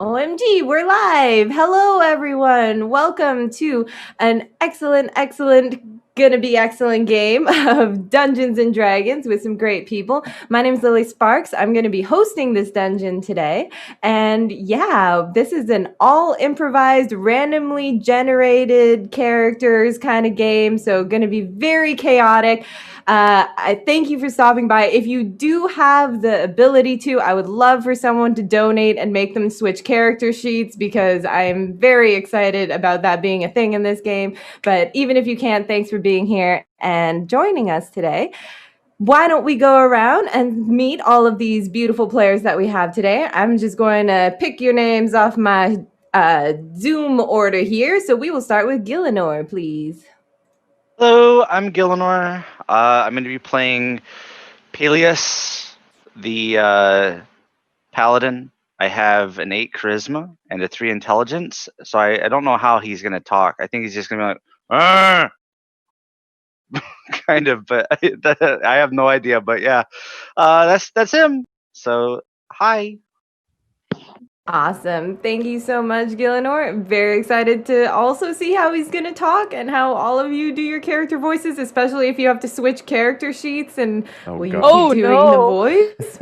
OMG, we're live. Hello, everyone. Welcome to an gonna be excellent game of Dungeons and Dragons with some great people. My name is Lilisparx. I'm gonna be hosting this dungeon today. And yeah, this is an all improvised, randomly generated characters kind of game. So gonna be very chaotic. I thank you for stopping by. If you do have the ability to, I would love for someone to donate and make them switch character sheets because I'm very excited about that being a thing in this game. But even if you can't, thanks for being here and joining us today. Why don't we go around and meet all of these beautiful players that we have today? I'm just going to pick your names off my Zoom order here. So we will start with Gillinor, please. Hello, I'm Gillinor. I'm going to be playing Peleus, the paladin. I have an 8 charisma and a 3 intelligence, so I don't know how he's going to talk. I think he's just going to be like, kind of, but I have no idea. But yeah, that's him. So hi. Awesome. Thank you so much, Gillinor. Very excited to also see how he's going to talk and how all of you do your character voices, especially if you have to switch character sheets and you keep doing the voice.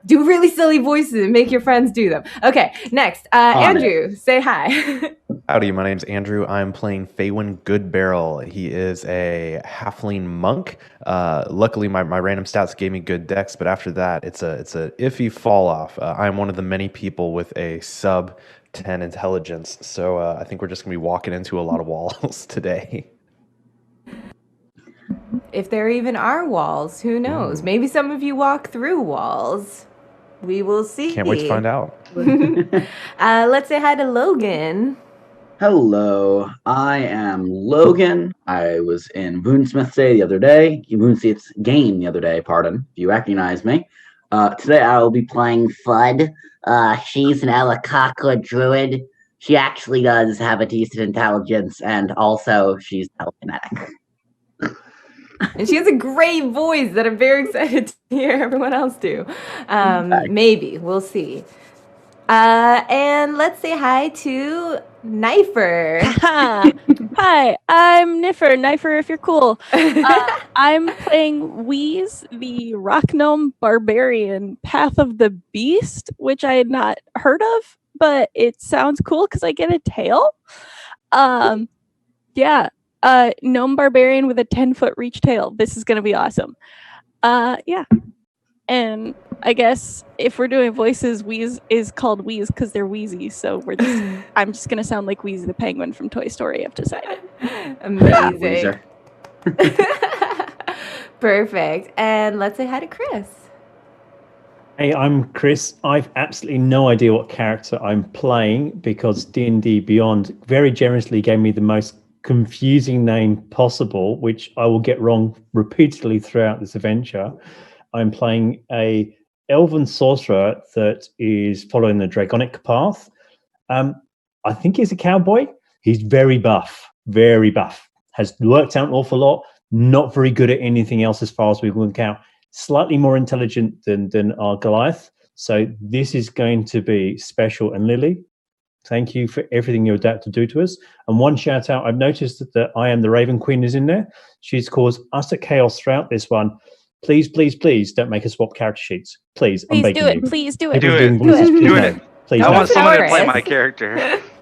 Do really silly voices and make your friends do them. Okay, next. Andrew, say hi. Howdy, my name's Andrew. I'm playing Faywin Goodbarrel. He is a halfling monk. Luckily, my random stats gave me good dex, but after that, it's a iffy fall off. I'm one of the many people with a sub 10 intelligence, so I think we're just gonna be walking into a lot of walls today. If there even are walls, who knows? Maybe some of you walk through walls. We will see. Can't wait to find out. Let's say hi to Logan. Hello, I am Logan. I was in Boonsmith's game the other day, pardon, if you recognize me. Today I will be playing Fudd. She's an Elakaka druid. She actually does have a decent intelligence, and also she's telekinetic. And she has a great voice that I'm very excited to hear everyone else do. Maybe. We'll see. And let's say hi to Knifer. Hi, I'm Knifer, if you're cool. I'm playing Wheeze, the rock gnome barbarian, Path of the Beast, which I had not heard of, but it sounds cool because I get a tail. Gnome barbarian with a 10-foot reach tail. This is going to be awesome. And I guess if we're doing voices, Wheeze is called Wheeze because they're wheezy. So I'm just going to sound like Wheeze the penguin from Toy Story, I've decided. Amazing. Perfect. And let's say hi to Chris. Hey, I'm Chris. I've absolutely no idea what character I'm playing because D&D Beyond very generously gave me the most confusing name possible, which I will get wrong repeatedly throughout this adventure. I'm playing a elven sorcerer that is following the dragonic path. I think he's a cowboy. He's very buff, has worked out an awful lot, not very good at anything else as far as we can count. Slightly more intelligent than our Goliath. So this is going to be special. And Lily, thank you for everything you're about to do to us. And one shout out, I've noticed that I Am the Raven Queen is in there. She's caused utter chaos throughout this one. Please don't make us swap character sheets. Please, I'm begging you. Please do it. Do it. Please. I want someone to play my character.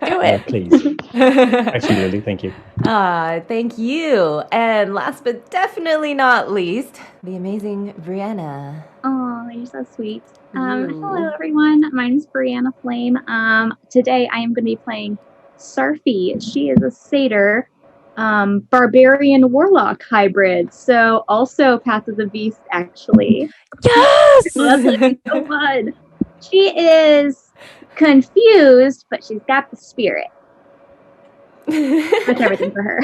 Do it. Please. Actually, Lily, thank you. Thank you. And last but definitely not least, the amazing Brianna. Oh, you're so sweet. Hello, everyone. My name is Brianna Flame. Today I am going to be playing Sarfi. She is a satyr, barbarian warlock hybrid. So also Path of the Beast, actually. Yes! So that's going to be so fun. She is confused, but she's got the spirit. That's everything for her.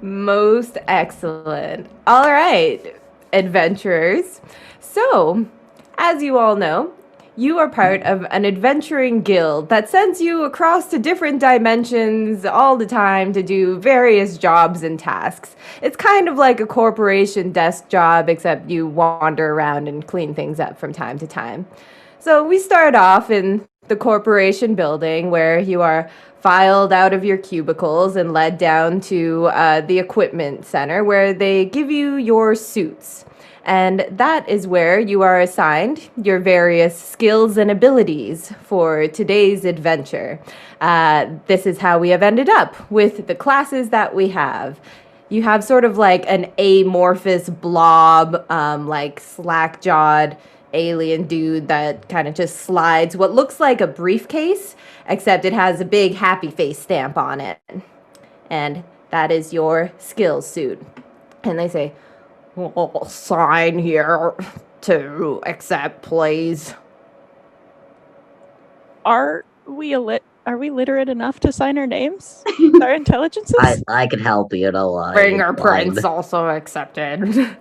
Most excellent. All right, adventurers. So, as you all know, you are part of an adventuring guild that sends you across to different dimensions all the time to do various jobs and tasks. It's kind of like a corporation desk job, except you wander around and clean things up from time to time. So we start off in the corporation building where you are filed out of your cubicles and led down to the equipment center where they give you your suits. And that is where you are assigned your various skills and abilities for today's adventure. This is how we have ended up with the classes that we have. You have sort of like an amorphous blob, like slack-jawed alien dude that kind of just slides what looks like a briefcase, except it has a big happy face stamp on it. And that is your skills suit. And they say, "Oh, sign here to accept, please." Are we literate enough to sign our names? Our intelligences? I can help you. Fingerprints also accepted.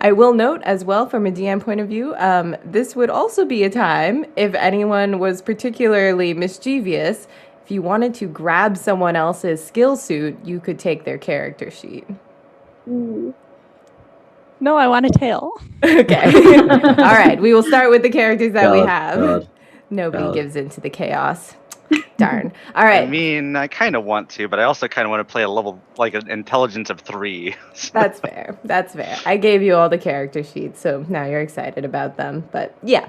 I will note as well from a DM point of view, this would also be a time if anyone was particularly mischievous. If you wanted to grab someone else's skill suit, you could take their character sheet. Ooh. No, I want a tail. Okay. All right. We will start with the characters that we have. God. Nobody gives into the chaos. Darn. All right. I mean, I kind of want to, but I also kind of want to play a level like an intelligence of 3. That's fair. That's fair. I gave you all the character sheets, so now you're excited about them. But yeah,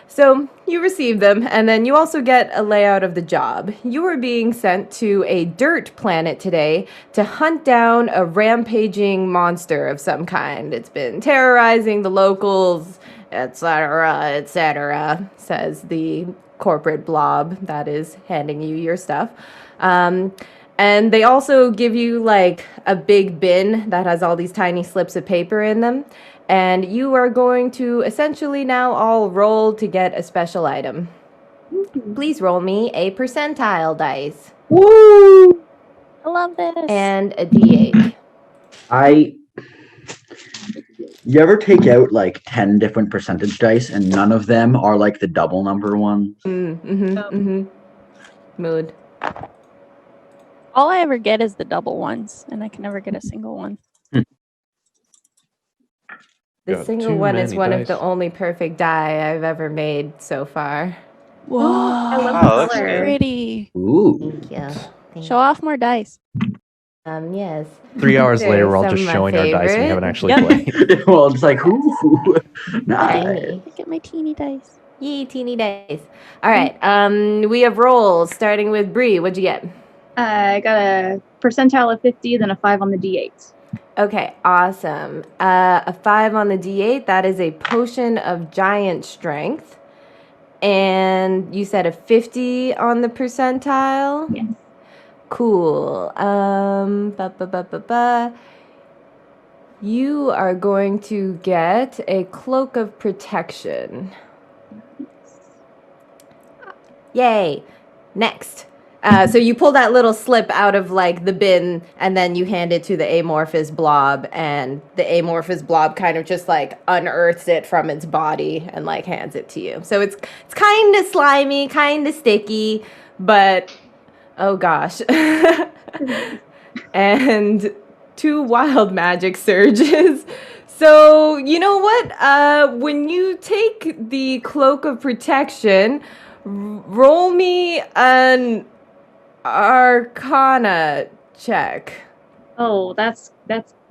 so you receive them, and then you also get a layout of the job. You are being sent to a dirt planet today to hunt down a rampaging monster of some kind. It's been terrorizing the locals, etc., says the corporate blob that is handing you your stuff. And they also give you like a big bin that has all these tiny slips of paper in them. And you are going to essentially now all roll to get a special item. Please roll me a percentile dice. Woo! I love this. And a d8. You ever take out like 10 different percentage dice and none of them are like the double number one? Mood. All I ever get is the double ones, and I can never get a single one. The Got single too one is many one dice. of the only perfect die I've ever made so far. Whoa, I love Oh, the that's color. good. pretty. Ooh. Thank you. Show off more dice. Yes. 3 hours later, we're all There's just some of my showing our dice and we favorite. haven't actually Yep. played. Well, it's like, ooh. Nice. Tiny. Look at my teeny dice. Yee, teeny dice. All right. We have rolls starting with Bree. What'd you get? I got a percentile of 50, then a 5 on the D8. Okay, awesome. A 5 on the D8. That is a potion of giant strength. And you said a 50 on the percentile? Yes. Cool. You are going to get a cloak of protection. Yay. Next. So you pull that little slip out of like the bin and then you hand it to the amorphous blob, and the amorphous blob kind of just like unearths it from its body and like hands it to you. So it's kind of slimy, kind of sticky, but oh gosh. And 2 wild magic surges. So you know what? When you take the cloak of protection, roll me an Arcana check. Oh, that's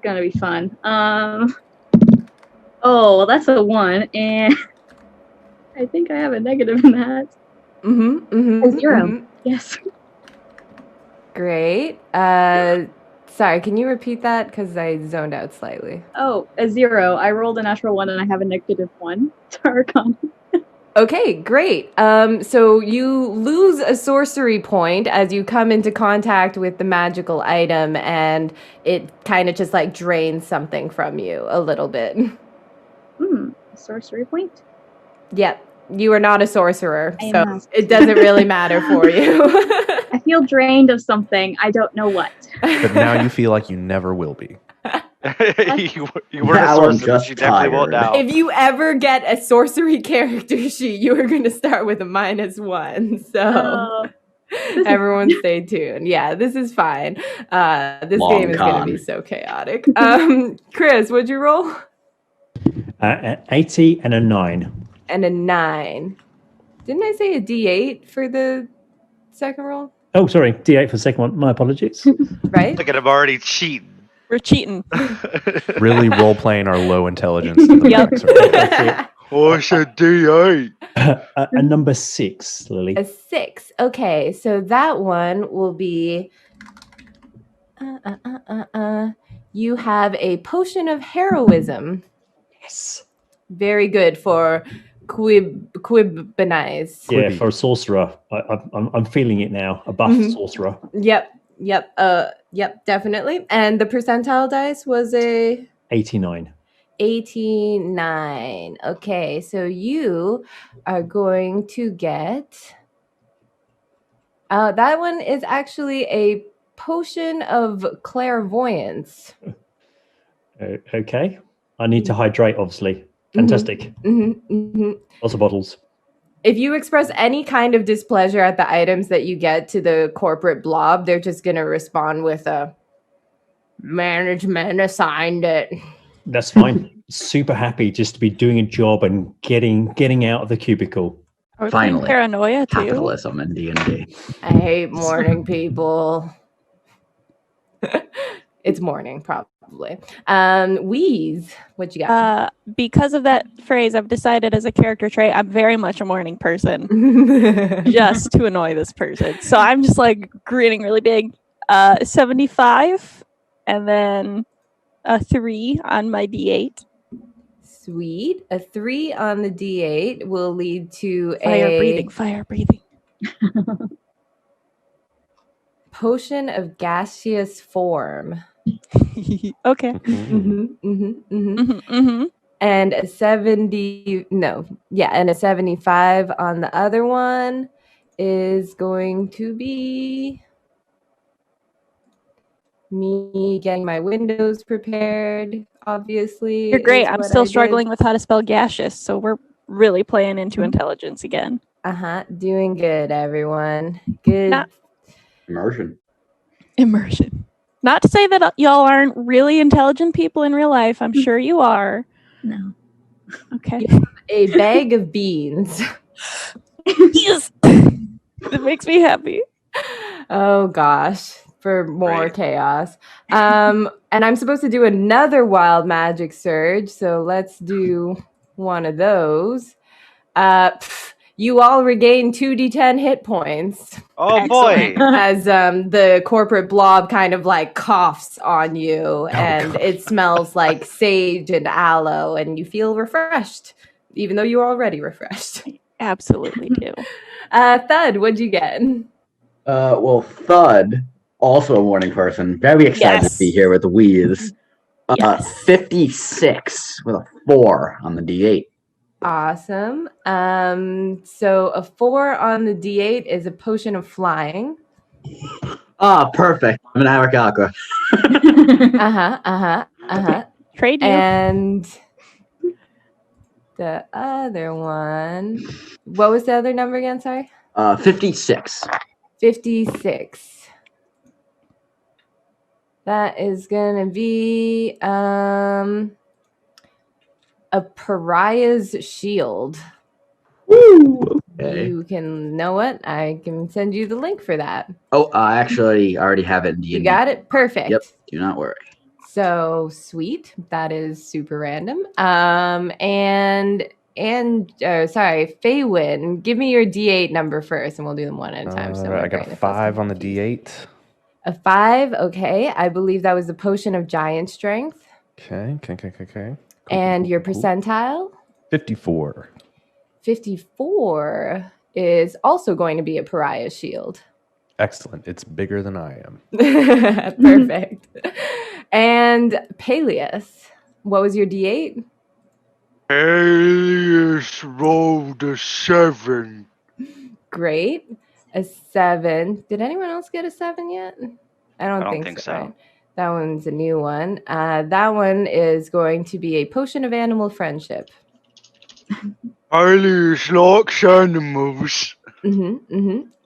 gonna be fun. Oh, well, that's a 1, and I think I have a negative in that. A 0. Yes. Great. Sorry, can you repeat that? Because I zoned out slightly. Oh, a 0. I rolled a natural 1, and I have a negative 1 to Arcana. Okay, great. So you lose a sorcery point as you come into contact with the magical item, and it kind of just like drains something from you a little bit. Sorcery point? Yep, you are not a sorcerer, I am so not. it doesn't really matter for you. I feel drained of something. I don't know what. But now you feel like you never will be. you were Now a I'm sorcerer, just but you definitely won't tired. now. If you ever get a sorcery character sheet, you are going to start with a -1. So Oh, everyone stay tuned. Yeah, this is fine. This Long game is going to con. be so chaotic. Chris, what'd you roll? An 80 and a 9. And a 9. Didn't I say a D8 for the second roll? Oh, sorry, D8 for the second one. My apologies. Right? Look at him already cheating. We're cheating. Really role playing our low intelligence. To the Yep. max right now. Oh, it's a D8. A number 6, Lily. A 6. Okay, so that one will be. You have a potion of heroism. Yes. Very good for Quibanize. Yeah, Quibi. for a sorcerer. I'm feeling it now. A buff Mhm. sorcerer. Yep, definitely. And the percentile dice was a 89. 89. Okay, so you are going to get. That one is actually a potion of clairvoyance. Okay. I need to hydrate, obviously. Fantastic. Lots of bottles. If you express any kind of displeasure at the items that you get to the corporate blob, they're just going to respond with a management assigned it. That's fine. Super happy just to be doing a job and getting out of the cubicle. Are we playing Finally. paranoia too? Capitalism in D&D. I hate morning people. It's morning, probably. Wheeze, what you got? Because of that phrase, I've decided as a character trait, I'm very much a morning person, just to annoy this person. So I'm just like grinning really big. 75, and then a 3 on my D8. Sweet. A 3 on the D8 will lead to Fire breathing. potion of gaseous form. Okay. And a 70, and a 75 on the other one is going to be me getting my windows prepared, obviously. You're great. is I'm what still I did. struggling with how to spell gaseous, so we're really playing into intelligence again. Doing good, everyone. Good. Immersion. Not to say that y'all aren't really intelligent people in real life. I'm sure you are. No. Okay. A bag of beans. Yes. It makes me happy. Oh gosh, for more Right. chaos. And I'm supposed to do another wild magic surge, so let's do one of those. You all regain 2d10 hit points Oh boy. as the corporate blob kind of like coughs on you, and God. it smells like sage and aloe, and you feel refreshed, even though you were already refreshed. Absolutely do. Thud, what'd you get? Well, Thud, also a morning person, very excited to be Yes. here with Wheeze. Yes. 56 with a 4 on the D8. Awesome. So a 4 on the D8 is a potion of flying. Perfect. I'm an Arakaka. Trade you. And the other one, what was the other number again? Sorry. 56. 56. That is gonna be a pariah's shield. Woo! Okay. You can know what? I can send you the link for that. Oh, actually, I already have it in D&D. You got it? Perfect. Yep. Do not worry. So sweet. That is super random. Sorry, Faywin, give me your D8 number first, and we'll do them one at a time. So I got a 5 on the D8. A 5. Okay, I believe that was the potion of giant strength. Okay. And your percentile? 54. 54 is also going to be a pariah shield. Excellent. It's bigger than I am. Perfect. And Peleus, what was your D8? Alias rolled a 7. Great. A 7. Did anyone else get a 7 yet? I don't think so. Right? That one's a new one. That one is going to be a potion of animal friendship. Alias likes animals.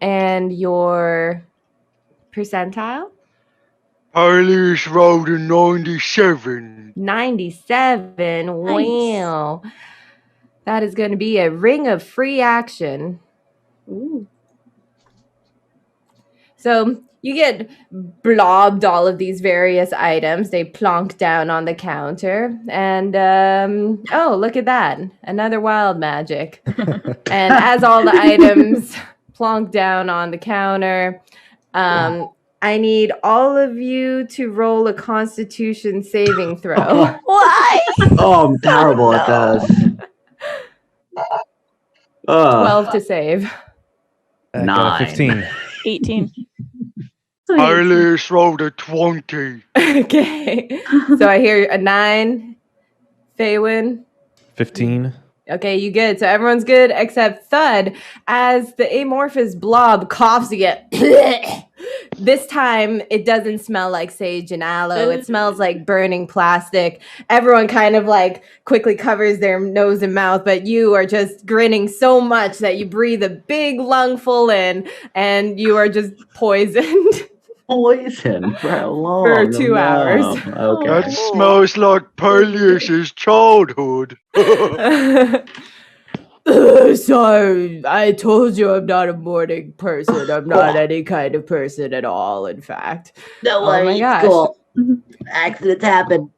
And your percentile? Alias rolled a 97. 97. Nice. Wow. That is going to be a ring of free action. Ooh. So you get blobbed all of these various items. They plonk down on the counter. And oh, look at that. Another wild magic. And as all the items plonk down on the counter, I need all of you to roll a Constitution saving throw. Why? Oh, I'm terrible at this. 12 to save. Got a 9. 15. 18. So Eilish rolled a 20. Okay. So I hear a 9. Faywin. 15. Okay, you good. So everyone's good except Thud, as the amorphous blob coughs again. This time, it doesn't smell like sage and aloe. It smells like burning plastic. Everyone kind of like quickly covers their nose and mouth, but you are just grinning so much that you breathe a big lungful in, and you are just poisoned. Poison for how long? For 2 hours. Okay. That smells like Peleus's childhood. Sorry, I told you I'm not a morning person. I'm not any kind of person at all, in fact. No Oh my worries, gosh. cool. Accidents happen.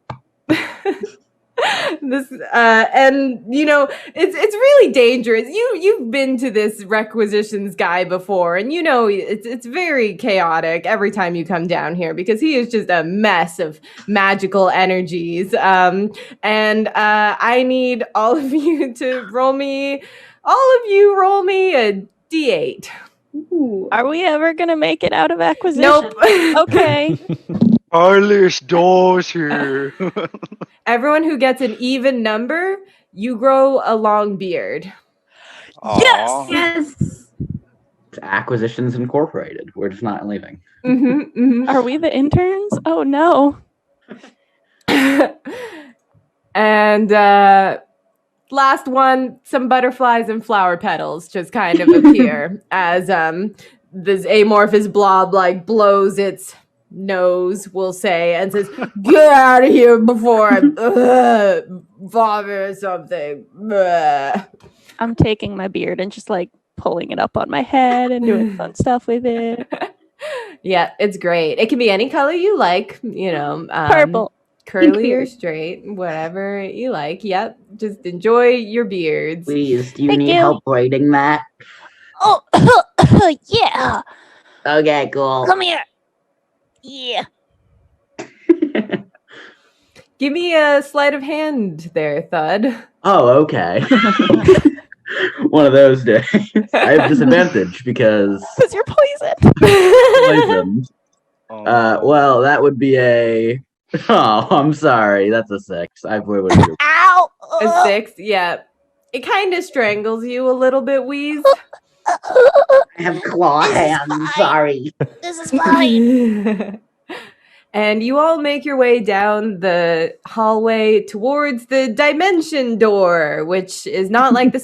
This and you know it's really dangerous. You've been to this requisitions guy before, and you know it's very chaotic every time you come down here because he is just a mess of magical energies. And I need all of you to roll me a d8. Ooh. Are we ever gonna make it out of acquisition? Nope. Okay. Eilish doors here. Everyone who gets an even number, you grow a long beard. Aw. Yes. It's Acquisitions Incorporated. We're just not leaving. Are we the interns? Oh no. And last one, some butterflies and flower petals just kind of appear as this amorphous blob like blows its nose, we'll say, and says, "Get out of here before I vomit or something." I'm taking my beard and just like pulling it up on my head and doing fun stuff with it. Yeah, it's great. It can be any color you like, you know. Purple. Curly or beard. straight, whatever you like. Yep, just enjoy your beards. Please, do you Thank need you. help braiding that? Oh, yeah. Okay, cool. Come here. Yeah. Give me a sleight of hand there, Thud. Oh, okay. One of those days. I have disadvantage because Because you're poisoned. poisoned. Oh. Well, that would be a. Oh, I'm sorry. That's a 6. I would have. Ow. A 6, yeah. It kind of strangles you a little bit, Wheeze. I have claw hands. Sorry. This is fine. And you all make your way down the hallway towards the dimension door, which is not like the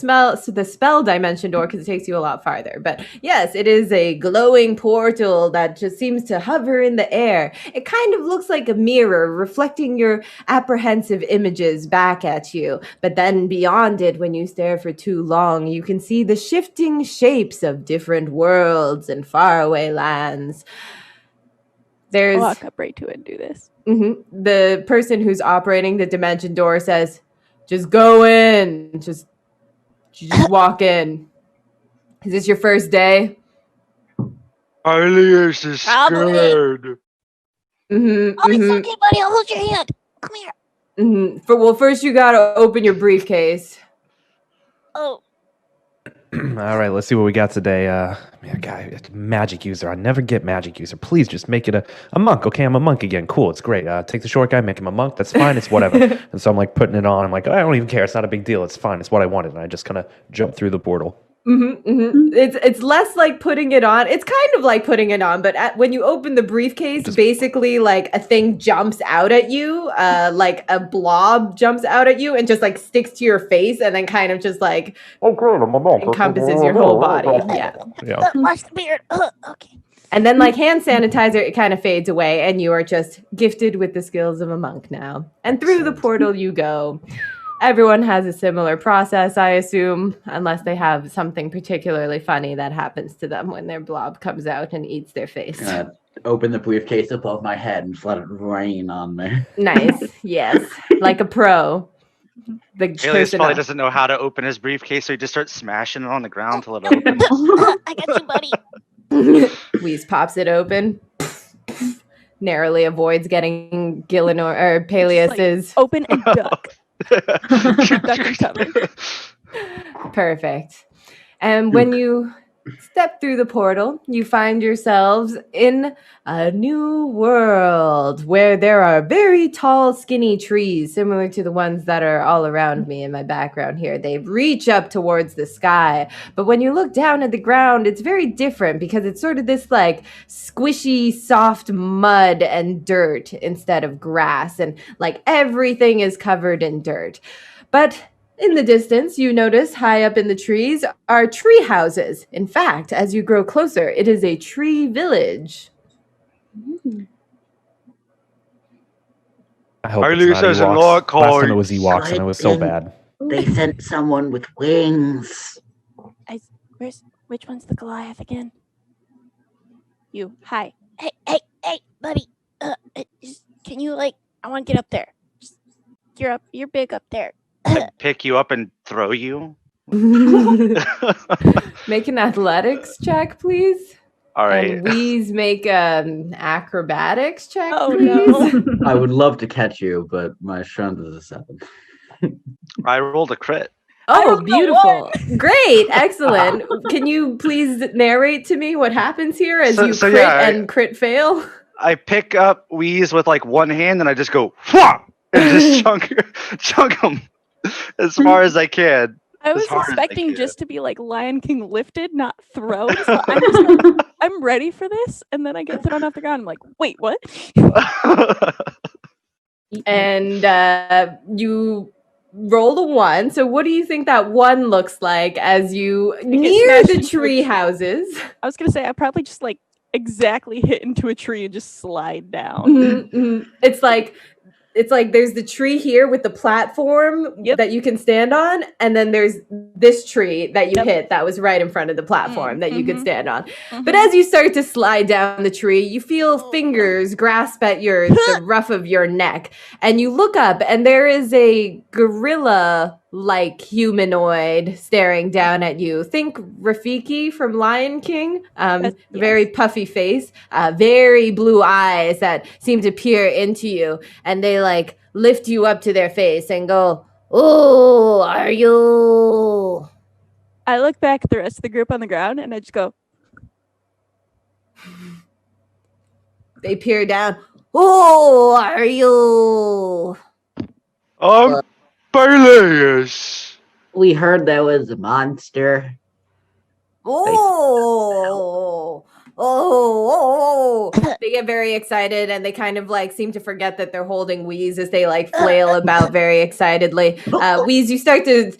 spell dimension door because it takes you a lot farther. But yes, it is a glowing portal that just seems to hover in the air. It kind of looks like a mirror reflecting your apprehensive images back at you. But then beyond it, when you stare for too long, you can see the shifting shapes of different worlds and faraway lands. There's I'll walk up right to it and do this. the person who's operating the dimension door says, "Just go in. Just walk in." Is this your first day? Eilish is Probably. scared. Oh, it's okay, buddy. I'll hold your hand. Come here. Well, first you gotta open your briefcase. Oh. All right, let's see what we got today. Magic user. I never get magic user. Please just make it a monk. Okay, I'm a monk again. Cool, it's great. Take the short guy, make him a monk. That's fine. It's whatever. And so I'm like putting it on. I'm like, I don't even care. It's not a big deal. It's fine. It's what I wanted. And I just kind of jump through the portal. It's less like putting it on. It's kind of like putting it on, but when you open the briefcase, basically like a thing jumps out at you, like a blob jumps out at you and just like sticks to your face and then kind of just like encompasses your whole body. Yeah. Wash the beard. Okay. And then like hand sanitizer, it kind of fades away and you are just gifted with the skills of a monk now. And through the portal you go. everyone has a similar process, I assume, unless they have something particularly funny that happens to them when their blob comes out and eats their face. Open the briefcase above my head and just let it rain on me. Nice. Yes. Like a pro. The Alias person probably on- doesn't know how to open his briefcase, so he just starts smashing it on the ground till it opens. I got you, buddy. Wheeze pops it open. Narrowly avoids getting Gillinor or Peleus's. Open and duck. Duck and cover. Perfect. And when you step through the portal, you find yourselves in a new world where there are very tall, skinny trees, similar to the ones that are all around me in my background here. They reach up towards the sky. But when you look down at the ground, it's very different because it's sort of this like squishy, soft mud and dirt instead of grass. And like everything is covered in dirt. But in the distance, you notice high up in the trees are tree houses. In fact, as you grow closer, it is a tree village. I hope Our it's not Lisa has a Ewoks. lot Last time it was cards. Ewoks, and it was so bad. They sent someone with wings. Which one's the Goliath again? You. Hi. Hey, buddy. Can you I want to get up there. You're big up there. I'd pick you up and throw you. Make an athletics check, please. All right. And Wheeze make an acrobatics check, Oh, please. no. I would love to catch you, but my strength is a 7. I rolled a crit. Oh, rolled a beautiful. Great. Excellent. Can you please narrate to me what happens here as you crit and crit fail? I pick up Wheeze with one hand and I just go, "Whah!" and just chunk him as far as I can. I was hard as I expecting can. just to be like Lion King lifted, not thrown. So I'm just I'm ready for this, and then I get thrown off the ground. I'm like, wait, what? And you roll a 1. So what do you think that 1 looks like as you near smashed the into a tree tree. houses? I was gonna say I probably just exactly hit into a tree and just slide down. It's like there's the tree here with the platform that you can stand on, and then there's this tree that you hit that was right in front of the platform that you could stand on. But as you start to slide down the tree, you feel fingers grasp at the rough of your neck, and you look up, and there is a gorilla-like humanoid staring down at you. Think Rafiki from Lion King. Very puffy face, very blue eyes that seem to peer into you, and they lift you up to their face and go, "Oh, are you?" I look back at the rest of the group on the ground and I just go, They peer down. "Oh, are you?" I'm Peleus. We heard there was a monster. Oh. They get very excited and they kind of seem to forget that they're holding Wheeze as they flail about very excitedly. Wheeze, you start to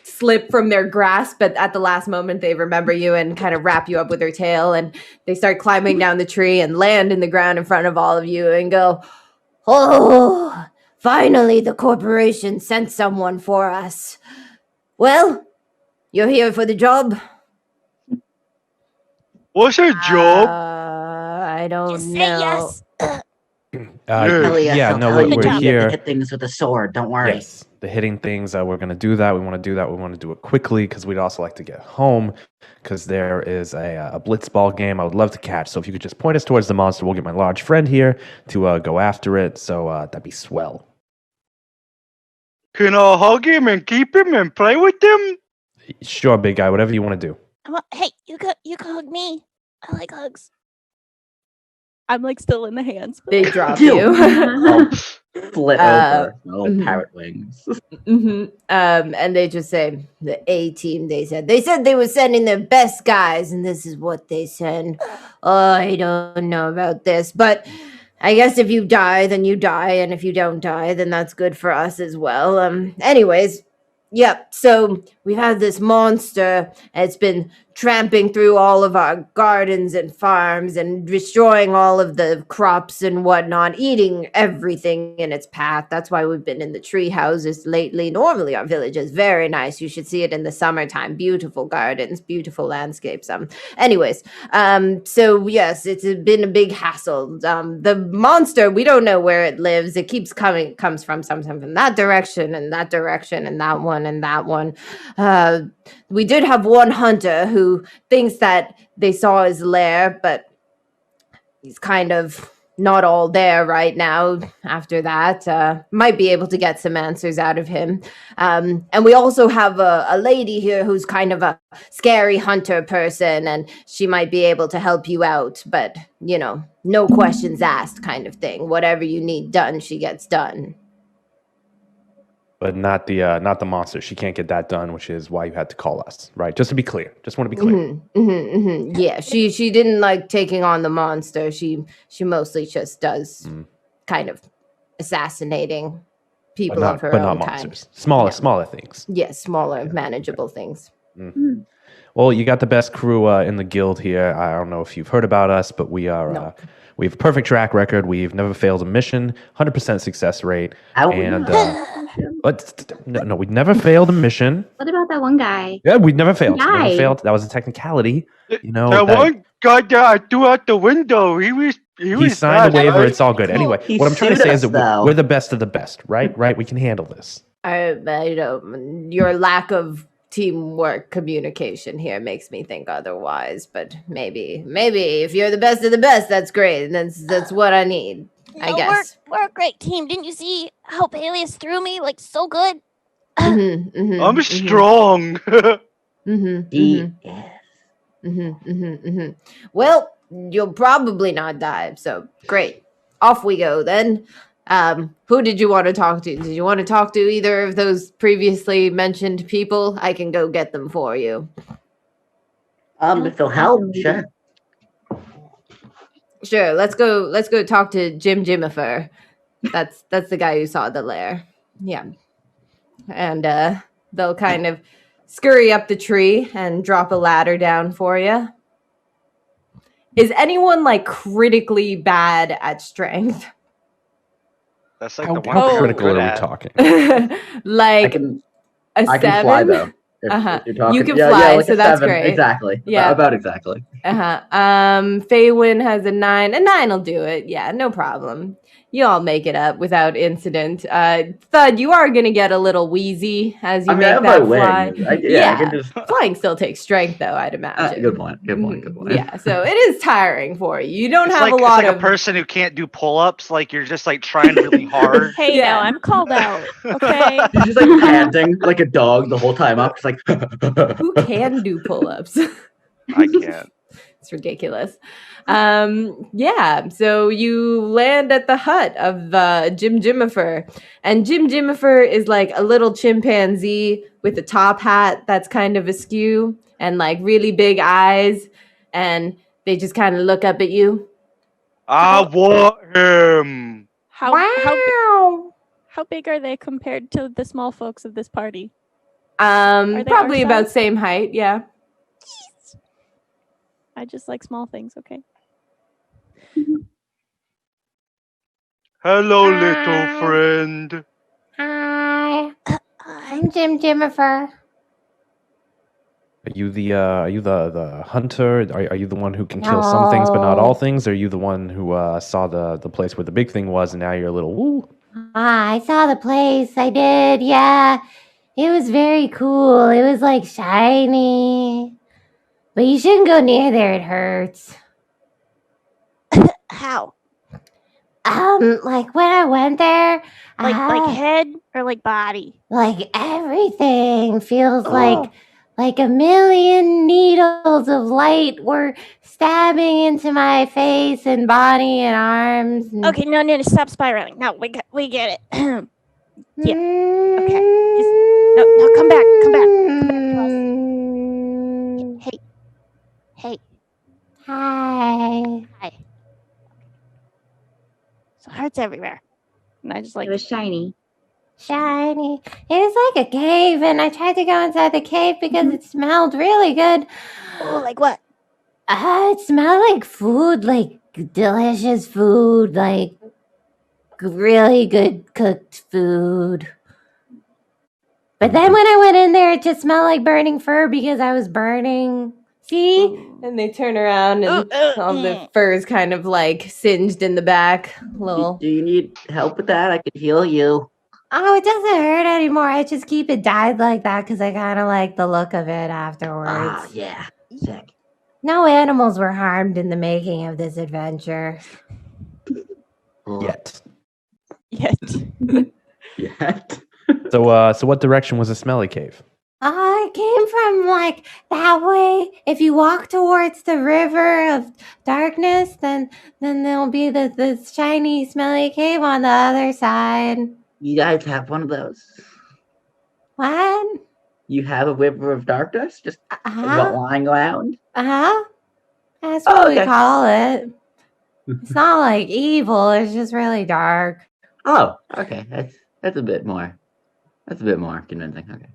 slip from their grasp, but at the last moment they remember you and kind of wrap you up with their tail, and they start climbing down the tree and land in the ground in front of all of you and go, "Oh, finally the corporation sent someone for us. Well, you're here for the job." What's your job? I don't just know. say yes. Yeah, no, we're we're here. Hit things with a sword. Don't worry. Yes, the hitting things. We're going to do that. We want to do that. We want to do it quickly because we'd also like to get home because there is a blitzball game I would love to catch. So if you could just point us towards the monster, we'll get my large friend here to go after it. So that'd be swell. Can I hug him and keep him and play with him? Sure, big guy. Whatever you want to do. Hey, you can hug me. I like hugs. I'm still in the hands. They drop Dude. you. Split over. Little parrot wings. And they just say, "The A team," they said they were sending their best guys, and this is what they send. Oh, I don't know about this, but I guess if you die, then you die, and if you don't die, then that's good for us as well. Anyways, yep, so we've had this monster. It's been tramping through all of our gardens and farms and destroying all of the crops and whatnot, eating everything in its path. That's why we've been in the tree houses lately. Normally, our village is very nice. You should see it in the summertime. Beautiful gardens, beautiful landscapes. Anyways, so yes, it's been a big hassle. The monster, we don't know where it lives. It keeps comes from sometime from that direction and that direction and that one and that one. We did have one hunter who thinks that they saw his lair, but he's kind of not all there right now after that. Might be able to get some answers out of him. And we also have a lady here who's kind of a scary hunter person, and she might be able to help you out. But, you know, no questions asked kind of thing. Whatever you need done, she gets done. But not the monster. She can't get that done, which is why you had to call us, right? Just to be clear. Just want to be clear. Yeah, she didn't like taking on the monster. She mostly just does kind of assassinating people of her own monsters. kind. Smaller things. Yes, smaller, manageable things. Well, you got the best crew in the guild here. I don't know if you've heard about us, but we are. No. We have a perfect track record. We've never failed a mission, 100% success rate. No, we never failed a mission. What about that one guy? Yeah, we never failed. Never Died. failed. That was a technicality. You know, That one guy that I threw out the window. He signed a waiver. right? It's all good. Anyway, He what I'm trying to sued say us, is that though. we're the best of the best, right? Right? We can handle this. Your lack of teamwork communication here makes me think otherwise, but maybe if you're the best of the best, that's great. That's what I need, I guess. We're a great team. Didn't you see how Peleus threw me like so good? I'm strong. Well, you'll probably not die, so great. Off we go then. Who did you want to talk to? Did you want to talk to either of those previously mentioned people? I can go get them for you. If they'll help, sure. Sure, let's go talk to Jimifer. That's the guy who saw the lair. Yeah. And they'll kind of scurry up the tree and drop a ladder down for you. Is anyone like critically bad at strength? That's like How, the one how thing critical we're are good we at. talking? Like I a can fly 7? though. If you're talking, You can fly, like so a that's 7. great. Exactly. Yeah. About exactly. Faywin has a 9. A 9 will do it. Yeah, no problem. You all make it up without incident. Thud, you are gonna get a little wheezy as you I make have that my fly. wings. I can just. Flying still takes strength, though. I'd imagine. Good point. Yeah, so it is tiring for you. You don't It's have like, a lot it's like of a person who can't do pull-ups. Like you're just like trying really hard. Hey, Yeah. now I'm called out. Okay. He's just like panting like a dog the whole time up, just like. who can do pull-ups. I can't. It's ridiculous. Yeah, so you land at the hut of Jimifer. And Jimifer is like a little chimpanzee with a top hat that's kind of askew and like really big eyes. And they just kind of look up at you. I want him. How big are they compared to the small folks of this party? they Probably our about size? same height, yeah. I just like small things, okay? Hello, little friend. Hi. I'm Jimifer. Are you the hunter? Are you the one who can kill some things but not all things? Or are you the one who saw the place where the big thing was and now you're a little woo? I saw the place. I did. Yeah. It was very cool. It was like shiny. But you shouldn't go near there. It hurts. How? Like when I went there, Like head or like body? like everything feels like a million needles of light were stabbing into my face and body and arms. And, Okay, no, stop spiraling. No, we get it. Yeah, okay. No, come back to us. Hey. Hi. So hearts everywhere. And I just It like was shiny. shiny. It was like a cave, and I tried to go inside the cave because it smelled really good. Oh, like what? It smelled like food, like delicious food, like really good cooked food. But then when I went in there, it just smelled like burning fur because I was burning. See? And they turn around and all the fur is kind of like singed in the back. Little. Do you need help with that? I could heal you. Oh, it doesn't hurt anymore. I just keep it dyed like that because I kind of like the look of it afterwards. Ah, yeah. Sick. No animals were harmed in the making of this adventure. Yet. Yet. So what direction was the smelly cave? It came from like that way. If you walk towards the river of darkness, then there'll be the shiny, smelly cave on the other side. You guys have one of those? What? You have a river of darkness just lying around? That's what we call it. It's not like evil. It's just really dark. Oh, okay. That's a bit more. That's a bit more convincing. Okay.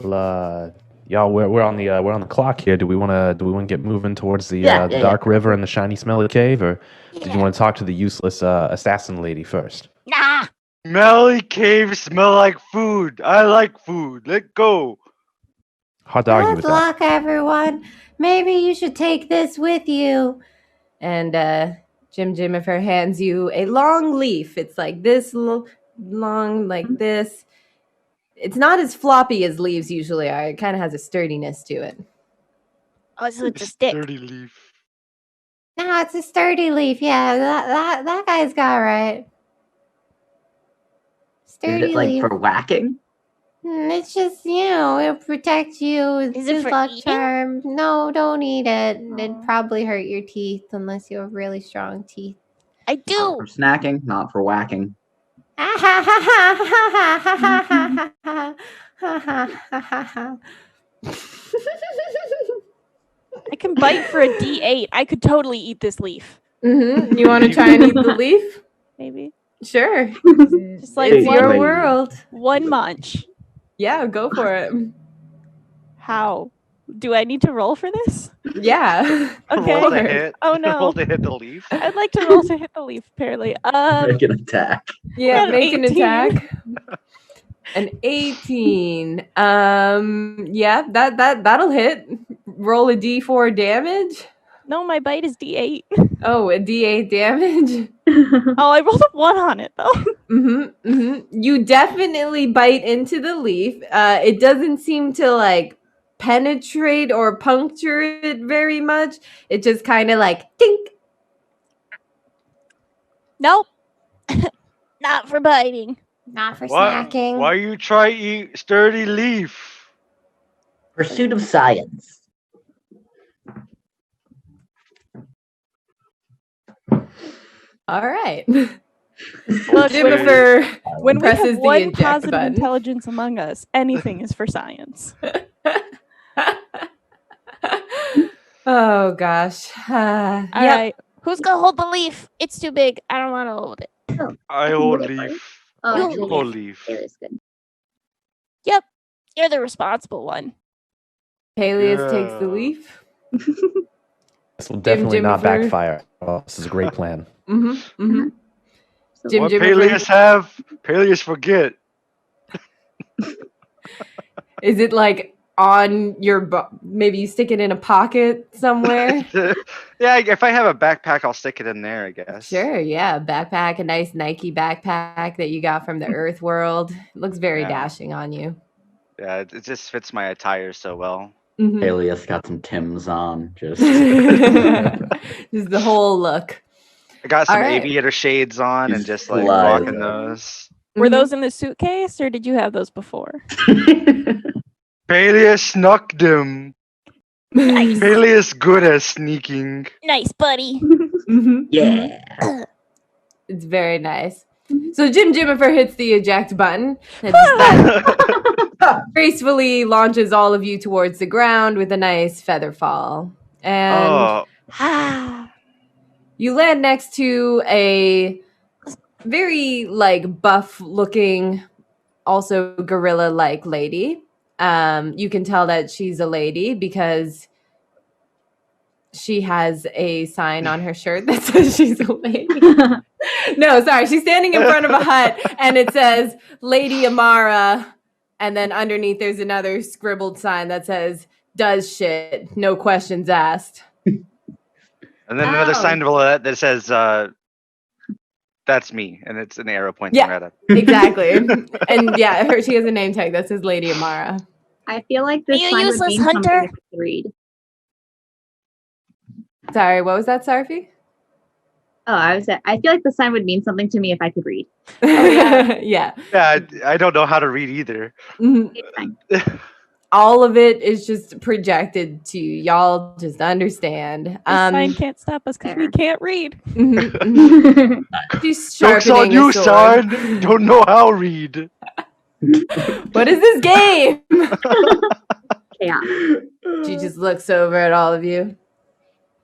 Well, y'all, we're on the clock here. Do we want to get moving towards the dark river and the shiny, smelly cave, or did you want to talk to the useless assassin lady first? Nah. Smelly caves smell like food. I like food. Let go. Hard to argue Good with that. luck, everyone. Maybe you should take this with you. And Jim Jimifer hands you a long leaf. It's like this long, like this. It's not as floppy as leaves usually are. It kind of has a sturdiness to it. Oh, so it's a stick. Dirty leaf. No, it's a sturdy leaf. Yeah, that guy's got right. Sturdy Is it like leaf. for whacking? It's just, it'll protect you. It's Is it good for luck eating? charm. No, don't eat it. It'd probably hurt your teeth unless you have really strong teeth. I Not do. for snacking, not for whacking. I can bite for a D8. I could totally eat this leaf. Mm-hmm. You want to try and eat the leaf? Maybe. Sure. Just like It's Hey, your wait. world. one munch. Yeah, go for it. How? Do I need to roll for this? Yeah. Okay. Roll to hit. Oh, no. Roll to hit the leaf. I'd like to roll to hit the leaf, apparently. Make an attack. Yeah, Got an make an 18. attack. An 18. Yeah, that'll hit. Roll a D4 damage. No, my bite is D8. Oh, a D8 damage. Oh, I rolled a 1 on it, though. You definitely bite into the leaf. It doesn't seem to like penetrate or puncture it very much. It just kind of like tink. Nope. Not for biting. Not for Why snacking. you try eat sturdy leaf? Pursuit of science. All right. Look, Jennifer when we presses have the one eject positive button. intelligence among us, anything is for science. Oh gosh. All Yep. right. Who's gonna hold the leaf? It's too big. I don't want to hold it. I hold leaf. Oh, You actually, hold yes. leaf. It is good. Yep. You're the responsible one. Peleus takes the Yeah. leaf. This will definitely not Jimmy backfire. Oh, this is a great plan. Mm-hmm. So Jim What Jimmy Peleus have? Peleus forget. Is it like on your maybe you stick it in a pocket somewhere? Yeah, if I have a backpack, I'll stick it in there, I guess. Sure, yeah. Backpack, a nice Nike backpack that you got from the Earth world. It looks very Yeah. dashing on you. Yeah, it just fits my attire so well. Mhm. Alias got some Timbs on. Just Just the whole look. I got some All right. aviator shades on and He's just like fly rocking though. those. Were Mhm. those in the suitcase, or did you have those before? Peleus snuck them. Peleus good at sneaking. Nice, buddy. Mhm. Yeah. It's very nice. So Jim Jimifer hits the eject button and that gracefully launches all of you towards the ground with a nice feather fall. And Oh, Ah. You land next to a very like buff looking, also gorilla like lady. You can tell that she's a lady because she has a sign on her shirt that says she's a lady. No, sorry. She's standing in front of a hut and it says Lady Amara. And then underneath there's another scribbled sign that says does shit, no questions asked. And then another sign below that says, that's me. And it's an arrow pointing right up. Exactly. And yeah, she has a name tag that says Lady Amara. I feel like this You sign would useless mean something hunter. if I could read. Sorry, what was that, Sarfi? Oh, I feel like the sign would mean something to me if I could read. Yeah. Yeah, I don't know how to read either. It's fine. All of it is just projected to you. Y'all just understand. The sign can't stop us because we can't read. She's Joke's sharpening on you, a sword. son. Don't know how to read. What is this game? Yeah. She just looks over at all of you.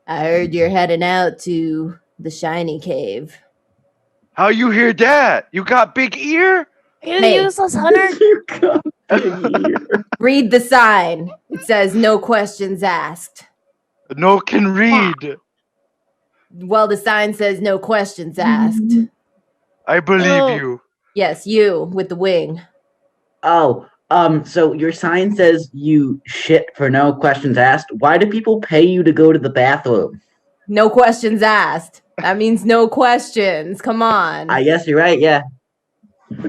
I heard you're heading out to the shiny cave. How you hear that? You got big ear? You Hey. useless hunter. Read the sign. It says no questions asked. No can read. Well, the sign says no questions asked. I believe Oh. you. Yes, you with the wing. Oh, so your sign says you shit for no questions asked. Why do people pay you to go to the bathroom? No questions asked. That means no questions. Come on. I guess you're right, yeah.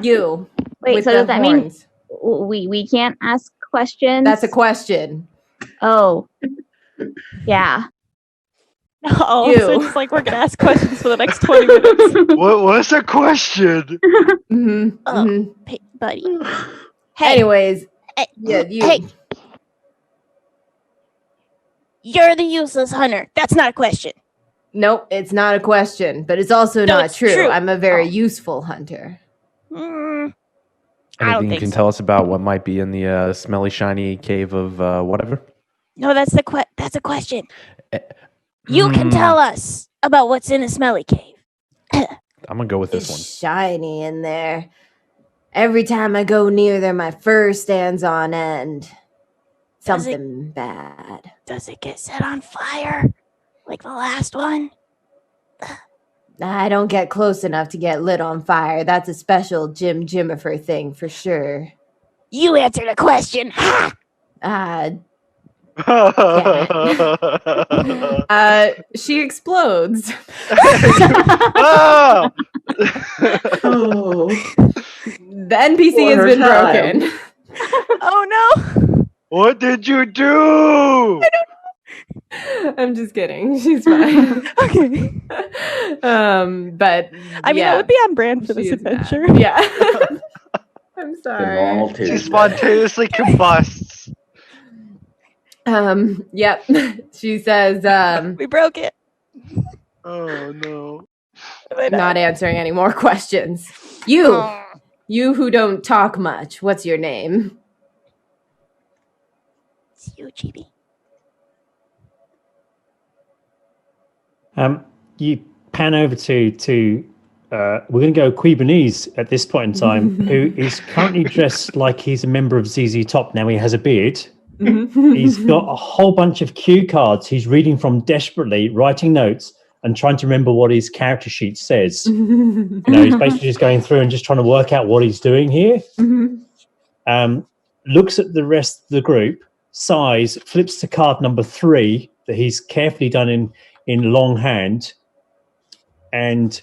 You. Wait, with so the does that mean horns. we can't ask questions? That's a question. Oh. Yeah. Oh, You. so it's like we're gonna ask questions for the next 20 minutes. What's a question? Buddy. Hey, Anyways, hey, yeah, you. hey. You're the useless hunter. That's not a question. Nope, it's not a question, but it's also No, not it's true. true. I'm a very useful hunter. I don't Anything you think can so. tell us about what might be in the smelly, shiny cave of whatever? No, that's a question. You can tell us about what's in a smelly cave. I'm gonna go with this It's one. shiny in there. Every time I go near there, my fur stands on end. Does it- Something bad. Does it get set on fire like the last one? I don't get close enough to get lit on fire. That's a special Jim Jimifer thing for sure. You answered a question. She explodes. Oh! Oh, The NPC For has her been time. broken. Oh no! What did you do? I'm just kidding. She's fine. Okay. But I mean, yeah, that would be on brand for she this is mad. adventure. Yeah. I'm the sorry. normal She Tuesday. spontaneously combusts. Yep. She says, We broke it. Oh no. not answering any more questions. You who don't talk much, what's your name? It's you, GB. You pan over to we're going to go Quebenese at this point in time, who is currently dressed like he's a member of ZZ Top. Now he has a beard. He's got a whole bunch of cue cards he's reading from desperately, writing notes and trying to remember what his character sheet says. You know, he's basically just going through and just trying to work out what he's doing here. Looks at the rest of the group, sighs, flips to card number 3 that he's carefully done in longhand, and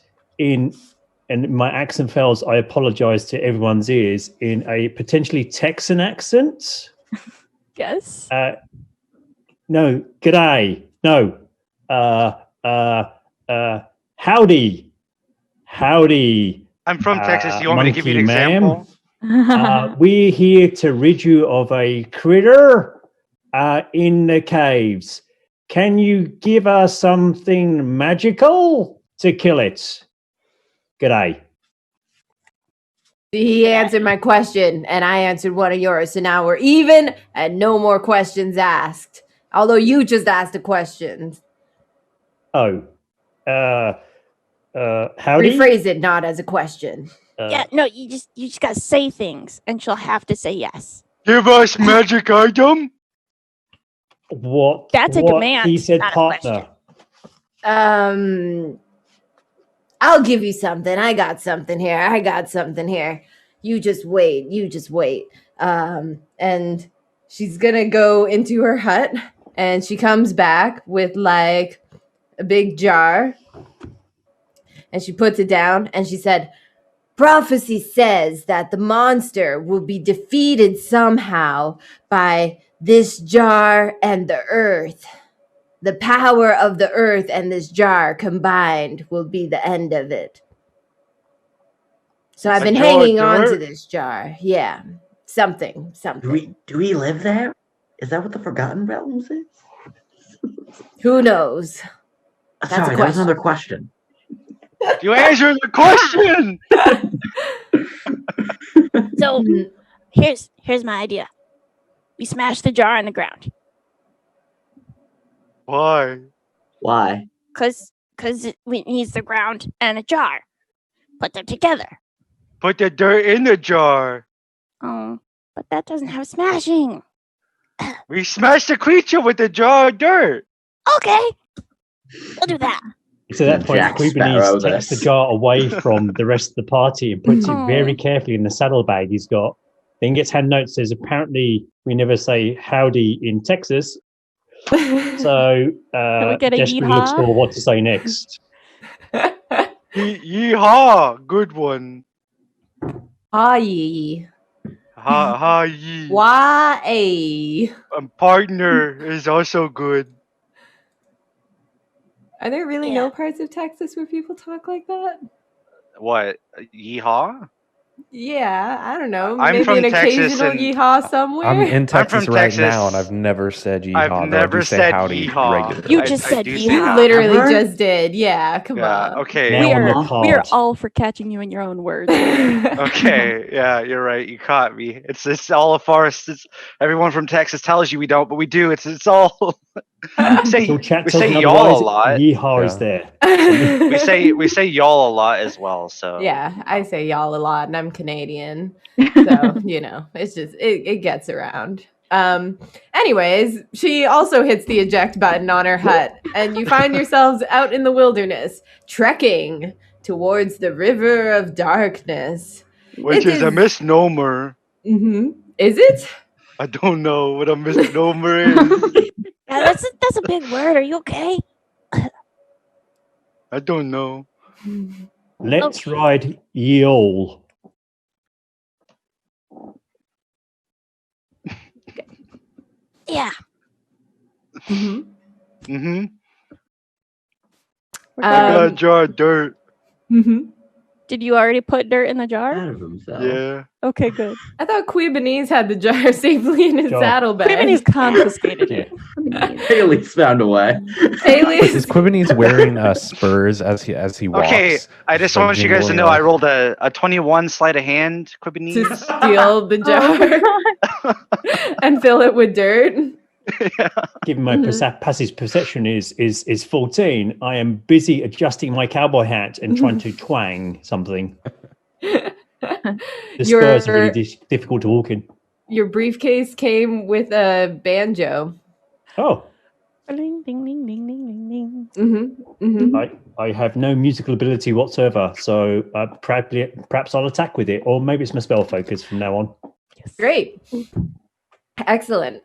my accent fails, I apologize to everyone's ears, in a potentially Texan accent. Yes. No, g'day. No. Howdy. I'm from Texas. You want me to give you an monkey ma'am. example? We're here to rid you of a critter in the caves. Can you give us something magical to kill it? G'day. He answered my question, and I answered one of yours. So now we're even, and no more questions asked. Although you just asked a question. Oh, howdy. Rephrase it not as a question. Yeah, no, you just gotta say things, and she'll have to say yes. Give us magic item. What? That's a what command, He said not a partner. I'll give you something. I got something here. You just wait. And she's gonna go into her hut, and she comes back with like a big jar, and she puts it down, and she said, prophecy says that the monster will be defeated somehow by this jar and the earth. The power of the earth and this jar combined will be the end of it. So I've been hanging on to this jar. Yeah. Something. Do we live there? Is that what the Forgotten Realms is? Who knows? Sorry, that was another question. You answered the question. So here's my idea. We smash the jar on the ground. Why? Why? Cause it needs the ground and a jar. Put them together. Put the dirt in the jar. Oh, but that doesn't have smashing. We smashed the creature with the jar of dirt. Okay, we'll do that. So at that point, Jack Queebenese Sparrow takes the this. jar away from the rest of the party and puts it Oh. very carefully in the saddlebag he's got. Then gets hand notes, says, apparently we never say howdy in Texas. So we get a Jasper yeehaw? looks for what to say next. Yeehaw! Good one. Aye. Ha yee. Why? Partner is also good. Are there really no parts of Texas where people talk like that? What? Yeehaw? Yeah, I don't know. I'm Maybe from an Texas occasional and- yeehaw somewhere. I'm in from Texas right Texas. now, and I've never said yeehaw. I've though I never do say said howdy yeehaw. regularly. You just said do say You yeehaw. literally Ever? just did. Yeah, come Yeah. on. Okay. Now We on the are card. all for catching you in your own words. Okay. Yeah, you're right. You caught me. It's all a farce. It's everyone from Texas tells you we don't, but we do. It's all. we say Till chat we tells say me y'all a otherwise, lot. yeehaw is Yeah. there. We say y'all a lot as well. So Yeah, I say y'all a lot, and I'm Canadian, so it's just it gets around. Anyways, she also hits the eject button on her hut, and you find yourselves out in the wilderness, trekking towards the river of darkness. which It is a misnomer. Is it? I don't know what a misnomer is. Yeah, that's a big word. Are you okay? I don't know. Let's ride ye all. Yeah. Mm-hmm. We're I got a going- jar of dirt. Did you already put dirt in the jar? Out of himself. Yeah. Okay, good. I thought Queebenese had the jar safely in his Jar. saddlebag. Queebenese confiscated Yeah. it. Haley's found a way. Haley's Is Quibenese wearing spurs as he walks? Okay, I just like want you guys to jingling know I off? rolled a 21 sleight of hand, to Quibenese. steal the jar and fill it with dirt. Given my passive perception is 14, I am busy adjusting my cowboy hat and trying to twang something. The spurs are really difficult to walk in. Your briefcase came with a banjo. Oh, Ding, ding, ding, ding, ding, ding. I have no musical ability whatsoever, so perhaps I'll attack with it, or maybe it's my spell focus from now on. Great. Excellent.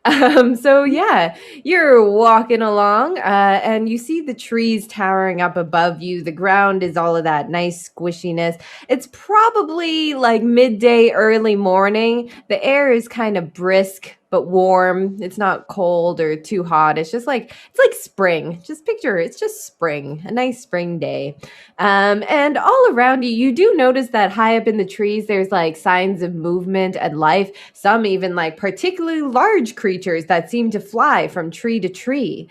So yeah, you're walking along and you see the trees towering up above you. The ground is all of that nice squishiness. It's probably like midday, early morning. The air is kind of brisk but warm. It's not cold or too hot. It's like spring. Just picture it's just spring, a nice spring day. And all around you, you do notice that high up in the trees, there's like signs of movement and life. Some even like particularly large creatures that seem to fly from tree to tree.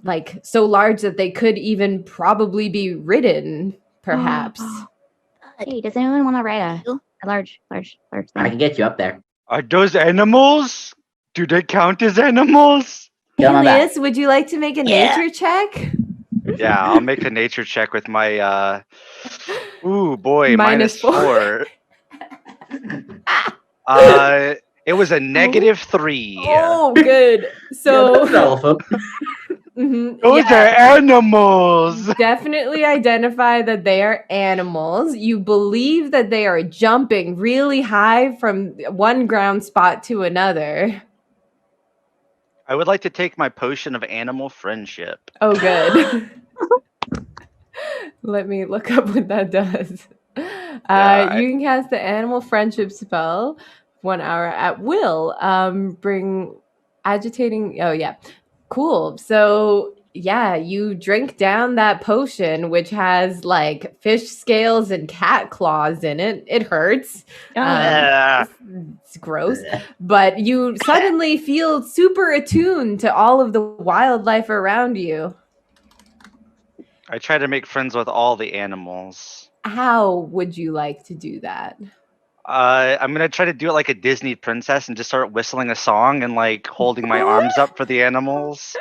Like so large that they could even probably be ridden, perhaps. Hey, does anyone want to ride a large I thing? can get you up there. Are those animals? Do they count as animals? Get on my back. Elias, would you like to make a Yeah. nature check? Yeah, I'll make a nature check with my ooh boy, Minus four. -4. It was a -3. Oh, good. So that's an elephant. Those are animals. definitely identify that they are animals. You believe that they are jumping really high from one ground spot to another. I would like to take my potion of animal friendship. Oh, good. Let me look up what that does. You can cast the animal friendship spell 1 hour at will. Bring agitating. Oh, yeah. Cool. So, yeah, you drink down that potion, which has like fish scales and cat claws in it. It hurts. It's gross. But you suddenly feel super attuned to all of the wildlife around you. I try to make friends with all the animals. How would you like to do that? I'm gonna try to do it like a Disney princess and just start whistling a song and like holding my arms up for the animals.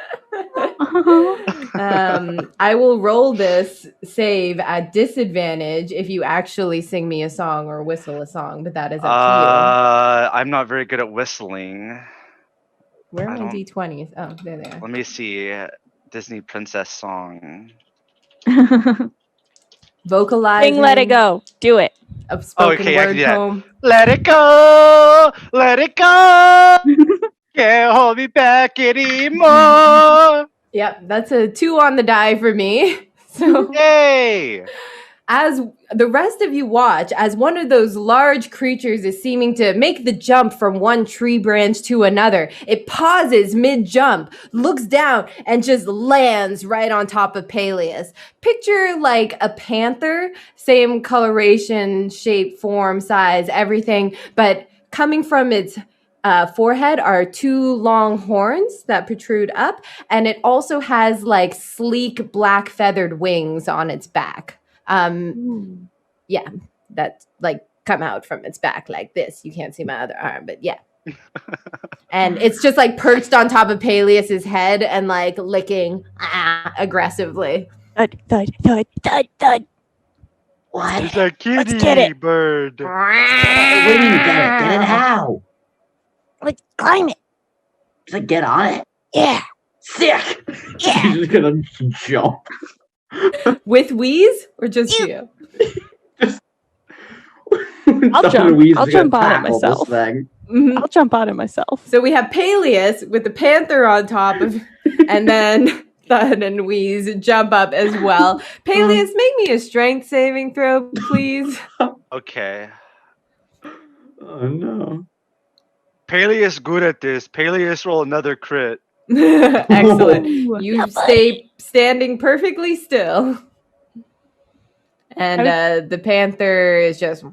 I will roll this save at disadvantage if you actually sing me a song or whistle a song, but that is up to I'm not very good at whistling. you. Where are my D20s? Oh, there they are. Let me see. Disney princess song. Vocalizing. Sing Let It Go. Do it. A spoken word poem. Let it go, let it go. Can't hold me back anymore. Yep, that's a 2 on the die for me. So Yay! as the rest of you watch, as one of those large creatures is seeming to make the jump from one tree branch to another, it pauses mid-jump, looks down, and just lands right on top of Peleus. Picture like a panther, same coloration, shape, form, size, everything, but coming from its forehead are 2 long horns that protrude up, and it also has like sleek black feathered wings on its back. Yeah, that like come out from its back like this. You can't see my other arm, but yeah. And it's just like perched on top of Peleus's head and like licking aggressively. Thud, thud, thud, thud, thud. What? It's a kitty Let's get it. bird. What do you mean get it? Get it how? Let's climb it. Just like get on it. Yeah. Sick. Yeah. You're just gonna jump. With Wheeze or just you? I'll jump. I'll jump on it myself. Mhm. I'll jump on it myself. So we have Peleus with the panther on top of, and then Thud and Wheeze jump up as well. Peleus, make me a strength saving throw, please. Okay. Oh no. Peleus good at this. Peleus roll another crit. Excellent. Ooh. You Yeah, stay standing perfectly still. And the panther is just.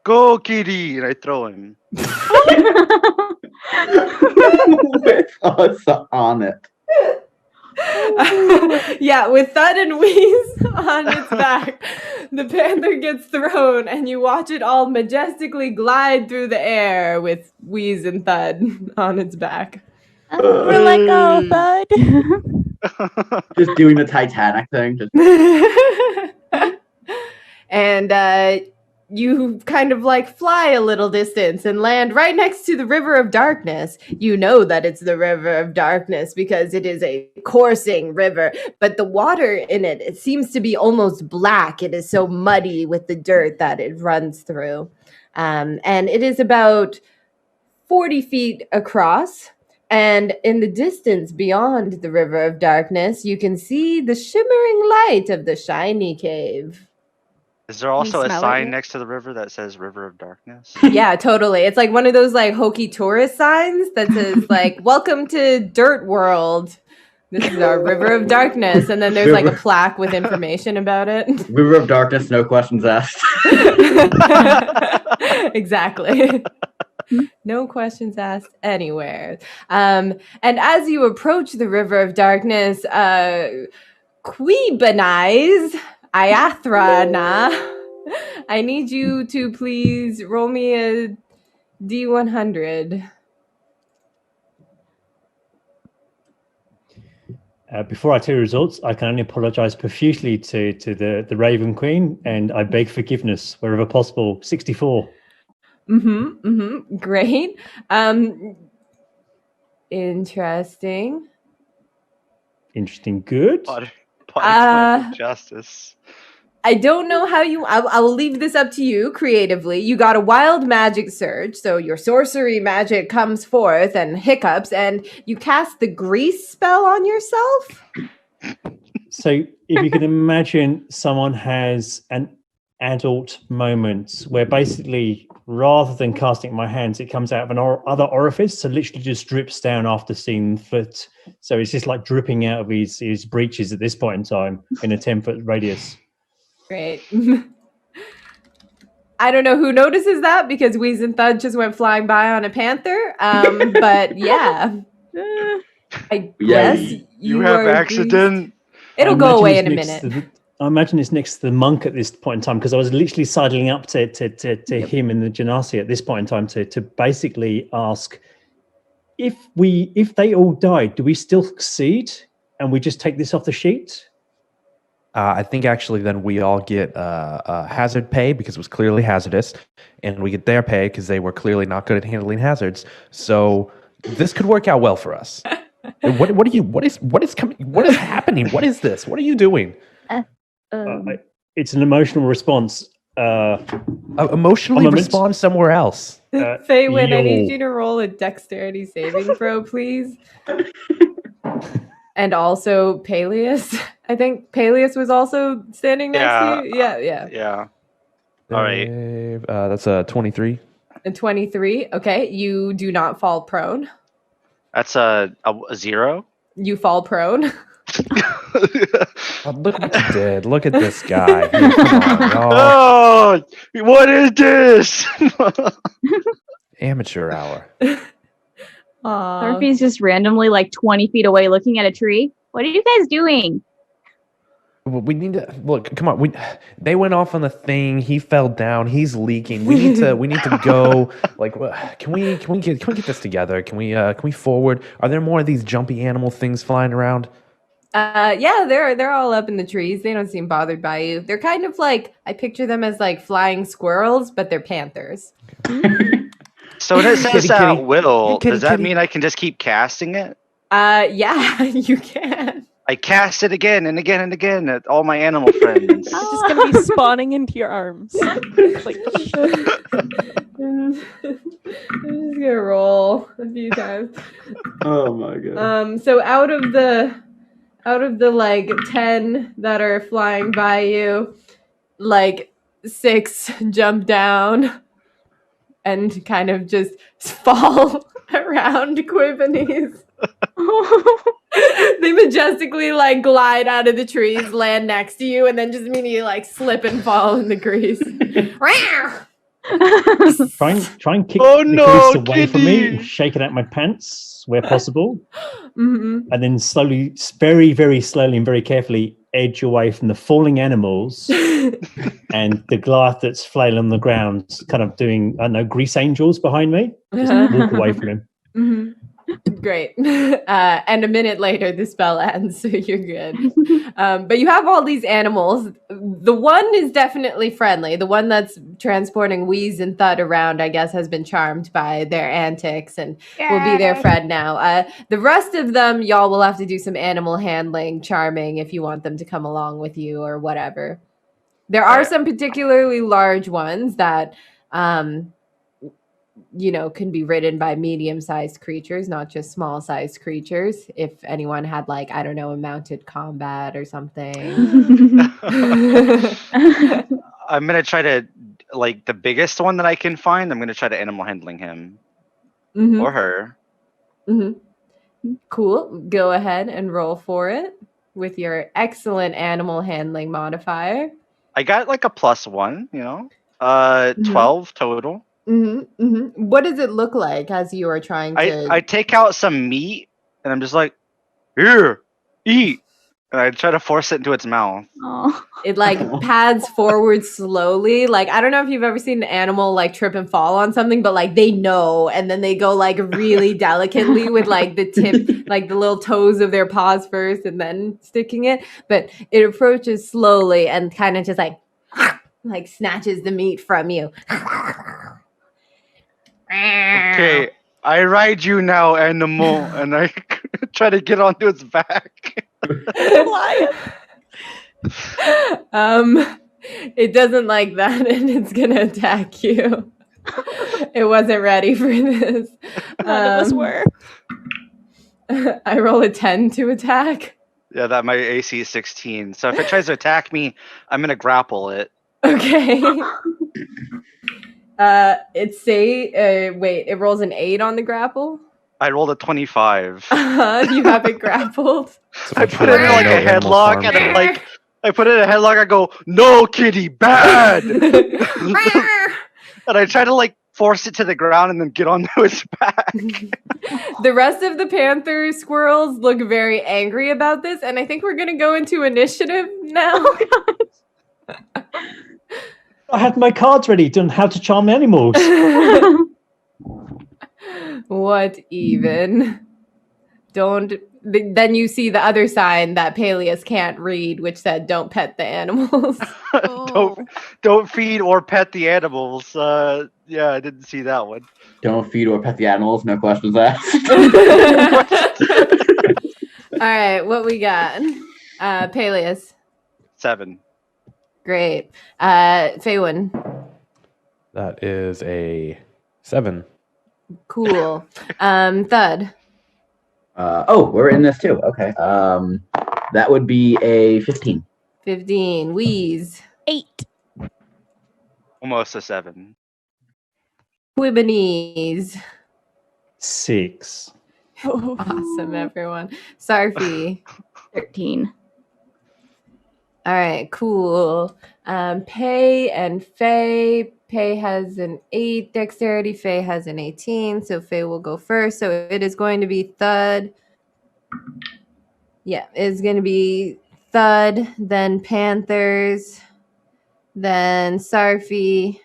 Go, kitty! And I throw him. With us on it. Yeah, with Thud and Wheeze on its back, the panther gets thrown, and you watch it all majestically glide through the air with Wheeze and Thud on its back. We're like, oh, Thud. Just doing the Titanic thing. Just And you kind of like fly a little distance and land right next to the River of Darkness. You know that it's the River of Darkness because it is a coursing river, but the water in it, it seems to be almost black. It is so muddy with the dirt that it runs through. And it is about 40 feet across. And in the distance beyond the River of Darkness, you can see the shimmering light of the shiny cave. Is there also a smell it sign yet? next to the river that says River of Darkness? Yeah, totally. It's like one of those like hokey tourist signs that says like "Welcome to Dirt World. This is our River of Darkness," and then there's like a plaque with information about it. River of Darkness, no questions asked. Exactly. No questions asked anywhere. And as you approach the River of Darkness, Queebanize, Iathrana, I need you to please roll me a D100. Before I tell you results, I can only apologize profusely to the Raven Queen, and I beg forgiveness wherever possible. 64. Great. Interesting. Interesting. Good. Body plan of justice. I don't know how you. I will leave this up to you creatively. You got a wild magic surge, so your sorcery magic comes forth and hiccups, and you cast the grease spell on yourself. So, if you can imagine, someone has an adult moment where basically, rather than casting it in my hands, it comes out of an other orifice, so literally just drips down after seeing the foot. So it's just like dripping out of his breeches at this point in time in a 10-foot radius. Great. I don't know who notices that because Wheeze and Thud just went flying by on a panther. But yeah. I guess you have accident. It'll go away in a minute. I imagine it's next to the monk at this point in time, because I was literally sidling up to him and the Genasi at this point in time to basically ask, if they all died, do we still succeed and we just take this off the sheet? I think actually then we all get hazard pay because it was clearly hazardous, and we get their pay because they were clearly not good at handling hazards. So this could work out well for us. What is happening? What is this? What are you doing? It's an emotional response. Emotionally respond somewhere else. Faywin, I need you to roll a dexterity saving throw, please. And also Peleus. I think Peleus was also standing next to you. Yeah. All right. That's a 23. A 23. Okay. You do not fall prone. That's a 0. You fall prone. Oh, look what you did. Look at this guy. Here, come on, oh, what is this? Amateur hour. Surfy's just randomly like 20 feet away looking at a tree. What are you guys doing? We need to look. Come on. They went off on the thing. He fell down. He's leaking. We need to go. Like, can we get this together? Can we forward? Are there more of these jumpy animal things flying around? Yeah, they're all up in the trees. They don't seem bothered by you. They're kind of like, I picture them as like flying squirrels, but they're panthers. So when it says Kitty. will, Kitty, does that kitty. mean I can just keep casting it? Yeah, you can. I cast it again and again and again at all my animal friends. It's just gonna be spawning into your arms. Like, I'm just gonna roll a few times. Oh my god. So out of the like 10 that are flying by you, like 6 jump down and kind of just fall around Quibinis. They majestically like glide out of the trees, land next to you, and then just immediately like slip and fall in the grease. Try and kick Oh, the no, grease away from me, Kitty. and shake it out my pants where possible, Mm-hmm. and then slowly, very, very slowly and very carefully edge away from the falling animals and the Goliath that's flailing on the ground, kind of doing, I don't know, grease angels behind me. Just walk away from him. Mm-hmm. Great. And a minute later, the spell ends, so you're good. But you have all these animals. The one is definitely friendly. The one that's transporting Wheeze and Thud around, I guess, has been charmed by their antics and will be their friend now. The rest of them, y'all will have to do some animal handling, charming, if you want them to come along with you or whatever. There are some particularly large ones that... can be ridden by medium-sized creatures, not just small-sized creatures. If anyone had, like, I don't know, a mounted combat or something. I'm gonna try to, like, the biggest one that I can find. I'm gonna try to animal handling him or her. Mm-hmm. Cool. Go ahead and roll for it with your excellent animal handling modifier. I got like a +1, 12 total. Mm-hmm, mm-hmm. What does it look like as you are trying to... I take out some meat and I'm just like, here, eat. And I try to force it into its mouth. Oh. It like pads forward slowly. Like, I don't know if you've ever seen an animal like trip and fall on something, but like they know, and then they go like really delicately with like the tip, like the little toes of their paws first and then sticking it. But it approaches slowly and kind of just like snatches the meat from you. Okay, I ride you now, animal, and I try to get onto its back. Lion. It doesn't like that, and it's gonna attack you. It wasn't ready for this. None of us were. I roll a 10 to attack. Yeah, that my AC is 16. So if it tries to attack me, I'm gonna grapple it. Okay. It rolls an 8 on the grapple. I rolled a 25. You have it grappled. So I put it in like a headlock, and I put it in a headlock. I go, "No, kitty, bad!" And I try to like force it to the ground and then get onto its back. The rest of the panther squirrels look very angry about this, and I think we're gonna go into initiative now. I had my cards ready on how to charm animals. What even? Then you see the other sign that Peleus can't read, which said, "Don't pet the animals." Don't feed or pet the animals. Yeah, I didn't see that one. Don't feed or pet the animals. No questions asked. All right, what we got? Peleus. 7. Great. Faywin. That is a 7. Cool. Thud. We're in this too. Okay. That would be a 15. 15. Wheeze. 8. Almost a 7. Quibbanese. 6. Awesome, everyone. Sarfi. 13. All right, cool. Pay and Faye. Pay has an 8 dexterity. Faye has an 18. So Faye will go first. So it is going to be Thud. Yeah, it's going to be Thud, then Panthers, then Sarfi,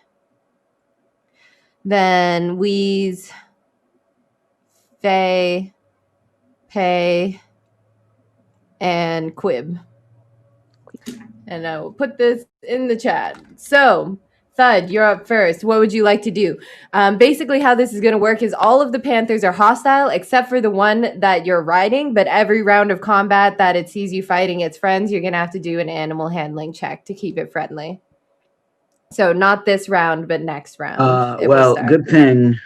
then Wheeze, Faye, Pay, and Quib. And I will put this in the chat. So, Thud, you're up first. What would you like to do? Basically, how this is going to work is all of the Panthers are hostile except for the one that you're riding. But every round of combat that it sees you fighting its friends, you're going to have to do an animal handling check to keep it friendly. So, not this round, but next round. Good thing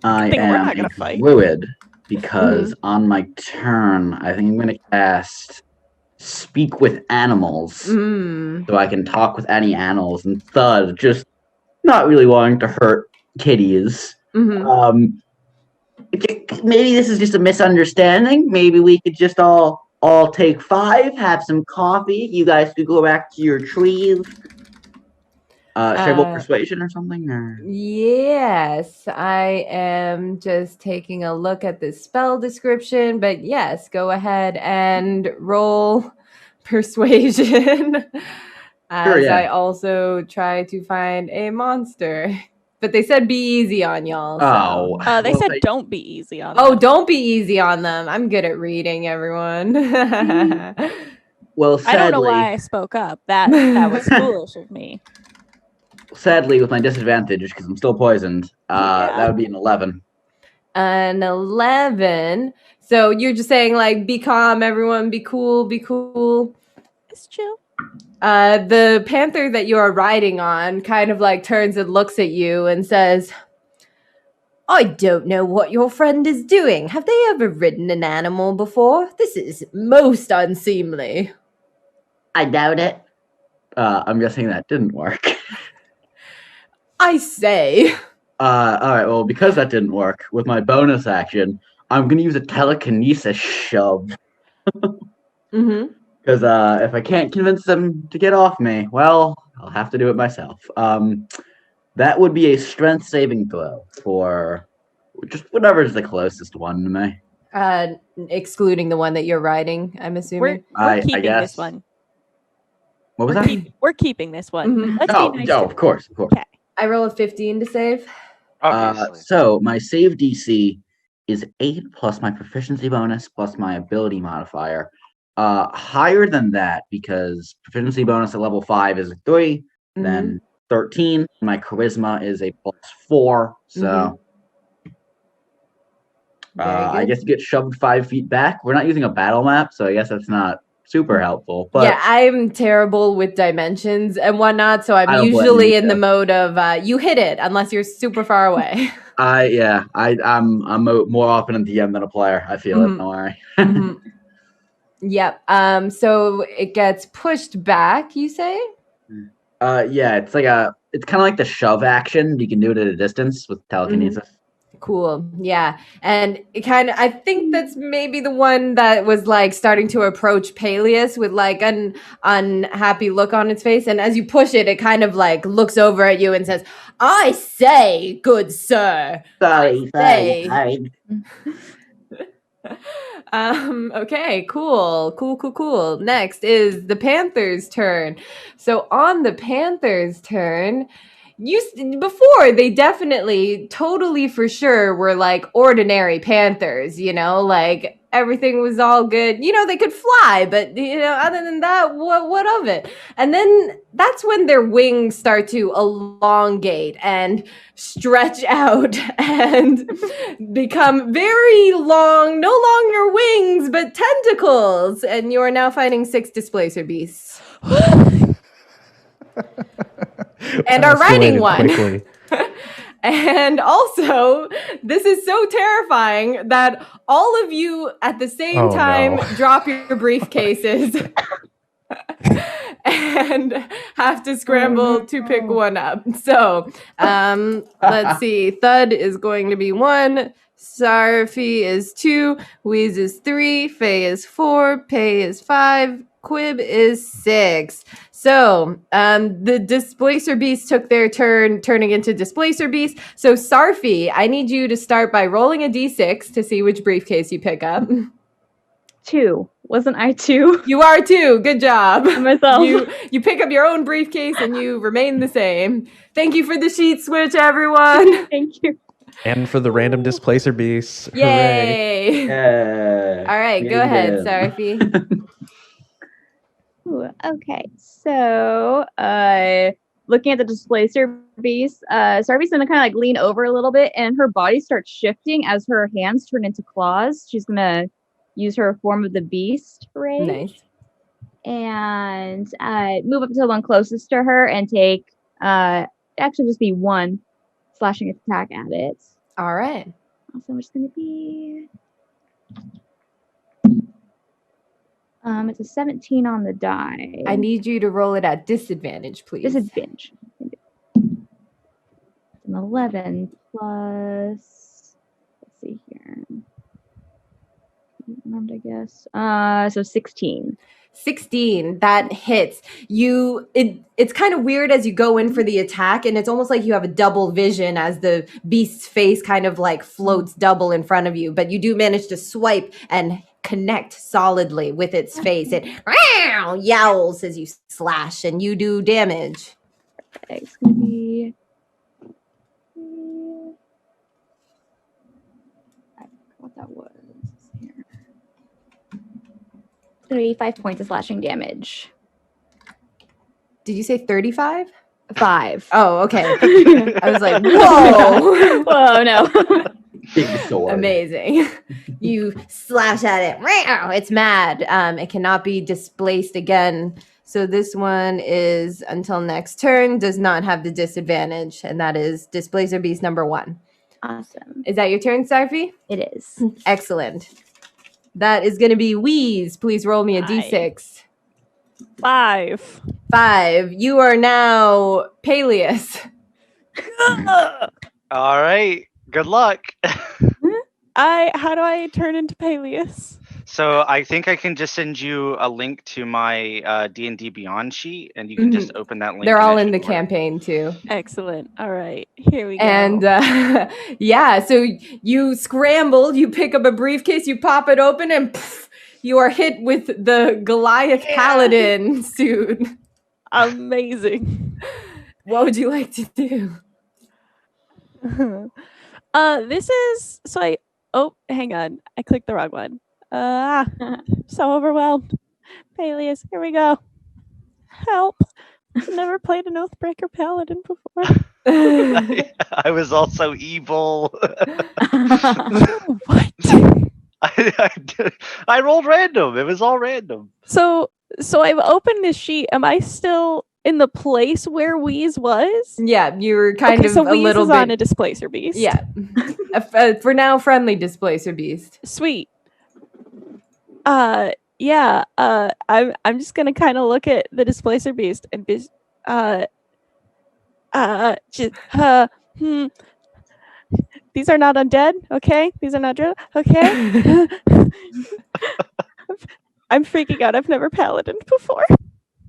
I Good thing we're am not gonna a fight. fluid because on my turn, I think I'm going to cast Speak with Animals so I can talk with any animals. And Thud, just not really wanting to hurt kitties. Maybe this is just a misunderstanding. Maybe we could just all take 5, have some coffee. You guys could go back to your trees. Should I roll persuasion or something? Or? Yes, I am just taking a look at the spell description, but yes, go ahead and roll persuasion as I also try to find a monster. But they said be easy on y'all. So. They said don't be easy on them. Oh, don't be easy on them. I'm good at reading, everyone. Well, sadly, I don't know why I spoke up. That was foolish of me. Sadly, with my disadvantage, because I'm still poisoned, that would be an 11. An 11. So you're just saying, like, be calm, everyone, be cool, be cool. It's chill. The panther that you are riding on kind of like turns and looks at you and says, "I don't know what your friend is doing. Have they ever ridden an animal before? This is most unseemly." I doubt it. I'm guessing that didn't work. I say. Alright, well, because that didn't work, with my bonus action, I'm going to use a telekinesis shove. Because if I can't convince them to get off me, well, I'll have to do it myself. That would be a strength saving throw for just whatever's the closest one to me. Excluding the one that you're riding, I'm assuming. We're keeping guess. this one. What was We're, that? we're keeping this one. Mhm. Let's Oh, be nice. of course, of course. Okay. I roll a 15 to save. Obviously. So my save DC is 8 plus my proficiency bonus plus my ability modifier. Higher than that because proficiency bonus at level 5 is a 3, then 13. My charisma is a +4. So I guess you get shoved 5 feet back. We're not using a battle map, so I guess that's not super helpful. But yeah, I'm terrible with dimensions and whatnot, so I'm I don't blame usually you, in the yeah. mode of you hit it unless you're super far away. I'm more often a DM than a player. I feel it. Don't worry. Yep. So it gets pushed back, you say? Yeah, it's kind of like the shove action. You can do it at a distance with telekinesis. Cool. Yeah. And it I think that's maybe the one that was like starting to approach Peleus with like an unhappy look on its face. And as you push it, it kind of like looks over at you and says, I say, good sir. Sorry. Okay, cool. Next is the Panthers' turn. So on the Panthers' turn, before they definitely totally for sure were like ordinary panthers, like everything was all good. They could fly, but other than that, what of it? And then that's when their wings start to elongate and stretch out and become very long, no longer wings, but tentacles. And you are now fighting 6 displacer beasts. And are riding one. Quickly. And also, this is so terrifying that all of you at the same time drop your briefcases and have to scramble to pick one up. So, let's see. Thud is going to be 1. Sarfi is 2. Wheeze is 3. Faye is 4. Pay is 5. Quib is 6. So, the Displacer Beast took their turn turning into Displacer Beast. So, Sarfi, I need you to start by rolling a d6 to see which briefcase you pick up. 2. Wasn't I 2? You are 2. Good job. Myself. You pick up your own briefcase and you remain the same. Thank you for the sheet switch, everyone. Thank you. And for the random displacer beasts. Yay. Yeah. All right, go ahead, Sarfi. Ooh, okay, so looking at the displacer beast, Sarvi's gonna kind of like lean over a little bit, and her body starts shifting as her hands turn into claws. She's gonna use her form of the beast rage. Nice. And move up to the one closest to her and take actually just be 1 slashing attack at it. All right. Also, I'm just gonna be it's a 17 on the die. I need you to roll it at disadvantage, please. Disadvantage. An 11 plus. Let's see here. Armed, I guess. So 16. 16, that hits. It's kind of weird as you go in for the attack, and it's almost like you have a double vision as the beast's face kind of like floats double in front of you, but you do manage to swipe and connect solidly with its face. It yowls as you slash, and you do damage. It's gonna be I forgot what that was. Here. 35 points of slashing damage. Did you say 35? 5. Oh, okay. I was like, whoa. Whoa, no. Big sword. Amazing. You slash at it. It's mad. It cannot be displaced again. So this one is until next turn, does not have the disadvantage, and that is Displacer Beast number 1. Awesome. Is that your turn, Sarfi? It is. Excellent. That is going to be Wheeze. Please roll me a d6. 5. 5. You are now Peleus. All right. Good luck. How do I turn into Peleus? So I think I can just send you a link to my D&D Beyond sheet, and you can just open that link. They're and all it in the should work. campaign too. Excellent. All right, here we go. And yeah, so you scramble, you pick up a briefcase, you pop it open, and poof, you are hit with the Goliath Paladin suit. Amazing. What would you like to do? This is hang on. I clicked the wrong one. So overwhelmed. Peleus, here we go. Help. I've never played an Oathbreaker Paladin before. I was also evil. What? I rolled random. It was all random. So I've opened this sheet. Am I still in the place where Wheeze was? Yeah, you were kind of so a Wheeze little is bit on a displacer beast. Yeah. For now, friendly displacer beast. Sweet. Yeah. I'm just gonna kind of look at the displacer beast and be, These are not undead, okay? These are not dead, okay? I'm freaking out. I've never paladined before.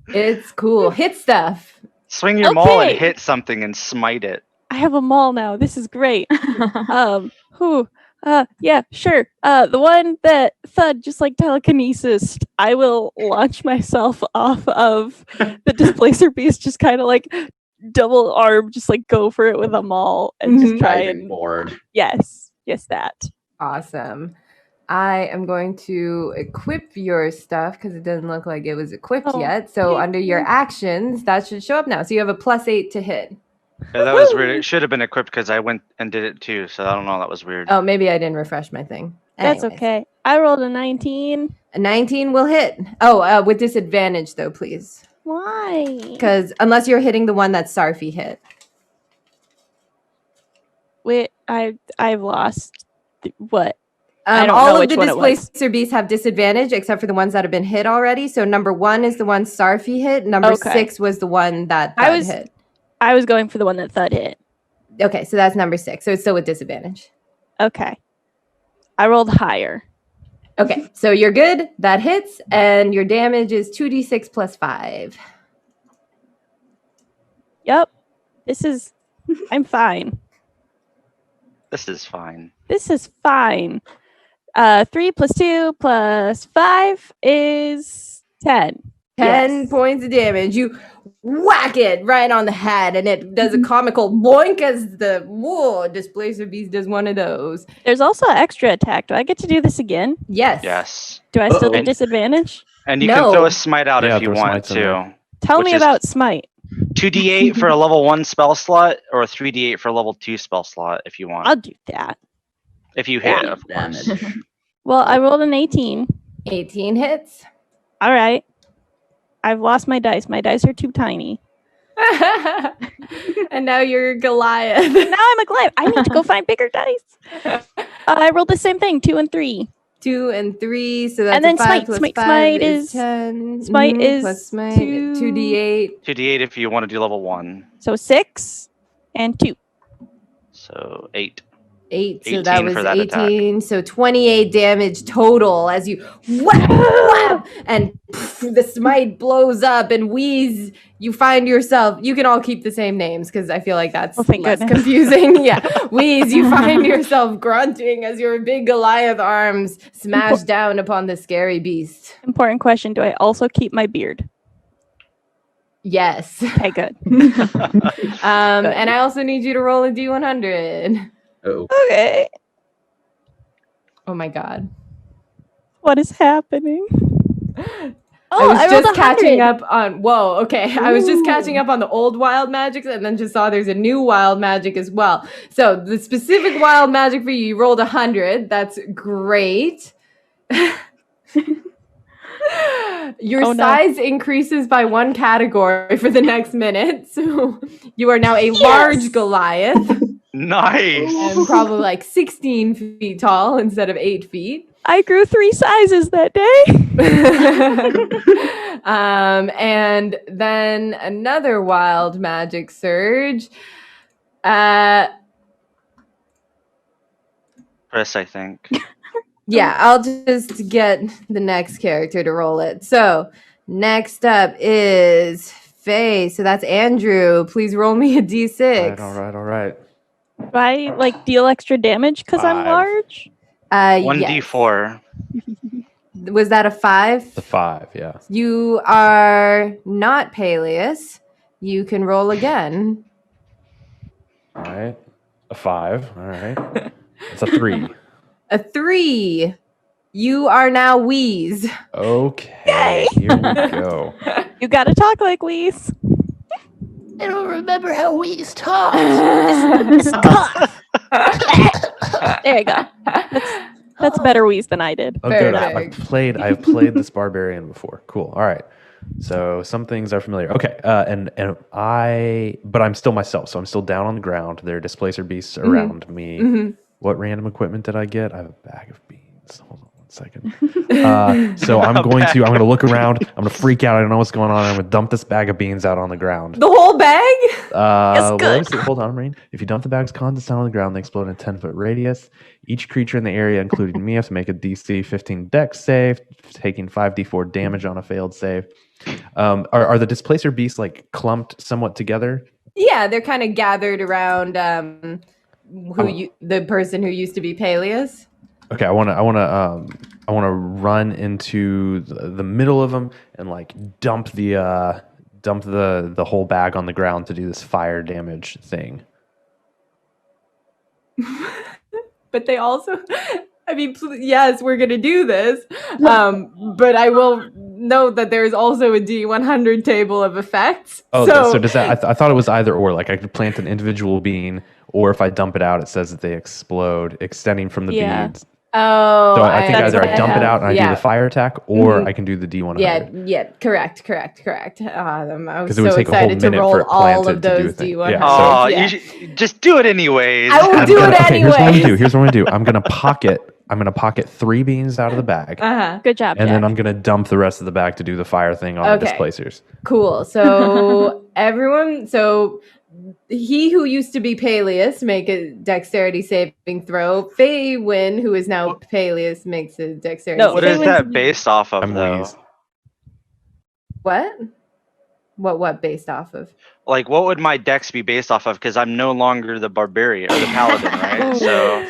It's cool. Hit stuff. Swing your maul and Okay. hit something and smite it. I have a maul now. This is great. Yeah, sure. The one that thud just like telekinesis. I will launch myself off of the displacer beast, just kind of like double arm, just like go for it with a maul and just try Diving and forward. yes, that. Awesome. I am going to equip your stuff because it doesn't look like it was equipped Oh, yet. So thank under your you. actions, that should show up now. So you have a +8 to hit. Yeah, that was weird. It should have been equipped because I went and did it too. So I don't know. That was weird. Oh, maybe I didn't refresh my thing. That's Anyways. okay. I rolled a 19. A 19 will hit. Oh, with disadvantage though, please. Why? Because unless you're hitting the one that Sarfi hit. Wait, I've lost. What? I don't All know of which the one it was. displacer beasts have disadvantage except for the ones that have been hit already. So number 1 is the one Sarfi hit. Number Okay. 6 was the one that I Thud was- hit. I was going for the one that thud hit. Okay, so that's number 6. So it's still with disadvantage. Okay. I rolled higher. Okay, so you're good. That hits, and your damage is 2d6 plus 5. Yep. I'm fine. This is fine. This is fine. 3 plus 2 plus 5 is 10. 10 Yes. points of damage. You whack it right on the head, and it does a comical boink as the displacer beast does one of those. There's also an extra attack. Do I get to do this again? Yes. Yes. Do I still Uh-oh. get disadvantage? And you No. can throw a smite out Yeah, if you throw want smites in there. to. Tell Which me is- about smite. 2d8 for a level 1 spell slot, or a 3d8 for a level 2 spell slot if you want. I'll do that. If you hit, Yeah. of course. Damage. Well, I rolled an 18. 18 hits. All right. I've lost my dice. My dice are too tiny. And now you're Goliath. Now I'm a Goliath. I need to go find bigger dice. I rolled the same thing, 2 and 3. 2 and 3, so that's And then a 5 smite. plus Smite 5 is is- 10. smite is plus smite, 2. 2d8. 2d8 if you want to do level 1. So 6 and 2. So 8. 8, so 18 that was for that attack. 18. So 28 damage total as you whap, whap, and poof, the smite blows up and Wheeze, you find yourself, you can all keep the same names because I feel like that's Oh, thank less goodness. confusing. Yeah. Wheeze, you find yourself grunting as your big Goliath arms smash down upon the scary beast. Important question. Do I also keep my beard? Yes. Okay, good. And I also need you to roll a d100. Oh. Okay. Oh my god. What is happening? I Oh, was I rolled just catching 100. up on okay. I was just Ooh. catching up on the old wild magics and then just saw there's a new wild magic as well. So the specific wild magic for you, you rolled 100. That's great. Your Oh, no. size increases by 1 category for the next minute. So you are now a large Goliath Nice. and probably like 16 feet tall instead of 8 feet. I grew 3 sizes that day. And then another wild magic surge. Chris, I think. Yeah, I'll just get the next character to roll it. So next up is Faye. So that's Andrew. Please roll me a d6. All right. Do I like deal extra damage because I'm 5. large? 1d4. Was that a 5? The 5, yeah. You are not Peleus. You can roll again. All right. A 5. All right. It's a 3. A 3. You are now Wheeze. Okay. Here we go. You gotta talk like Wheeze. I don't remember how we talked. There you go. That's better Wheeze than I did. Oh, Very good. big. I've played this barbarian before. Cool. All right. So some things are familiar. Okay. But I'm still myself. So I'm still down on the ground. There are displacer beasts around me. Mhm. What random equipment did I get? I have a bag of beans. Hold on 1 second. So I'm going to look around. I'm going to freak out. I don't know what's going on. I'm going to dump this bag of beans out on the ground. The whole bag? Well, good. let's see. Hold on, Marine. If you dump the bag's contents down on the ground, they explode in a 10-foot radius. Each creature in the area, including me, has to make a DC 15 Dex save, taking 5d4 damage on a failed save. Are the displacer beasts like clumped somewhat together? Yeah, they're kind of gathered around the person who used to be Peleus. Okay, I want to run into the middle of them and like dump the whole bag on the ground to do this fire damage thing. But they also, I mean, yes, we're gonna do this. But I will note that there is also a D100 table of effects. Oh, so does that? I thought it was either or. Like I could plant an individual bean, or if I dump it out, it says that they explode, extending from the beads. Oh, So I think that's either what I dump it out and I do yeah. the fire attack, or I can do the D100. Yeah, correct. I was 'Cause it would so take a whole excited to minute for roll it all planted of to do a those thing. D100s. Yeah, Oh, Yeah. you should just do it anyways. I will do it Okay, here's what I'm gonna do. anyways. Here's what I'm gonna do. I'm gonna pocket 3 beans out of the bag, Good job, and then Jack. I'm gonna dump the rest of the bag to do the fire thing on the Okay. displacers. Cool. So he who used to be Peleus make a dexterity saving throw. Faywin, who is now Peleus, makes a dexterity. No, What saving is Faywin's that based off of, I'm though? Wheeze. What? What based off of? Like, what would my dex be based off of? Because I'm no longer the barbarian or the paladin, right? So,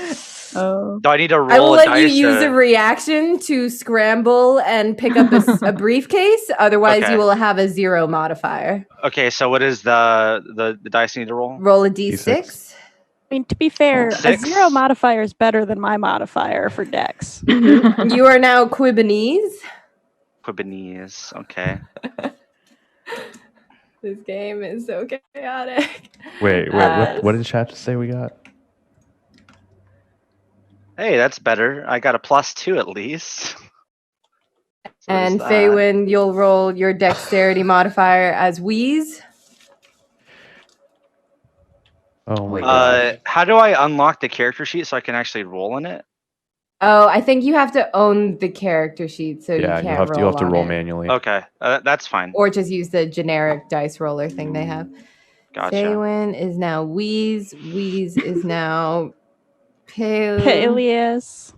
Oh. do I need to roll I will a let you dice use to- a reaction to scramble and pick up a briefcase. Otherwise, Okay. you will have a 0 modifier. Okay, so what is the dice I need to roll? Roll a d6. I mean, to be fair, a 6. 0 modifier is better than my modifier for Dex. You are now Quibanese. Quibanese. Okay. This game is so chaotic. Wait, what did chat just say we got? Hey, that's better. I got a +2 at least. So And there's that. Faywin, you'll roll your dexterity modifier as Wheeze. Oh my god. How do I unlock the character sheet so I can actually roll in it? Oh, I think you have to own the character sheet, so Yeah, you can't you'll have to on roll it. manually. Okay, that's fine. Or just use the generic dice roller thing they have. Gotcha. Faywin is now Wheeze. Wheeze is now Peleus.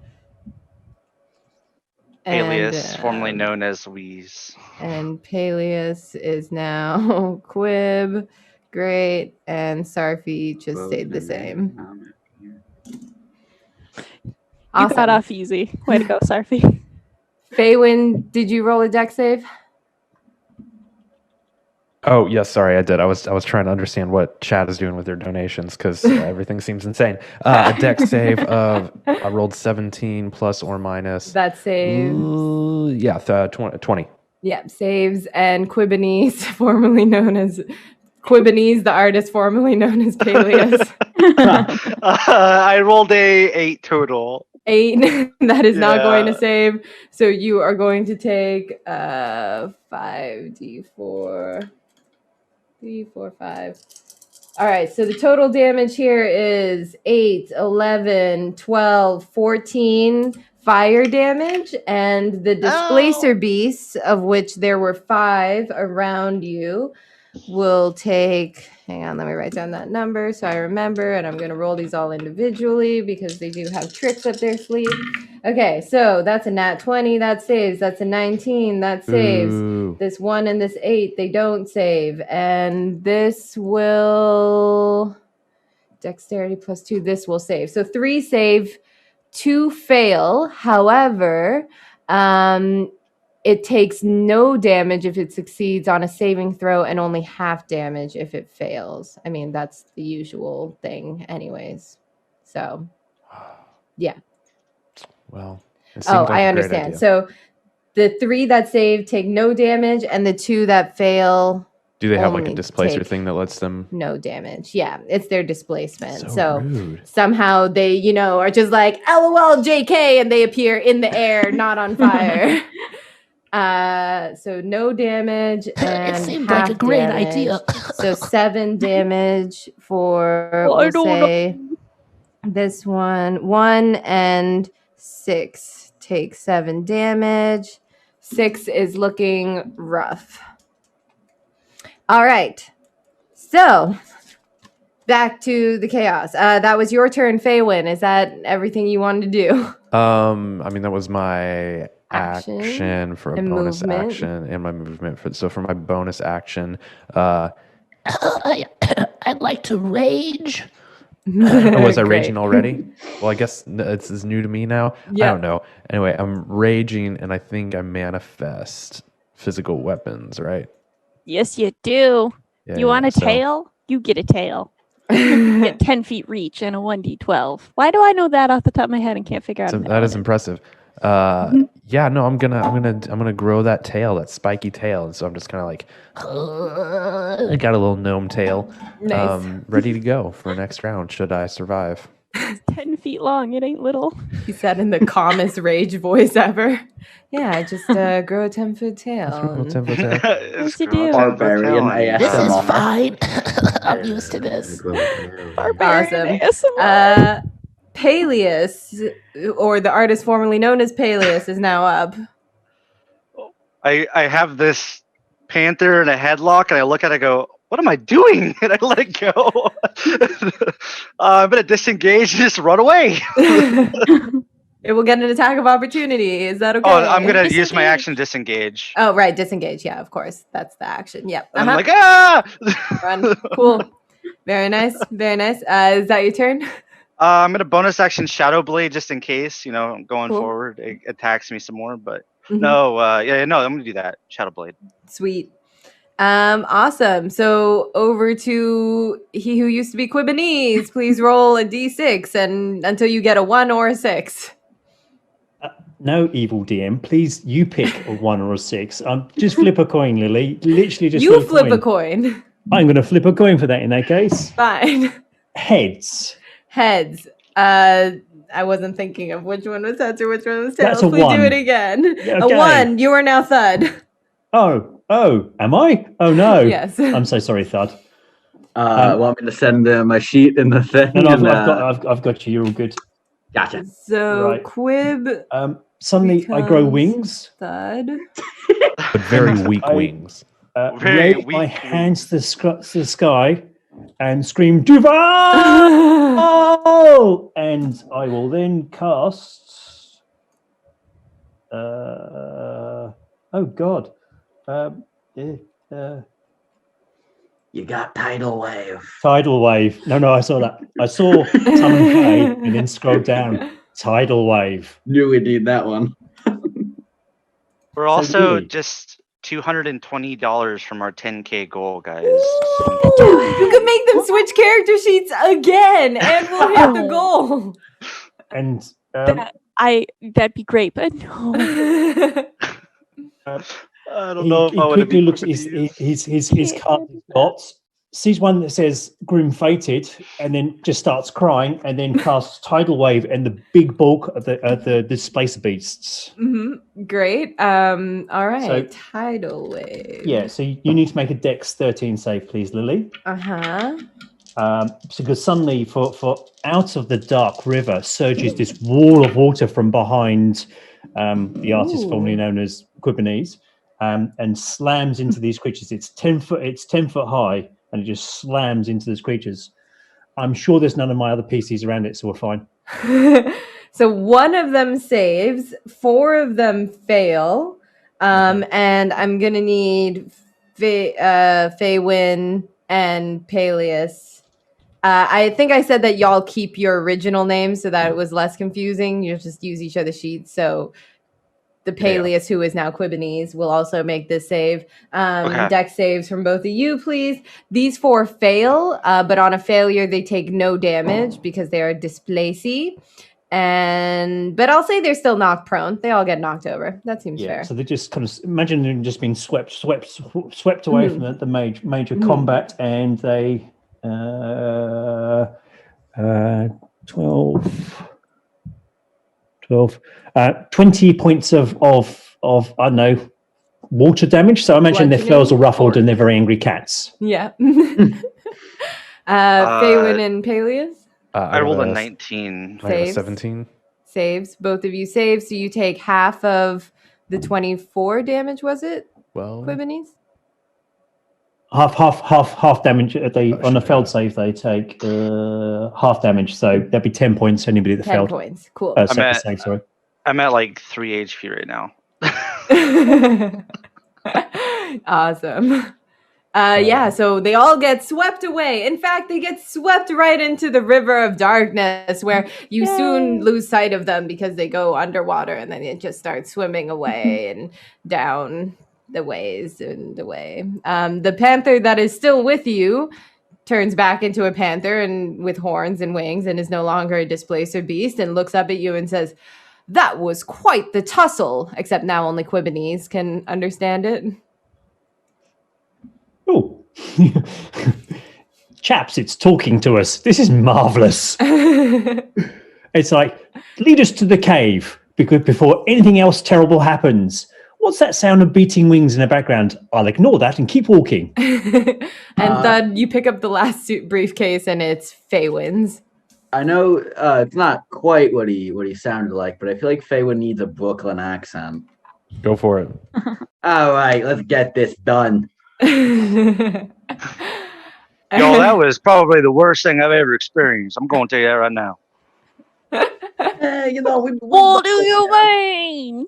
Alias, formerly known as Wheeze. And Peleus is now Quib. Great. And Sarfi just stayed the same. You got off easy. Way to go, Sarfi. Faywin, did you roll a dex save? Oh yes, sorry, I did. I was trying to understand what chat is doing with their donations because everything seems insane. A dex save of I rolled 17 plus or minus. That saves. 20. Yeah, saves. And Quibanese, formerly known as Quibanese, the artist formerly known as Peleus. I rolled a 8 total. 8. That is not going to Yeah. save. So you are going to take 5d4. 3, 4, 5. All right, so the total damage here is 8, 11, 12, 14 fire damage, and the displacer beasts, of which there were 5 around you, will take, hang on, let me write down that number so I remember, and I'm going to roll these all individually because they do have tricks up their sleeve. Okay, so that's a nat 20, that saves. That's a 19, that saves. Ooh. This 1 and this 8, they don't save. And this will, dexterity plus 2, this will save. So 3 save, 2 fail. However, it takes no damage if it succeeds on a saving throw and only half damage if it fails. I mean, that's the usual thing anyways. So, yeah. Well, it seems Oh, like I a great understand. idea. So the 3 that save take no damage, and the 2 that fail Do they have like a only displacer take thing that lets them? no damage. Yeah, it's their displacement. So So rude. somehow they, are just like, LOL, JK, and they appear in the air, not on fire. So no damage and It seemed half like a great damage. idea. So 7 damage for, Well, I we'll don't say, this one. 1 and 6 take 7 damage. 6 is looking rough. All right. So back to the chaos. That was your turn, Faywin. Is that everything you wanted to do? I mean, that was my Action action for a and bonus movement. action and my movement for my bonus action. I'd like to rage. Was I Great. raging already? Well, I guess it's new to me now. Yeah. I don't know. Anyway, I'm raging, and I think I manifest physical weapons, right? Yes, you do. Yeah, You want a so- tail? You get a tail. You get 10 feet reach and a 1d12. Why do I know that off the top of my head and can't figure out? So an that is element? impressive. Yeah, no, I'm gonna grow that tail, that spiky tail, and so I'm just kind of like, I got a little gnome tail, Nice. ready to go for next round. Should I survive? It's 10 feet long. It ain't little. He said in the calmest rage voice ever. Yeah, I just grow a 10-foot tail. Well, and- 10-foot tail. Yes, you do. Barbarian This is ASMR. fine. I'm used to this. Barbarian Awesome. ASMR. Peleus, or the artist formerly known as Peleus, is now up. I have this panther in a headlock, and I look at it and go, what am I doing? And I let it go. I'm going to disengage and just run away. It will get an attack of opportunity. Is that okay? Oh, I'm going to use my Disengage. action disengage. Oh, right. Disengage. Yeah, of course. That's the action. Yep. And I'm like, ah! Run. Cool. Very nice. Very nice. Is that your turn? I'm going to bonus action Shadow Blade just in case, going Cool. forward, it attacks me some more. But Mhm. no, I'm going to do that. Shadow Blade. Sweet. Awesome. So over to he who used to be Quibanese. Please roll a d6 and until you get a 1 or a 6. No, evil DM. Please, you pick a 1 or a 6. Just flip a coin, Lily. Literally just You flip a coin. I'm going to flip a coin for that in that case. Fine. Heads. Heads. I wasn't thinking of which one was heads or which one was tails. That's a Please 1. do it again. Yeah, A okay. 1. You are now Thud. Oh, am I? Oh, no. Yes. I'm so sorry, Thud. Want me to send my sheet in the thing? No, and, I've got you. You're all good. Gotcha. So Right. Quib Suddenly, I grow becomes wings. Thud. But very weak I- wings. Very Raise my weak hands to the sky and scream, Duval! Oh! And I will then cast. Oh, God. You got tidal wave. Tidal wave. No, I saw that. I saw summon K and then scrolled down. Tidal wave. Knew we need that one. We're also Lily. just $220 from our 10K goal, guys. You can make them switch character sheets again, and we'll hit the goal. And That'd be great, but no. I don't he, know if he I want to quickly be looks at his card he's got, sees one that says Grim Fated, and then just starts crying, and then casts Tidal Wave and the big bulk of the Displacer Beasts. Great. All right. So- Tidal wave. Yeah, so you need to make a Dex 13 save, please, Lily. Uh-huh. Because suddenly, for out of the dark river surges this wall of water from behind the artist Ooh. formerly known as Quibanese. and slams into these creatures. It's 10 foot. It's 10 foot high, and it just slams into these creatures. I'm sure there's none of my other PCs around it, so we're fine. So one of them saves, 4 of them fail, and I'm gonna need Faywin and Peleus. I think I said that y'all keep your original names so that it was less confusing. You just use each other's sheets. So the Peleus, who is now Quibonese, will also make this save. Dex saves from both of you, please. These 4 fail, but on a failure, they take no damage because they are displacy. But I'll say they're still knocked prone. They all get knocked over. That seems fair. So they just kind of imagine them just being swept away from the major combat, and they 20 points of I don't know, water damage. So I imagine their furs are ruffled and they're very angry cats. Yeah. Faywin and Peleus? I rolled a 19. I got a 17. Saves. Both of you save. So you take half of the 24 damage, was it? Well, Quibonese? Half damage. On a failed save, they take half damage. So there'd be 10 points to anybody that 10 failed. points. Cool. I'm at like 3 HP right now. Awesome. So they all get swept away. In fact, they get swept right into the river of darkness, where you soon lose sight of them because they go underwater, and then it just starts swimming away and down the ways and away. The panther that is still with you turns back into a panther and with horns and wings, and is no longer a displacer beast, and looks up at you and says, "That was quite the tussle," except now only Quibonese can understand it. Oh, chaps, it's talking to us. This is marvelous. It's like, lead us to the cave before anything else terrible happens. What's that sound of beating wings in the background? I'll ignore that and keep walking. And then you pick up the last briefcase, and it's Faywin's. I know it's not quite what he sounded like, but I feel like Faywin needs a Brooklyn accent. Go for it. All right, let's get this done. Yo, that was probably the worst thing I've ever experienced. I'm going to tell you that right now. What do you mean?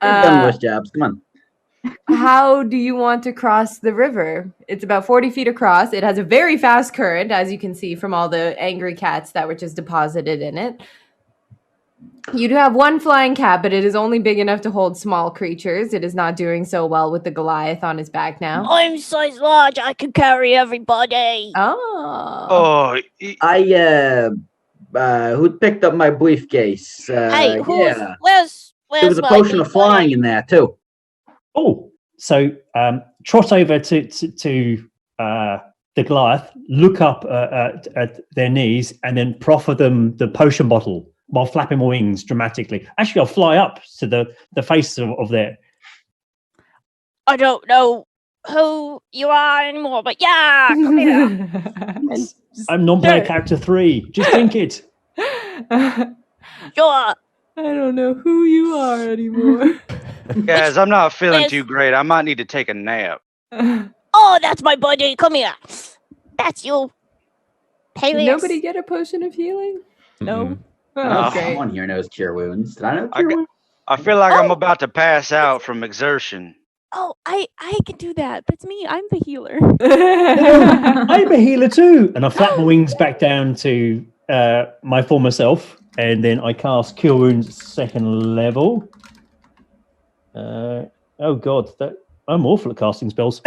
Done with jobs. Come on. How do you want to cross the river? It's about 40 feet across. It has a very fast current, as you can see from all the angry cats that were just deposited in it. You do have one flying cat, but it is only big enough to hold small creatures. It is not doing so well with the Goliath on his back now. I'm size large. I can carry everybody. Oh. Who picked up my briefcase? Hey, where's there was a my potion of flying in there too. Oh, so trot over to the Goliath, look up at their knees, and then proffer them the potion bottle while flapping my wings dramatically. Actually, I'll fly up to the face of their... I don't know who you are anymore, but yeah, come here. I'm non-player character 3. Just think it. Sure. I don't know who you are anymore. Guys, I'm not feeling too great. I might need to take a nap. Oh, that's my buddy. Come here. That's you. Did nobody get a potion of healing? No. Oh, great. Someone here knows cure wounds. Did I know cure wounds? I feel like I'm about to pass out from exertion. Oh, I can do that. That's me. I'm the healer. I'm a healer too. And I flap my wings back down to my former self, and then I cast Cure Wounds 2nd level. Oh god, I'm awful at casting spells.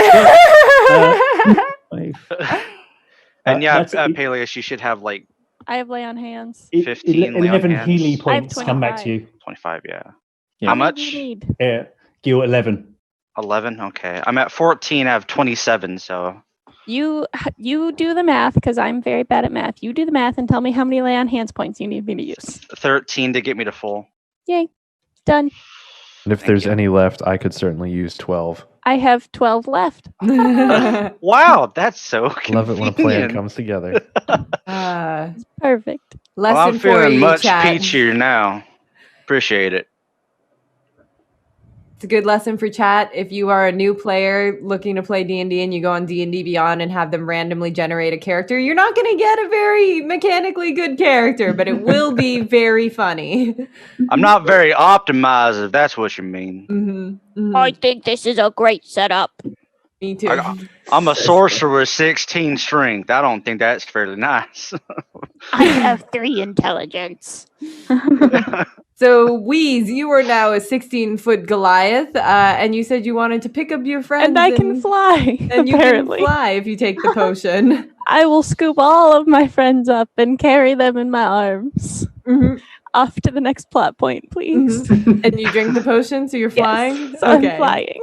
And Peleus, you should have like I have lay on hands. 15 11 hands. healing points come back to you. 25, yeah. Yeah. How much? Gil 11. 11, okay. I'm at 14. I have 27, so. You do the math, because I'm very bad at math. You do the math and tell me how many lay on hands points you need me to use. 13 to get me to full. Yay. Done. And if there's any left, I could certainly use 12. I have 12 left. Wow, that's so convenient. Love it when a plan comes together. Perfect. I'm feeling much peachier now. Appreciate it. It's a good lesson for chat. If you are a new player looking to play D&D and you go on D&D Beyond and have them randomly generate a character, you're not going to get a very mechanically good character, but it will be very funny. I'm not very optimized, if that's what you mean. I think this is a great setup. Me too. I'm a sorcerer with 16 strength. I don't think that's fairly nice. I have 3 intelligence. So, Wheeze, you are now a 16-foot Goliath, and you said you wanted to pick up your friends. And I can fly. And you apparently. can fly if you take the potion. I will scoop all of my friends up and carry them in my arms. Off to the next plot point, please. And you drink the potion, so you're flying? Yes, so I'm flying.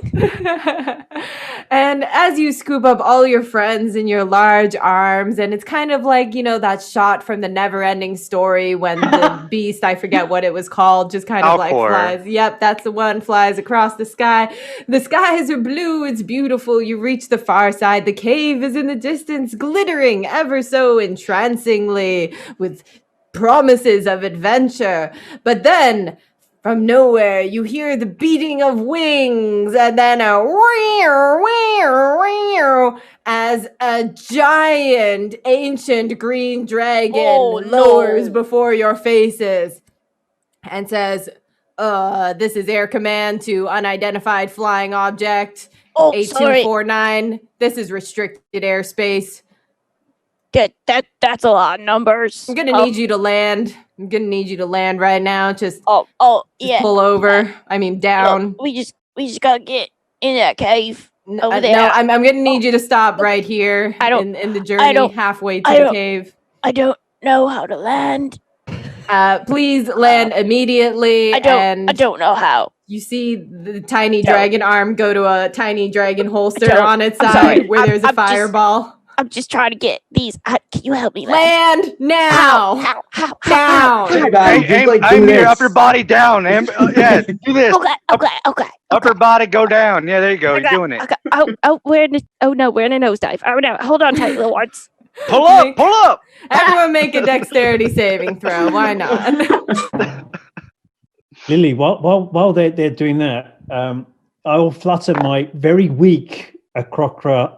And as you scoop up all your friends in your large arms, and it's kind of like, that shot from the Never-Ending Story when the beast, I forget what it was called, just kind of like flies. Yep, that's the one, flies across the sky. The skies are blue, it's beautiful. You reach the far side. The cave is in the distance, glittering ever so entrancingly with promises of adventure. But then from nowhere you hear the beating of wings and then a as a giant ancient green dragon lowers before your faces and says, this is air command to unidentified flying object 8249. This is restricted airspace. That's a lot of numbers. I'm gonna need you to land. I'm gonna need you to land right now. Just yeah. Pull over. I mean down. Look, we just gotta get in that cave over there. No, I'm gonna need you to stop right here. In the journey halfway to the cave. I don't know how to land. Please land immediately. I don't know how. You see the tiny dragon arm go to a tiny dragon holster on its side where there's a fireball. I'm just trying to get these. Can you help me land now? How? Down. Aim your upper body down. Yeah, do this. Okay. Upper body go down. Yeah, there you go. You're doing it. Okay. We're in a nosedive. Oh no, hold on tight, little ones. Pull up. Everyone make a dexterity saving throw. Why not? Lily, while they're doing that, I will flutter my very weak Acrocra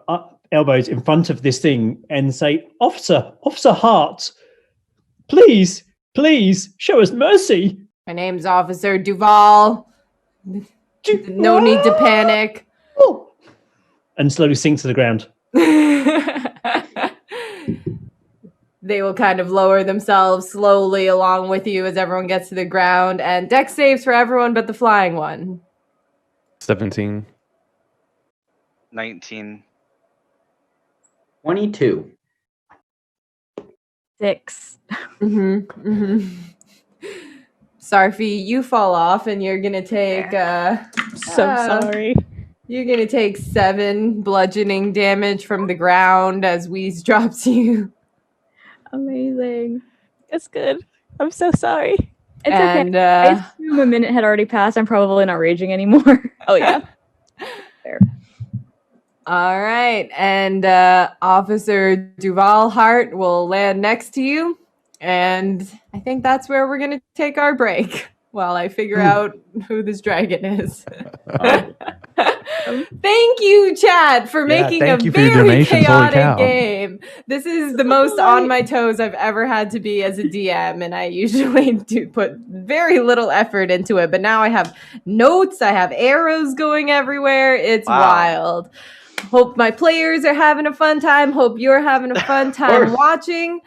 elbows in front of this thing and say, Officer Hart, please, show us mercy. My name's Officer Duval. No need to panic. And slowly sink to the ground. They will kind of lower themselves slowly along with you as everyone gets to the ground. And dex saves for everyone but the flying one. 17. 19. 22. 6. Sarfi, you fall off and you're gonna take Sorry. You're gonna take 7 bludgeoning damage from the ground as Wheeze drops you. Amazing. That's good. I'm so sorry. It's okay. I assume a minute had already passed. I'm probably not raging anymore. Oh yeah. Fair. All right, and Officer Duval Hart will land next to you, and I think that's where we're gonna take our break while I figure out who this dragon is. Thank you, chat, for making a very chaotic game. This is the most on my toes I've ever had to be as a DM, and I usually do put very little effort into it, but now I have notes, I have arrows going everywhere. It's wild. Hope my players are having a fun time. Hope you're having a fun time watching.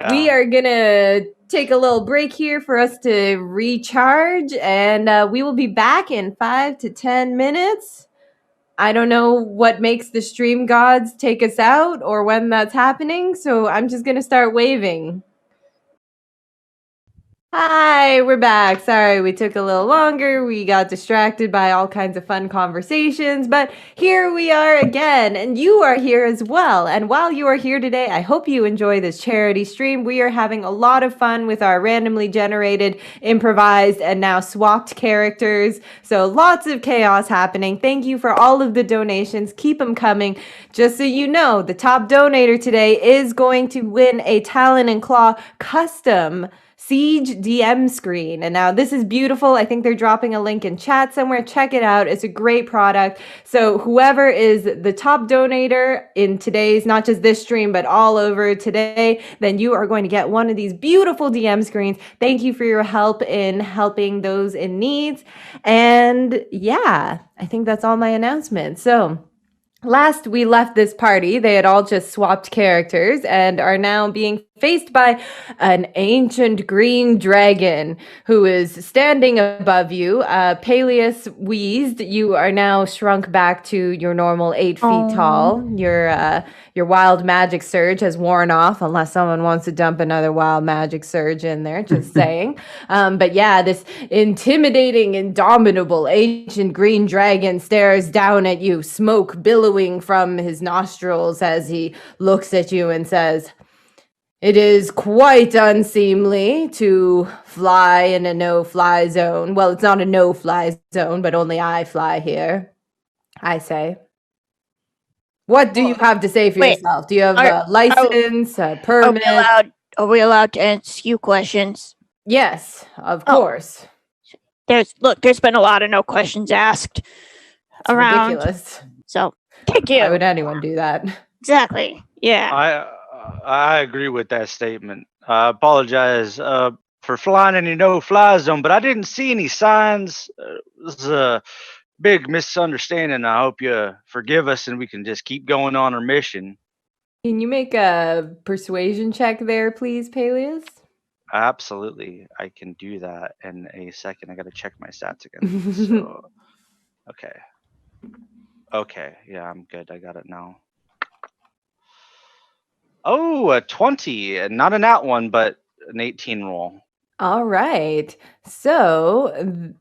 We are going to take a little break here for us to recharge, and we will be back in 5 to 10 minutes. I don't know what makes the stream gods take us out or when that's happening, so I'm just going to start waving. Hi, we're back. Sorry, we took a little longer. We got distracted by all kinds of fun conversations, but here we are again, and you are here as well. And while you are here today, I hope you enjoy this charity stream. We are having a lot of fun with our randomly generated, improvised, and now swapped characters. So lots of chaos happening. Thank you for all of the donations. Keep them coming. Just so you know, the top donator today is going to win a Talon and Claw custom Siege DM screen. And now this is beautiful. I think they're dropping a link in chat somewhere. Check it out. It's a great product. So whoever is the top donator in today's, not just this stream, but all over today, then you are going to get one of these beautiful DM screens. Thank you for your help in helping those in need. And yeah, I think that's all my announcements. So last we left this party, they had all just swapped characters and are now being faced by an ancient green dragon who is standing above you. Peleus wheezed. You are now shrunk back to your normal 8 feet tall. Your wild magic surge has worn off, unless someone wants to dump another wild magic surge in there. Just saying. But yeah, this intimidating, indomitable ancient green dragon stares down at you, smoke billowing from his nostrils as he looks at you and says, "It is quite unseemly to fly in a no-fly zone. Well, it's not a no-fly zone, but only I fly here, I say. What do you have to say for Wait, yourself? Do you have a license, a permit?" Are we allowed to ask you questions? Yes, of Oh. course. There's been a lot of no questions asked It's around. ridiculous. So thank you. Why would anyone do that? Exactly. Yeah. I agree with that statement. I apologize for flying in a no-fly zone, but I didn't see any signs. This is a big misunderstanding. I hope you forgive us and we can just keep going on our mission. Can you make a persuasion check there, please, Peleus? Absolutely, I can do that in a second. I got to check my stats again. So, okay, yeah, I'm good. I got it now. Oh, a 20, not a nat one, but an 18 roll. All right. So,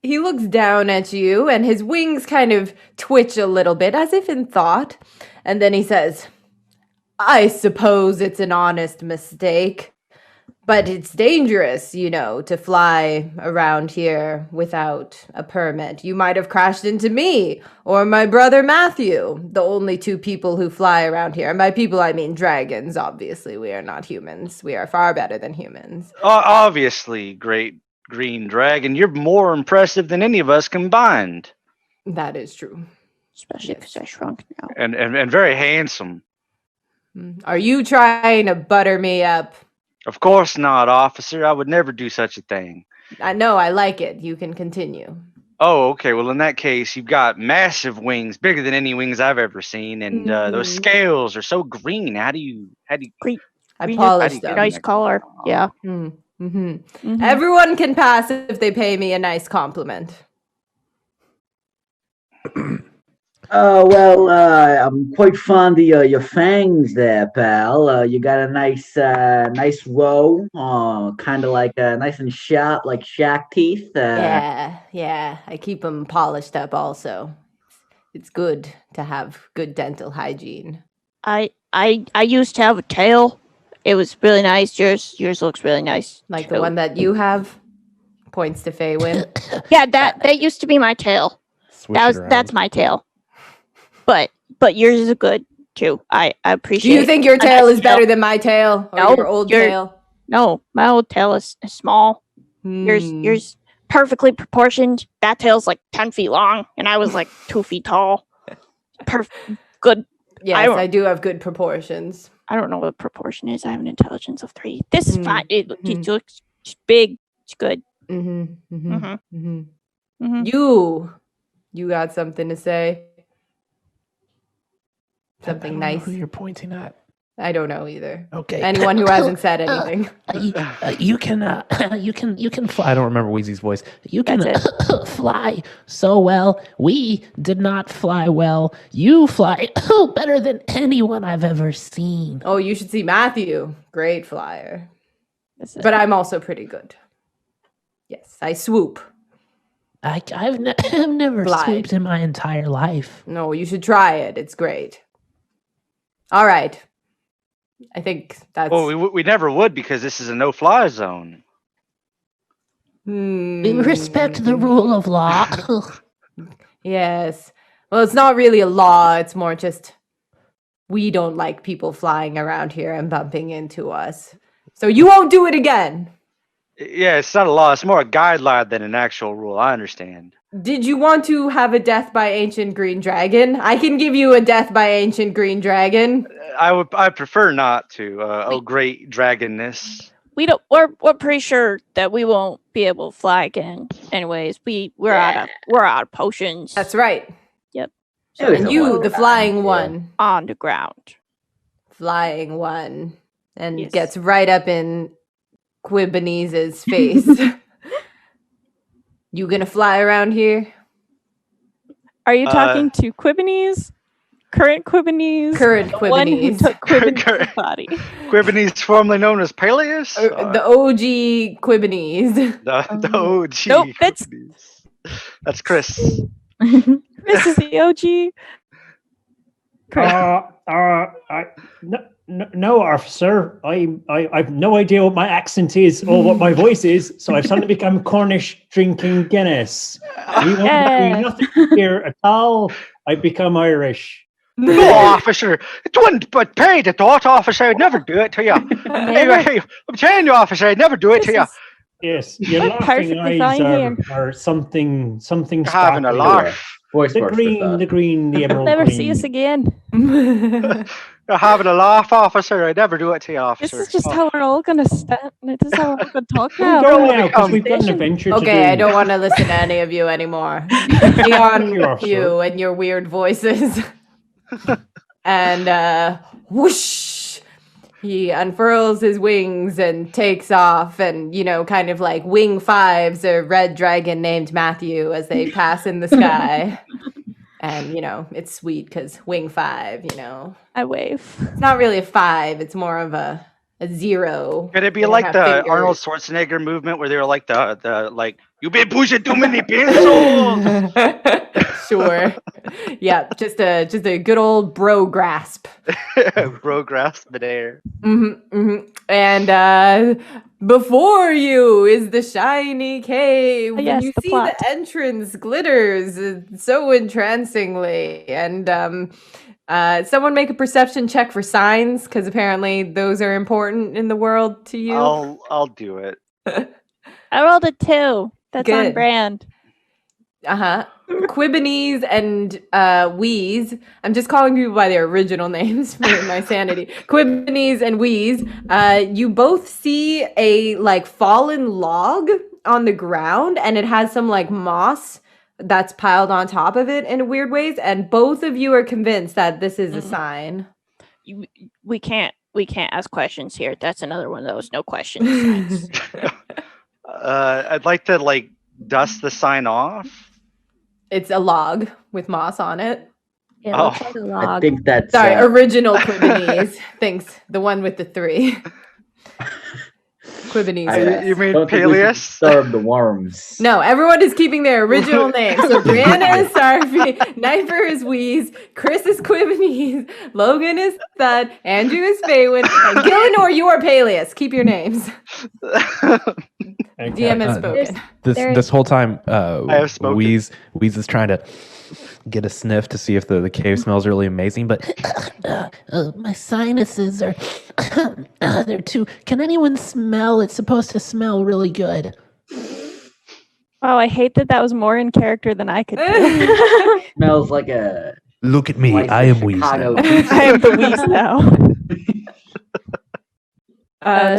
he looks down at you and his wings kind of twitch a little bit as if in thought. And then he says, "I suppose it's an honest mistake, but it's dangerous, to fly around here without a permit. You might have crashed into me or my brother Matthew, the only 2 people who fly around here. And by people, I mean dragons, obviously. We are not humans. We are far better than humans." Obviously, great green dragon. You're more impressive than any of us combined. That is true. Especially because I shrunk now. And very handsome. Are you trying to butter me up? Of course not, officer. I would never do such a thing. I know, I like it. You can continue. Oh, okay. Well, in that case, you've got massive wings, bigger than any wings I've ever seen, and those scales are so green. How do you? Green. I polished them. Nice color. Yeah. Everyone can pass if they pay me a nice compliment. Well, I'm quite fond of your fangs there, pal. You got a nice row, kind of like nice and sharp, like shark teeth. Yeah. I keep them polished up also. It's good to have good dental hygiene. I used to have a tail. It was really nice. Yours looks really nice. Like the one that you have? Points to Faywin. Yeah, that used to be my tail. That's my tail. But yours is good too. I appreciate. Do you think your tail is better than my tail or your old tail? No, my old tail is small. Yours perfectly proportioned. That tail's like 10 feet long, and I was like 2 feet tall. Good. Yes, I do have good proportions. I don't know what proportion is. I have an intelligence of 3. This is fine. It looks big. It's good. You got something to say? Something nice. Who you're pointing at? I don't know either. Okay. Anyone who hasn't said anything. You can fly. I don't remember Wheezy's voice. You can fly so well. We did not fly well. You fly better than anyone I've ever seen. Oh, you should see Matthew. Great flyer. But I'm also pretty good. Yes, I swoop. I've never swooped in my entire life. No, you should try it. It's great. All right. I think that's... Well, we never would because this is a no-fly zone. We respect the rule of law. Yes. Well, it's not really a law. It's more just we don't like people flying around here and bumping into us. So you won't do it again. Yeah, it's not a law. It's more a guideline than an actual rule. I understand. Did you want to have a death by ancient green dragon? I can give you a death by ancient green dragon. I prefer not to. Oh, great dragonness. We're pretty sure that we won't be able to fly again. Anyways, we're out of potions. That's right. Yep. It was And a you, long the time, flying yeah. one. On the ground. Flying one. And Yes. gets right up in Quibenese's face. You gonna fly around here? Are you talking to Quibenese? Current Quibenese? Current The one who Quibenese. took Quibenese's body. Quibenese, formerly known as Peleus? The OG Quibenese. The OG. Nope, that's- Quibenese. That's Chris. Chris is the OG. No, officer. I've no idea what my accent is or what my voice is, so I've suddenly become Cornish drinking Guinness. We won't Yeah. do nothing here at all. I've become Irish. No, officer. It wouldn't but pay the thought, officer. I'd never do it to you. Hey, I'm telling you, officer, I'd never do it to you. Yes, your I'm laughing perfectly eyes fine are something Having a sparkling. laugh. Voice The works with green, that. the emerald Never green. see us again. You're having a laugh, officer. I'd never do it to you, This officer. is just how we're all gonna stand. This is how we're all gonna talk We'll now. go now because we've got an adventure to do. Okay, I don't want to listen to any of you anymore. Beyond You are, you sir. and your weird voices. And whoosh, he unfurls his wings and takes off, and kind of like wing fives a red dragon named Matthew as they pass in the sky. And it's sweet because wing five. I wave. It's not really a 5; it's more of a 0. Could it be They don't like have the fingers. Arnold Schwarzenegger movement where they were like the like you've been pushing too many pencils? Sure. Yeah, just a good old bro grasp. Bro grasp midair. And before you is the shiny cave. Oh, yes, You the see plot. the entrance glitters so entrancingly. And someone make a perception check for signs, because apparently those are important in the world to you. I'll do it. I rolled a 2. That's on Good. brand. Quibenese and Wheeze. I'm just calling people by their original names for my sanity. Quibenese and Wheeze. You both see a fallen log on the ground, and it has some moss that's piled on top of it in weird ways. And both of you are convinced that this is a sign. We can't ask questions here. That's another one of those no questions signs. I'd like to dust the sign off. It's a log with moss on it. It Oh. looks like a I log. think that's Sorry, original Quibenese. Thanks. The one with the 3. Quibenese. You mean don't think we should Peleus? disturb the worms. No, everyone is keeping their original names. So Brianna is Sarfi, Knifer is Wheeze, Chris is Quibenese, Logan is Thud, Andrew is Faywin, and Gillinor, you are Peleus. Keep your names. Okay. DM has spoken. This whole time, have spoken. Wheeze is trying to get a sniff to see if the cave smells really amazing, but My sinuses are they're too. Can anyone smell? It's supposed to smell really good. Oh, I hate that was more in character than I could do. Smells like a look at me, slice I of am Wheeze Chicago now. pizza. I am the Wheeze now.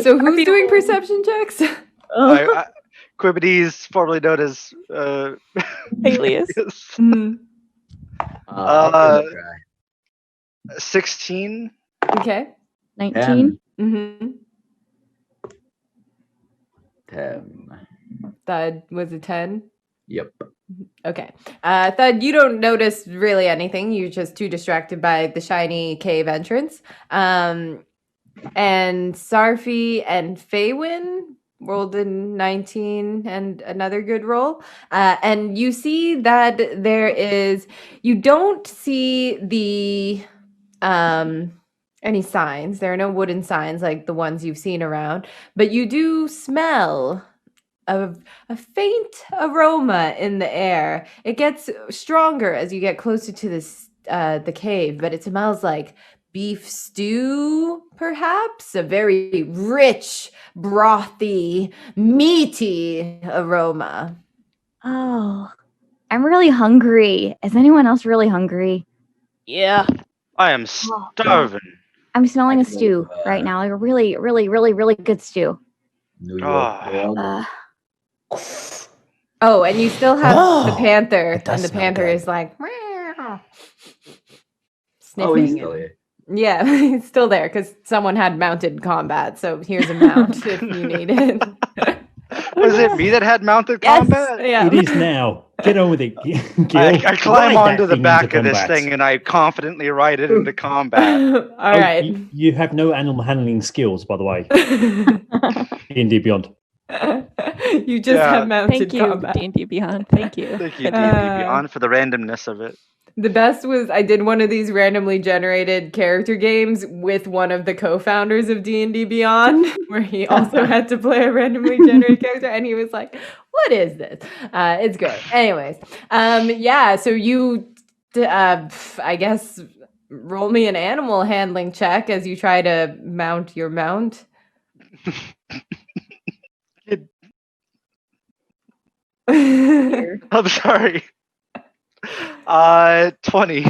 So who's doing perception checks? Quibenese, formerly known as Peleus. I'll give it a try. 16. Okay. 19. Mm-hmm. 10. Thud was a 10. Yep. Okay. Thud, you don't notice really anything. You're just too distracted by the shiny cave entrance. And Sarfi and Faywin rolled a 19 and another good roll. And you see that you don't see the any signs. There are no wooden signs like the ones you've seen around, but you do smell a faint aroma in the air. It gets stronger as you get closer to the cave, but it smells like beef stew, perhaps? A very rich, brothy, meaty aroma. Oh, I'm really hungry. Is anyone else really hungry? Yeah. I am Oh, starving. I'm smelling I a feel, stew right now, like a really, really, really, really good stew. New York grilled. Oh, and you still have the Oh, panther, it does and the smell panther good. is like meow, Oh, he's sniffing. still and- here. Yeah, he's still there because someone had mounted combat. So here's a mount if you need it. Was it me that had mounted combat? Yeah. It is now. Get on with it, Gil. I climb Ride onto that the thing back into of this combat. thing and I confidently ride it into combat. All Oh, right. you have no animal handling skills, by the way. D&D Beyond. You just Yeah. have mounted Thank you, combat. D&D Beyond. Thank you. Thank you, Uh, D&D Beyond, for the randomness of it. The best was I did one of these randomly generated character games with one of the co-founders of D&D Beyond, where he also had to play a randomly generated character, and he was like, "What is this?" It's great. Anyways, yeah. So you, I guess, roll me an animal handling check as you try to mount your mount. I'm sorry. 20.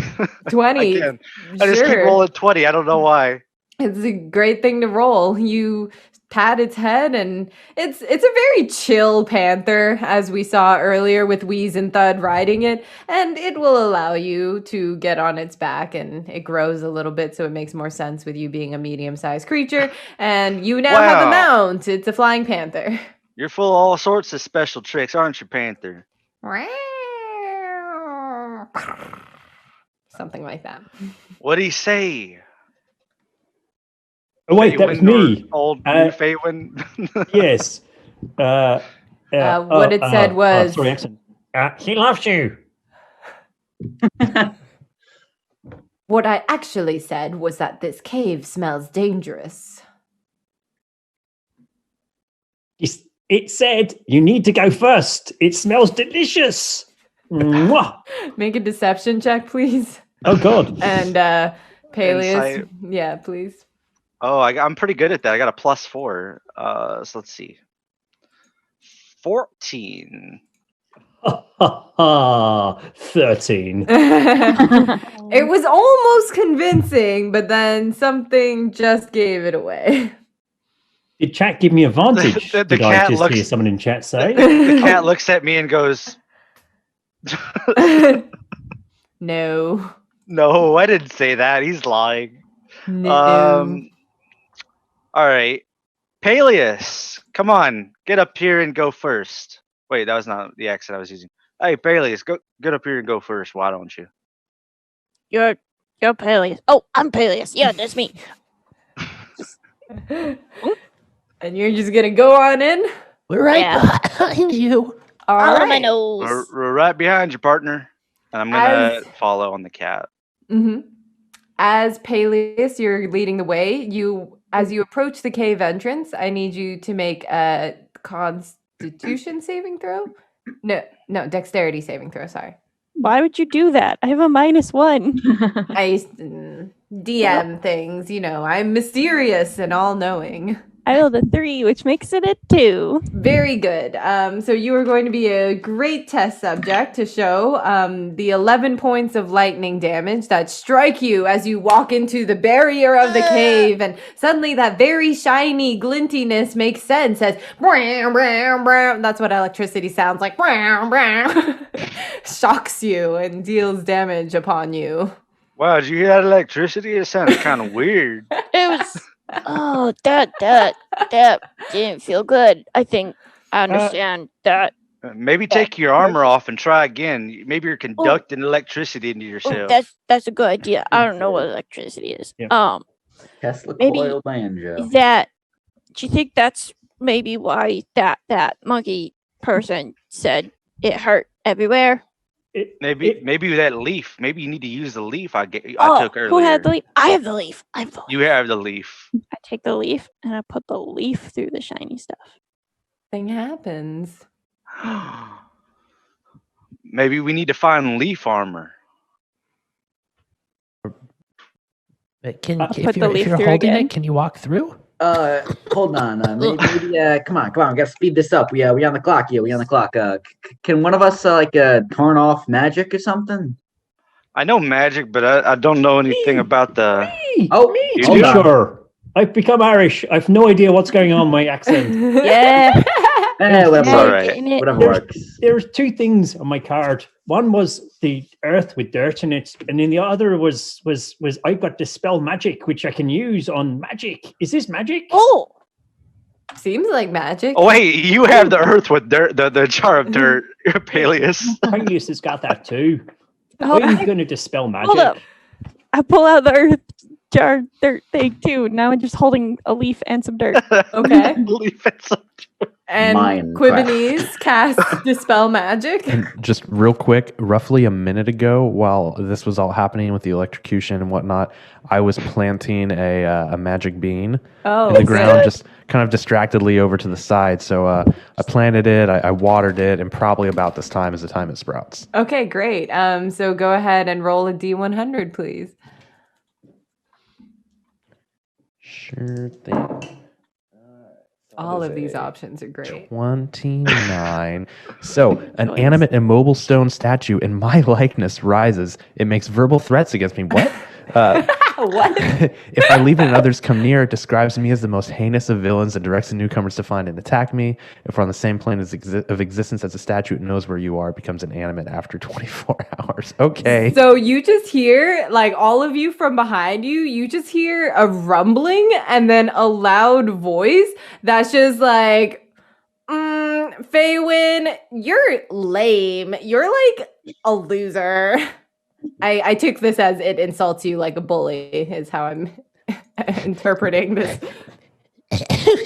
20. Again. I just keep Sure. rolling 20. I don't know why. It's a great thing to roll. You pat its head, and it's a very chill panther, as we saw earlier with Wheeze and Thud riding it, and it will allow you to get on its back, and it grows a little bit, so it makes more sense with you being a medium-sized creature, and you now have a Wow. mount. It's a flying panther. You're full of all sorts of special tricks, aren't you, Panther? Something like that. What'd he say? Oh, wait, that was Faywin or me. Old new Faywin? Yes. What it said was- sorry, accent. He loves you. What I actually said was that this cave smells dangerous. It said you need to go first. It smells delicious. Mwah. Make a deception check, please. Oh, God. And Peleus, Insight. yeah, please. Oh, I'm pretty good at that. I got a +4. So let's see. 14. 13. It was almost convincing, but then something just gave it away. Did chat give me advantage? The Did I cat just looks- hear someone in chat say? The cat looks at me and goes, No. "No, I didn't say that. He's lying." No. All right, Peleus, come on, get up here and go first. Wait, that was not the accent I was using. Hey, Peleus, get up here and go first. Why don't you? You're Peleus. Oh, I'm Peleus. Yeah, that's me. And you're just gonna go on in? We're right Yeah. behind you. All All on my right. nose. We're right behind you, partner. And I'm gonna follow on the cat. Mm-hmm. As Peleus, you're leading the way. As you approach the cave entrance, I need you to make a Constitution saving throw. No, dexterity saving throw. Sorry. Why would you do that? I have a -1. I DM things. I'm mysterious and all-knowing. I rolled a 3, which makes it a 2. Very good. So you are going to be a great test subject to show the 11 points of lightning damage that strike you as you walk into the barrier of the cave, and suddenly that very shiny glintiness makes sense as brow, brow, brow. That's what electricity sounds like. Brow, brow. Shocks you and deals damage upon you. Wow, did you hear that electricity? It sounds kind of weird. It was. Oh, that didn't feel good. I think I understand that. Maybe take your armor off and try again. Maybe you're conducting electricity into Oh, yourself. that's a good idea. I don't know what electricity is. Yeah. Tesla Maybe coil banjo. that. Do you think that's maybe why that monkey person said it hurt everywhere? Maybe that leaf. Maybe you need to use the leaf I Oh, took earlier. who had the leaf? I have the leaf. You have the leaf. I take the leaf and I put the leaf through the shiny stuff. Thing happens. Maybe we need to find leaf armor. But I'll put if the you're, leaf if you're through holding again. it, can you walk through? Hold on. Maybe. Come on. We gotta speed this up. We on the clock. Yeah, we on the clock. Can one of us turn off magic or something? I know magic, but I don't know anything about the. Oh, Me, You hold do? on. teacher. I've become Irish. I've no idea what's going on with my accent. Yeah. Whatever It's all you're right. getting it. Whatever works. There's two things on my card. One was the earth with dirt in it, and then the other was I've got dispel magic, which I can use on magic. Is this magic? Oh, Seems like magic. Oh wait, you have the earth with dirt, the jar of dirt, Peleus. Peleus has got that too. Oh, I'm going to dispel magic. hold up. I pull out the earth jar dirt thing too. Now I'm just holding a leaf and some dirt. Okay. Leave it so- And Minecraft. Quibbenese casts Dispel Magic. And just real quick, roughly a minute ago, while this was all happening with the electrocution and whatnot, I was planting a magic bean Oh, in the ground, just kind of distractedly over to the side. So I planted it, I watered it, and probably about this time is the time it sprouts. Okay, great. So go ahead and roll a D100, please. Sure thing. All is of these a options are great. 29. So, an animate immobile stone statue in my likeness rises. It makes verbal threats against me. What? What? If I leave it and others come near, it describes me as the most heinous of villains and directs the newcomers to find and attack me. If we're on the same plane of existence as a statue, it knows where you are, it becomes an animate after 24 hours. Okay. So you just hear, like, all of you from behind you, you just hear a rumbling and then a loud voice that's just like, Faywin, you're lame. You're like a loser. I took this as it insults you like a bully, is how I'm interpreting this.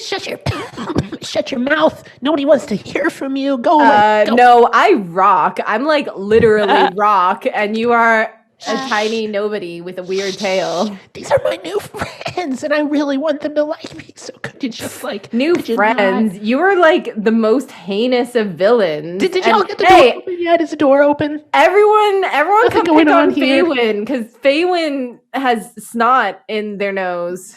Shut your mouth. Nobody wants to hear from you. Go away. Go. No, I rock. I'm like literally rock, and you are a tiny nobody with a weird tail. These are my new friends, and I really want them to like me. So could you just New could you friends? not- You are like the most heinous of villains. Did y'all And, get the hey, door open yet? Is the door open? everyone Nothing come going pick on on here. Faywin, because Faywin has snot in their nose.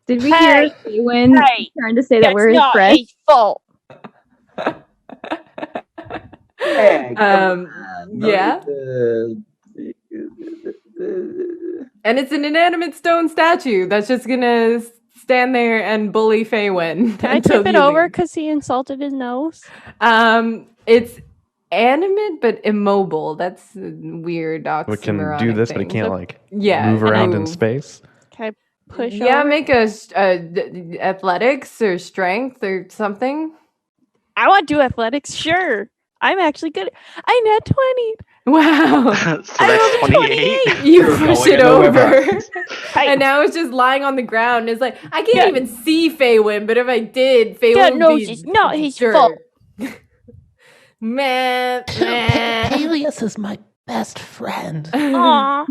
Did we Hey, hear Faywin hey, trying to say that That's we're his not friends? his fault. Hey, come Um, on. yeah. And it's an inanimate stone statue that's just gonna stand there and bully Faywin. Can I until tip it you over leave. because he insulted his nose? It's animate but immobile. That's a weird oxymoronic We can do this, but it thing. can't Yeah, move and around in move. space. Can I push Yeah, over? make a athletics or strength or something. I want to do athletics. Sure. I'm actually good. I net 20. Wow. So I that's rolled a 28. You You're push going it nowhere over. And now it's just lying on the ground. It's like, I can't Yeah. even see Faywin, but if I did, Faywin Yeah, would no, be it's not his jerk. fault. Man. Peleus is my best friend. Aw.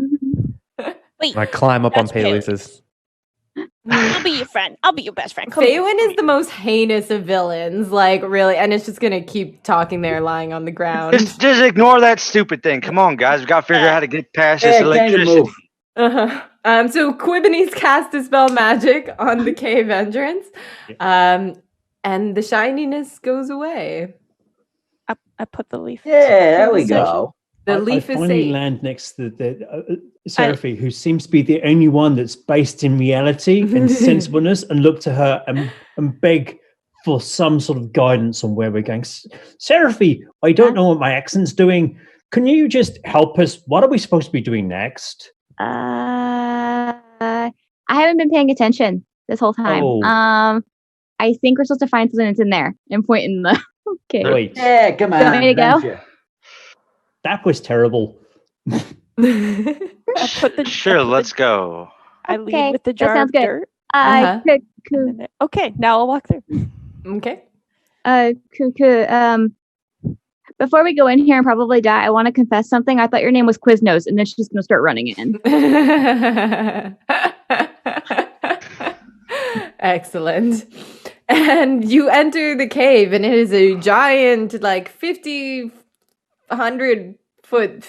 Wait, I climb up on That's Peleus's. I'll be your friend. I'll be your best friend. Come Faywin here. is the most heinous of villains, like really, and it's just gonna keep talking there, lying on the ground. Just ignore that stupid thing. Come on, guys. We got to figure out how to get past this Hey, can't even electricity. move. So Quibbenese cast Dispel Magic on the cave entrance, and the shininess goes away. I put the leaf. Yeah, there through we the session. go. The I leaf is finally safe. land next to the Seraphie, who seems to be the only one that's based in reality and sensibleness, and look to her and beg for some sort of guidance on where we're going. Seraphie, I don't know what my accent's doing. Can you just help us? What are we supposed to be doing next? I haven't been paying attention this whole time. Oh. I think we're supposed to find something that's in there and point in the. Okay. Wait, Yeah, come on. Want me to go? adventure. that was terrible. I put the. Sure, let's go. I Okay, lead with the that jar sounds of good. dirt. Uh-huh. Okay, now I'll walk through. Okay. Before we go in here and probably die, I want to confess something. I thought your name was Quiznos, and then she's just gonna start running in. Excellent. And you enter the cave, and it is a giant, like 50, 100 foot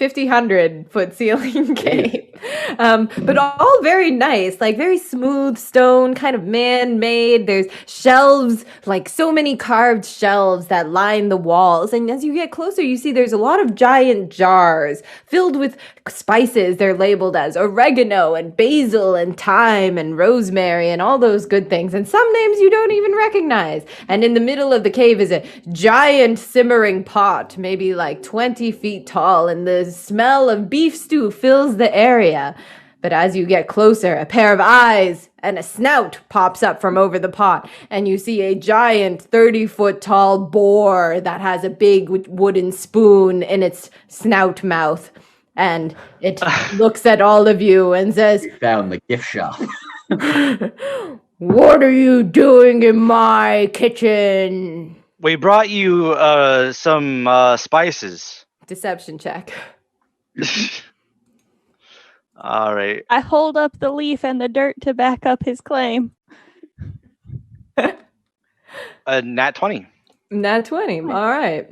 ceiling cave. But all very nice, like very smooth stone, kind of man-made. There's shelves, like so many carved shelves that line the walls. And as you get closer, you see there's a lot of giant jars filled with spices. They're labeled as oregano and basil and thyme and rosemary and all those good things. And some names you don't even recognize. And in the middle of the cave is a giant simmering pot, maybe like 20 feet tall, and the smell of beef stew fills the area. But as you get closer, a pair of eyes and a snout pops up from over the pot, and you see a giant 30-foot tall boar that has a big wooden spoon in its snout mouth. And it looks at all of you and says, We found the gift shop. "What are you doing in my kitchen?" We brought you some spices. Deception check. All right. I hold up the leaf and the dirt to back up his claim. Nat 20. Nat 20. All right.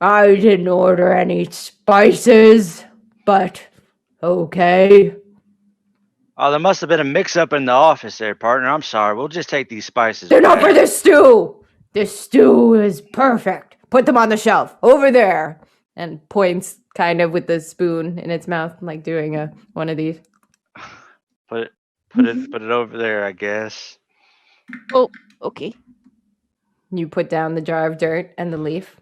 I didn't order any spices, but okay. Oh, there must have been a mix-up in the office there, partner. I'm sorry. We'll just take these spices. They're not for the stew. The stew is perfect. Put them on the shelf over there. And points kind of with the spoon in its mouth, like doing one of these. Put it over there, I guess. Oh, okay. You put down the jar of dirt and the leaf.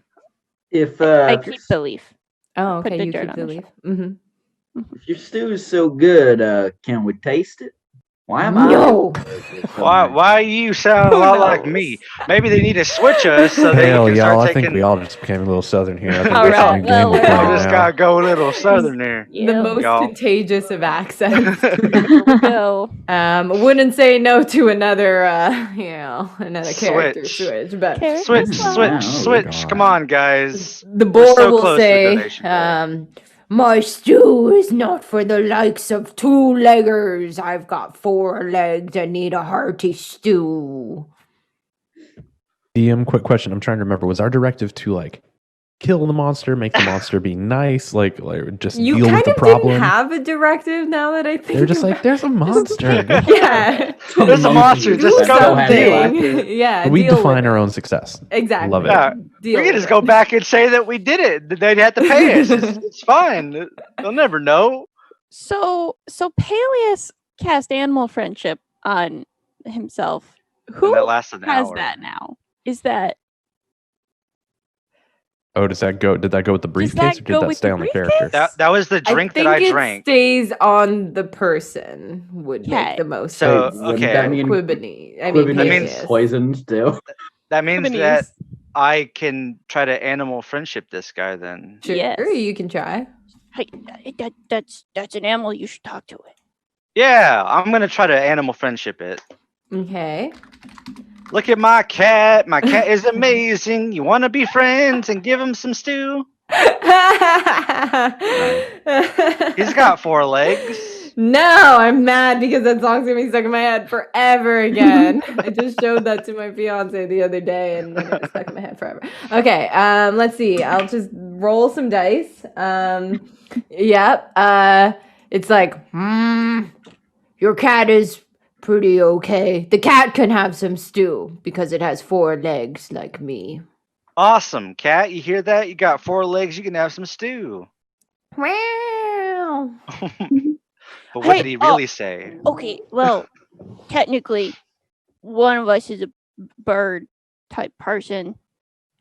If I keep the leaf. Oh, Put okay. the You dirt keep on the the leaf. Mm-hmm. if your stew is so good, can we taste it? Why am No. Why you sound a lot like me? Maybe they need to switch us so they Hell, can y'all! start I think taking. we all just became a little southern here. I think All that's right, a new game we're well, playing I just now. gotta go a little southern there. The most Y'all. contagious of accents. Here we go. Wouldn't say no to another, another character switch, but Character Switch, swap. switch. Come on, guys. the We're boar so will close to the say, donation goal. "My stew is not for the likes of two-leggers. I've got 4 legs and need a hearty stew." DM, quick question. I'm trying to remember. Was our directive to like kill the monster, make the monster be nice, like just You deal kind with the of problem? didn't have a directive now that I think They're just about like, there's a monster. Go Yeah. There's a monster. Do Just go something. deal it. Yeah. we deal define with our it. own success. Exactly. Love it. Yeah, Deal we can with just go it. back and say that we did it. They'd have to pay us. It's fine. They'll never know. So Peleus cast animal friendship on himself. And Who that lasted an has hour. that now? Is that Oh, did that go with the briefcase, or go did that with stay the on the briefcase? character? That was the drink that I think drank. it stays on the person would Okay. make the most So, sense. Wouldn't okay. that mean Quibini. I mean, Quibini That is means- Peleus. poisoned too? That means Japanese? that I can try to animal friendship this guy then. Sure, Yes. you can try. Hey, that's an animal. You should talk to it. Yeah, I'm gonna try to animal friendship it. Okay. Look at my cat. My cat is amazing. You want to be friends and give him some stew? He's got 4 legs. No, I'm mad because that song's gonna be stuck in my head forever again. I just showed that to my fiance the other day and then it was stuck in my head forever. Okay, let's see. I'll just roll some dice. It's like, your cat is pretty okay. The cat can have some stew because it has 4 legs like me. Awesome, cat. You hear that? You got 4 legs. You can have some stew. Meow. But what Hey, did he really say? Okay, well, technically, one of us is a bird type person,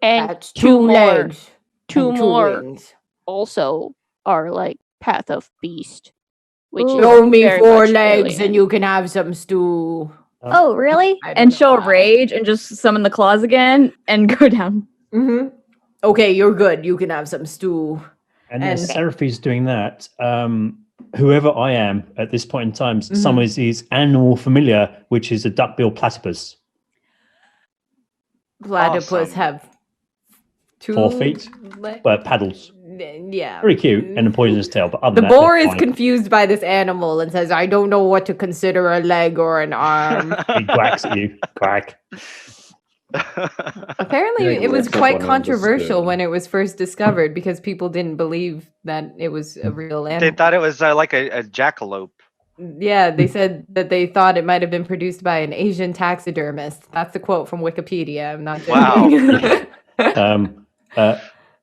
and That's two 2 more, legs. two and 2 more wings. also are like Path of Beast, which is Show me very 4 much legs alien. and you can have some stew. Oh, really? I don't And know she'll why. rage and just summon the claws again and go down. Mm-hmm. Okay, you're good. You can have some stew. And as And- Seraphi's doing that, whoever I am at this point in time, Mm-hmm. summons his animal familiar, which is a duck-billed platypus. Platypus Awesome. have 2 4 feet, but paddles. Yeah. Very cute, and a poisonous tail. But other The than that, boar they're is fine. confused by this animal and says, "I don't know what to consider a leg or an arm." He quacks at you. Quack. Apparently, Yeah, it was except quite when it was controversial spoon. when it was first discovered because people didn't believe that it was a real They animal. thought it was like a jackalope. Yeah, they said that they thought it might have been produced by an Asian taxidermist. That's the quote from Wikipedia. I'm not joking. Wow.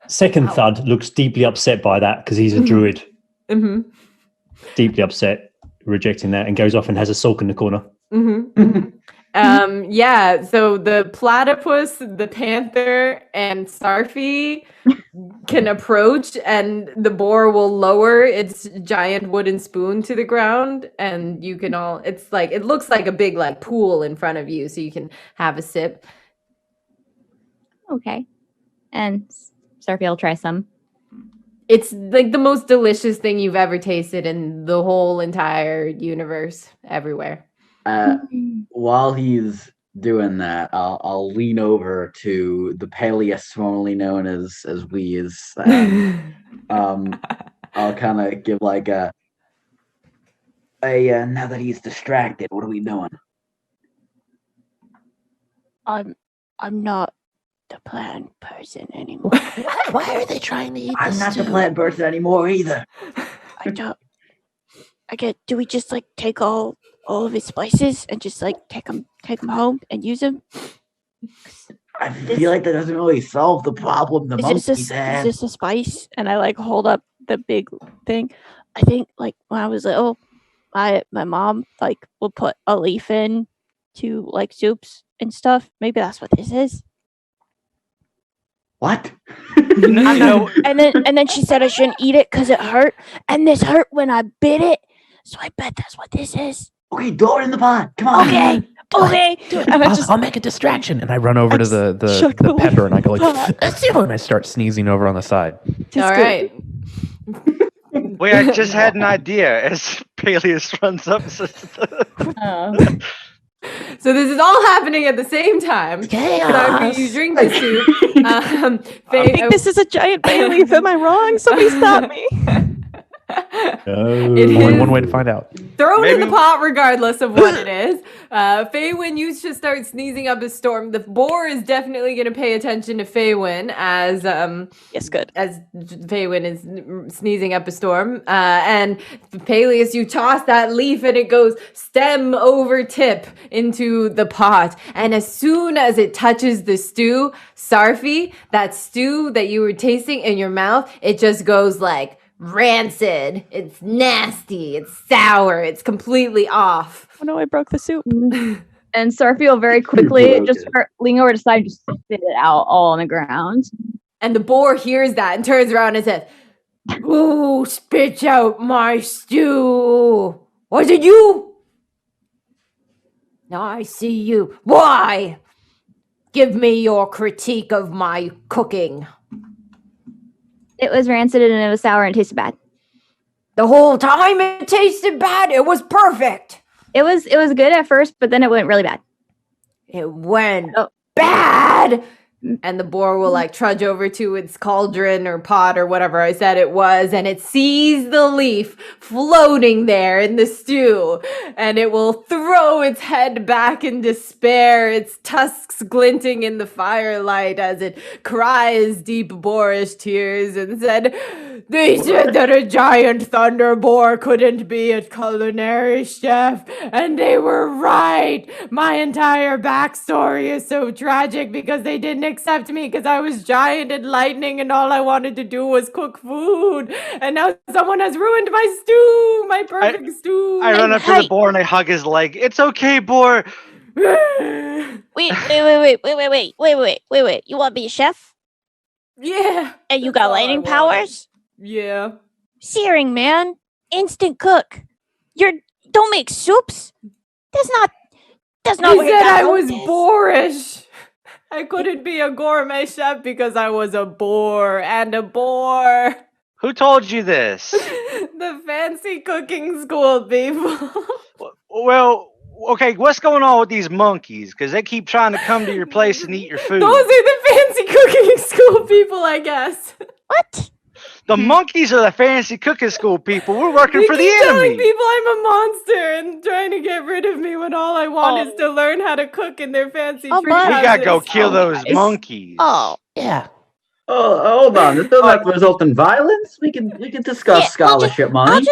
Second Thud looks deeply upset by that because he's a druid. Mm-hmm. Deeply upset, rejecting that, and goes off and has a sulk in the corner. Yeah, so the platypus, the panther, and Sarfi can approach, and the boar will lower its giant wooden spoon to the ground, and you can all. It's like it looks like a big like pool in front of you, so you can have a sip. Okay. And Sarpy will try some. It's like the most delicious thing you've ever tasted in the whole entire universe, everywhere. While he's doing that, I'll lean over to the Peleus, formerly known as Wheeze. I'll kind of give like a now that he's distracted, what are we doing? I'm not the plant person anymore. Why are they trying to eat I'm this not the stew? plant person anymore either. Do we just like take all of his spices and just like take them home and use them? I feel like that doesn't really solve the problem the monkeys Is had. this a spice? And I like hold up the big thing. I think like when I was little, my mom like will put a leaf in to like soups and stuff. Maybe that's what this is. What? And then she said I shouldn't eat it because it hurt, and this hurt when I bit it. So I bet that's what this is. Okay, throw it in the pot. Come on. Okay. Do it. And I'll make a distraction. And I run over to the pepper and I go like, and I start sneezing over on the side. All right. Wait, I just had an idea as Peleus runs up. So this is all happening at the same time. Chaos. So you drink the soup. I think this is a giant bay leaf. Am I wrong? Somebody stop me. It Only is one way to find out. thrown in the pot regardless of what it is. Faywin, you should start sneezing up a storm. The boar is definitely going to pay attention to Faywin as yes, good. As Faywin is sneezing up a storm. And Peleus, you toss that leaf and it goes stem over tip into the pot. And as soon as it touches the stew, Sarfi, that stew that you were tasting in your mouth, it just goes like rancid. It's nasty. It's sour. It's completely off. Oh no, I broke the soup. And Sarpy will very quickly just start leaning over to the side and just spit it out all on the ground. And the boar hears that and turns around and says, "Who spit out my stew? Was it you? Now I see you. Why? Give me your critique of my cooking." It was rancid and it was sour and it tasted bad. The whole time it tasted bad. It was perfect. It was good at first, but then it went really bad. It went bad. And the boar will like trudge over to its cauldron or pot or whatever I said it was, and it sees the leaf floating there in the stew, and it will throw its head back in despair, its tusks glinting in the firelight as it cries deep boorish tears and said, "They said that a giant thunder boar couldn't be a culinary chef, and they were right. My entire backstory is so tragic because they didn't accept me because I was giant and lightning and all I wanted to do was cook food. And now someone has ruined my stew, my perfect stew." I run up to the boar and I hug his leg. "It's okay, boar." Wait. You want to be a chef? Yeah. And you that's got all I lightning want. powers? Yeah. Searing, man. Instant cook. Don't make soups. That's not He what your said I dad was is. boorish. I couldn't be a gourmet chef because I was a boar and a boar. Who told you this? The fancy cooking school people. Well, okay, what's going on with these monkeys? Because they keep trying to come to your place and eat your food. Those are the fancy cooking school people, I guess. What? The monkeys are the fancy cooking school people. We're working You for the keep telling enemy. people I'm a monster and trying to get rid of me when all I want is to learn how to cook in their fancy tree We gotta go houses. kill those monkeys. Yeah. Oh, hold on. This doesn't have to result in violence. We can discuss scholarship money.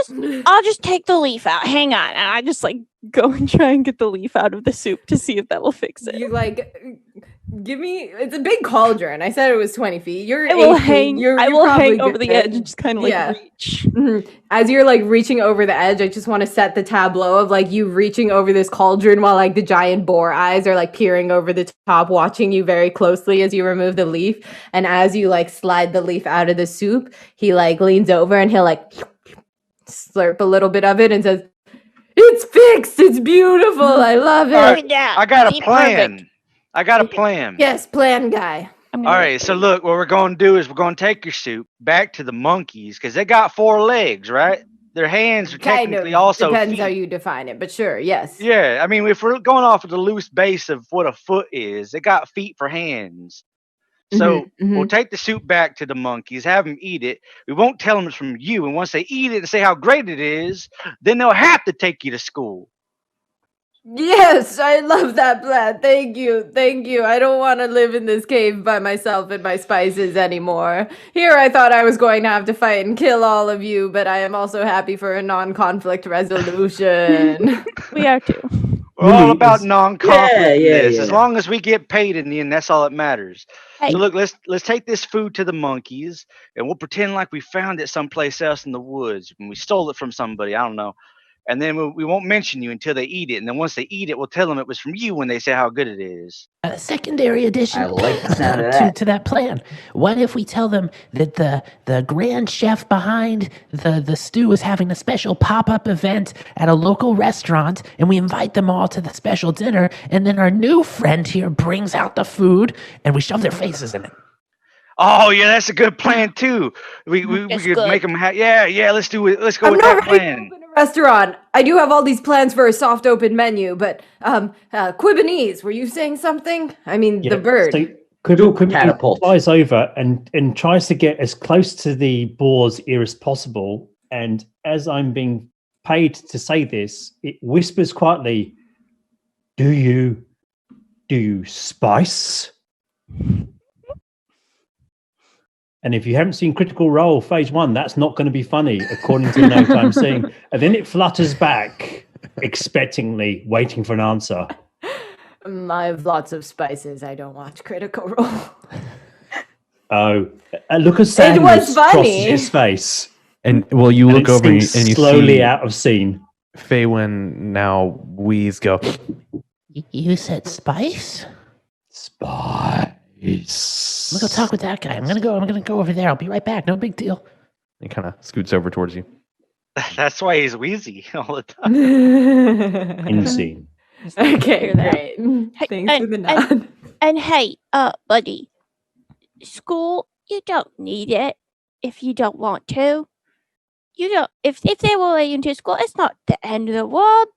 I'll just take the leaf out. Hang on. And I just like go and try and get the leaf out of the soup to see if that will fix it. You like give me. It's a big cauldron. I said it was 20 feet. You're. I will 8 feet. hang. You're I will probably hang over the good. edge and just kind of like Yeah. reach. Mhm. As you're like reaching over the edge, I just want to set the tableau of like you reaching over this cauldron while like the giant boar eyes are like peering over the top, watching you very closely as you remove the leaf. And as you like slide the leaf out of the soup, he like leans over and he'll like slurp a little bit of it and says, "It's fixed. It's beautiful. I love it." All right, I got a plan. I got a plan. Yes, plan guy. All right, so look, what we're going to do is we're going to take your soup back to the monkeys because they got 4 legs, right? Their hands are Kind technically of also depends feet. how you define it, but sure, yes. Yeah, I mean, if we're going off of the loose base of what a foot is, they got feet for hands. So we'll take the soup back to the monkeys, have them eat it. We won't tell them it's from you, and once they eat it and say how great it is, then they'll have to take you to school. Yes, I love that plan. Thank you. Thank you. I don't want to live in this cave by myself and my spices anymore. Here I thought I was going to have to fight and kill all of you, but I am also happy for a non-conflict resolution. We are too. We're all about non-conflict. Yeah. As long as we get paid in the end, that's all that matters. Hey. So look, let's take this food to the monkeys, and we'll pretend like we found it someplace else in the woods and we stole it from somebody. I don't know. And then we won't mention you until they eat it. And then once they eat it, we'll tell them it was from you when they say how good it is. A secondary addition I like the sound of that. to that plan. What if we tell them that the grand chef behind the stew is having a special pop-up event at a local restaurant, and we invite them all to the special dinner, and then our new friend here brings out the food, and we shove their faces in it. Oh yeah, that's a good plan too. We could make them. Yeah. Let's do it. Let's go with that plan. Restaurant. I do have all these plans for a soft open menu, but Quibanese, were you saying something? I mean, the bird. So Catapult flies over and tries to get as close to the boar's ear as possible. And as I'm being paid to say this, it whispers quietly, Do you spice? And if you haven't seen Critical Role Phase 1, that's not going to be funny, according to the note I'm seeing. And then it flutters back, expectingly, waiting for an answer. I have lots of spices. I don't watch Critical Role. Oh, look at Sanders crosses his face. And well, you look over and you slowly see out of scene. Faywin now wheeze go. You said spice? Spice. I'm gonna go talk with that guy. I'm gonna go over there. I'll be right back. No big deal. He kind of scoots over towards you. That's why he's wheezy all the time. In scene. Okay, great. Thanks for the nod. And hey, buddy, school, you don't need it if you don't want to. You don't. If they will let you into school, it's not the end of the world.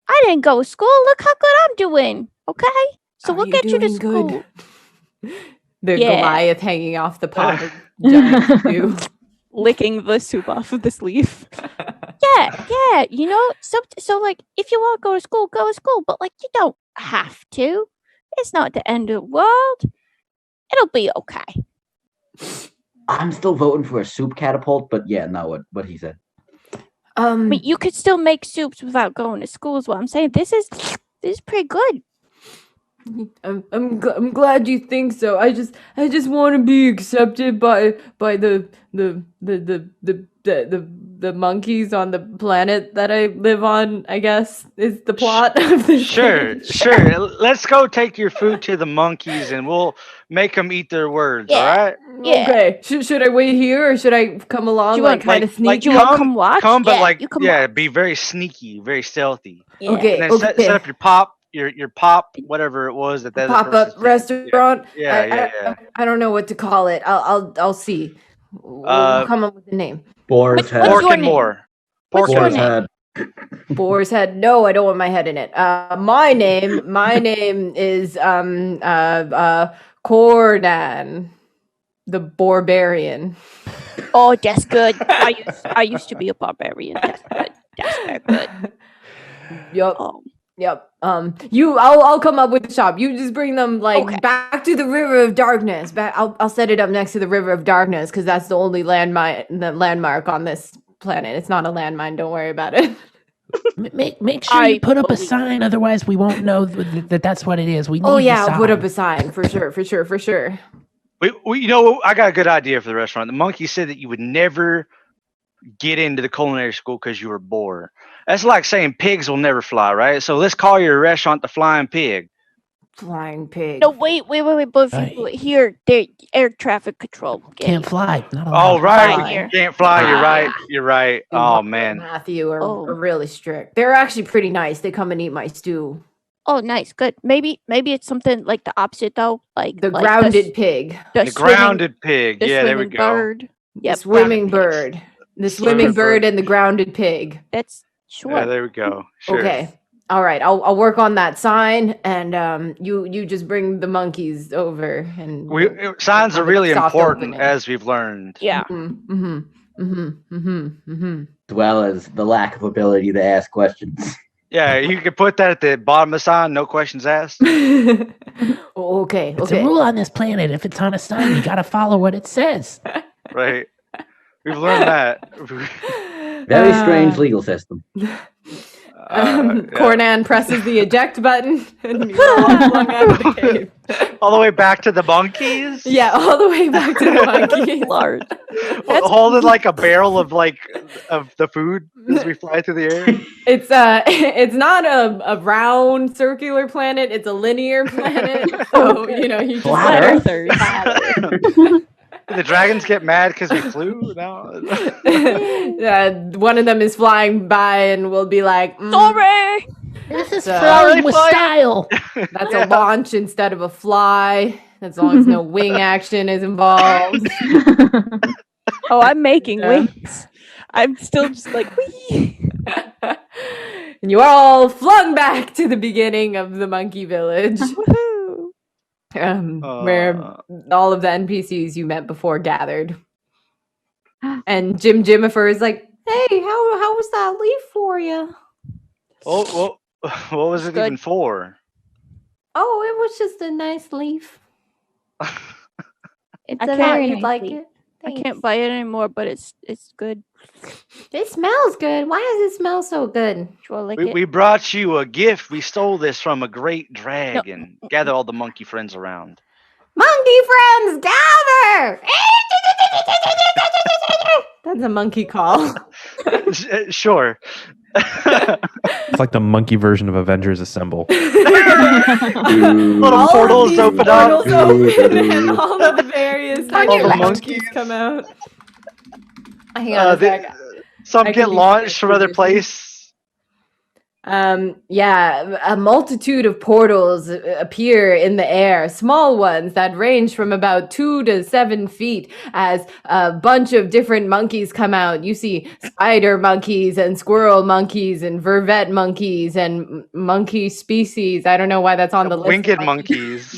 I didn't go to school. Look how good I'm doing. Okay, so we'll get you to school. The Goliath hanging off the pot of giant stew. Licking the soup off of this leaf. yeah, you know, so like if you want to go to school, but like you don't have to. It's not the end of the world. It'll be okay. I'm still voting for a soup catapult, but yeah, no, what he said. I mean, you could still make soups without going to school is what I'm saying. This is pretty good. I'm glad you think so. I just want to be accepted by the monkeys on the planet that I live on, I guess, is the plot of the Sure. Let's go take your food to the monkeys and we'll make them eat their words, all right? Yeah. Okay. Should I wait here or should I come along kind of sneaky? You want to come watch? Come, but watch. be very sneaky, very stealthy. Yeah. Okay. And then set up your pop, whatever it was that pop up restaurant. Yeah. I don't know what to call it. I'll see. We'll come up with a name. Boar's Head. Pork and more. Boar's Head. Boar's Head. No, I don't want my head in it. My name is Cordan. the barbarian. Oh, that's good. I used to be a barbarian. That's good. That's very good. Yup. Oh, Yep. I'll come up with the shop. You just bring them Okay. back to the River of Darkness. I'll set it up next to the River of Darkness because that's the only landmark on this planet. It's not a landmine. Don't worry about it. Make sure you put up a sign, otherwise we won't know that that's what it is. We need I'll put up a sign for sure. You know, I got a good idea for the restaurant. The monkey said that you would never get into the culinary school because you were bored. That's like saying pigs will never fly, right? So let's call your restaurant the Flying Pig. Flying pig. No, wait. But if you here, air traffic control. Can't fly. Not allowed. Oh, right. Fly here. You can't fly. You're right. Oh, man. Matthew are really strict. They're actually pretty nice. They come and eat my stew. Oh, nice, good. Maybe it's something like the opposite though, like The grounded pig. The grounded pig. Yeah, there we go. Bird. The swimming bird. The swimming bird and the grounded pig. That's sure. Yeah, there we go. Sure. Okay. All right. I'll work on that sign, and you just bring the monkeys over, and signs are really soft important, opening. as we've learned. Yeah. As well as the lack of ability to ask questions. Yeah, you could put that at the bottom of the sign. No questions asked. Okay. It's a rule on this planet. If it's on a sign, you gotta follow what it says. Right. We've learned that. Very strange legal system. Cornan presses the eject button, and you're all flung out of the cave. All the way back to the monkeys? Yeah, all the way back to the monkeys. Large. Holding like a barrel of the food as we fly through the air. It's not a round circular planet, it's a linear planet. So, you just Flat earthers. Did the dragons get mad because we flew? No. One of them is flying by and we'll be like, sorry. This is flying with style. That's a launch instead of a fly, as long as no wing action is involved. Oh, I'm making wings. I'm still just like, wee. And you are all flung back to the beginning of the monkey village. Where all of the NPCs you met before gathered. And Jimifer is like, hey, how was that leaf for you? Oh, what was it even for? Oh, it was just a nice leaf. It's a very nice like leaf. it. I can't buy it anymore, but it's good. It smells good. Why does it smell so good? We brought you a gift. We stole this from a great dragon. Gather all the monkey friends around. Monkey friends, gather! That's a monkey call. Sure. It's like the monkey version of Avengers Assemble. Little portals open up. And all of the various monkeys come out. Hang on a sec. Some get launched from other place. A multitude of portals appear in the air, small ones that range from about 2 to 7 feet as a bunch of different monkeys come out. You see spider monkeys and squirrel monkeys and vervet monkeys and monkey species. I don't know why that's on the list. Winged monkeys.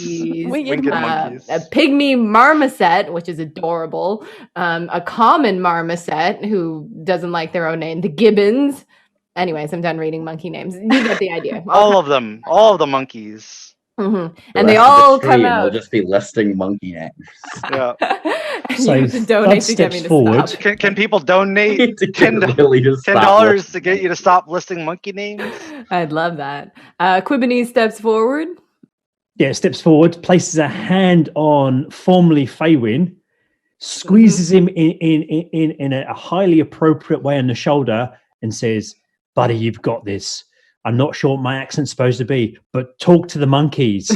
Winged monkeys. A pygmy marmoset, which is adorable. A common marmoset who doesn't like their own name. The gibbons. Anyways, I'm done reading monkey names. You get the idea. All of them. All of the monkeys. Mm-hmm. And they all come out. We'll just be listing monkey names. Yeah. So you can donate to get me to forward. stop. Can people donate $10 $10 to get you to stop listing monkey names? I'd love that. Quibanese steps forward. Yeah, steps forward, places a hand on formerly Faywin, squeezes him in a highly appropriate way on the shoulder, and says, "Buddy, you've got this. I'm not sure what my accent's supposed to be, but talk to the monkeys,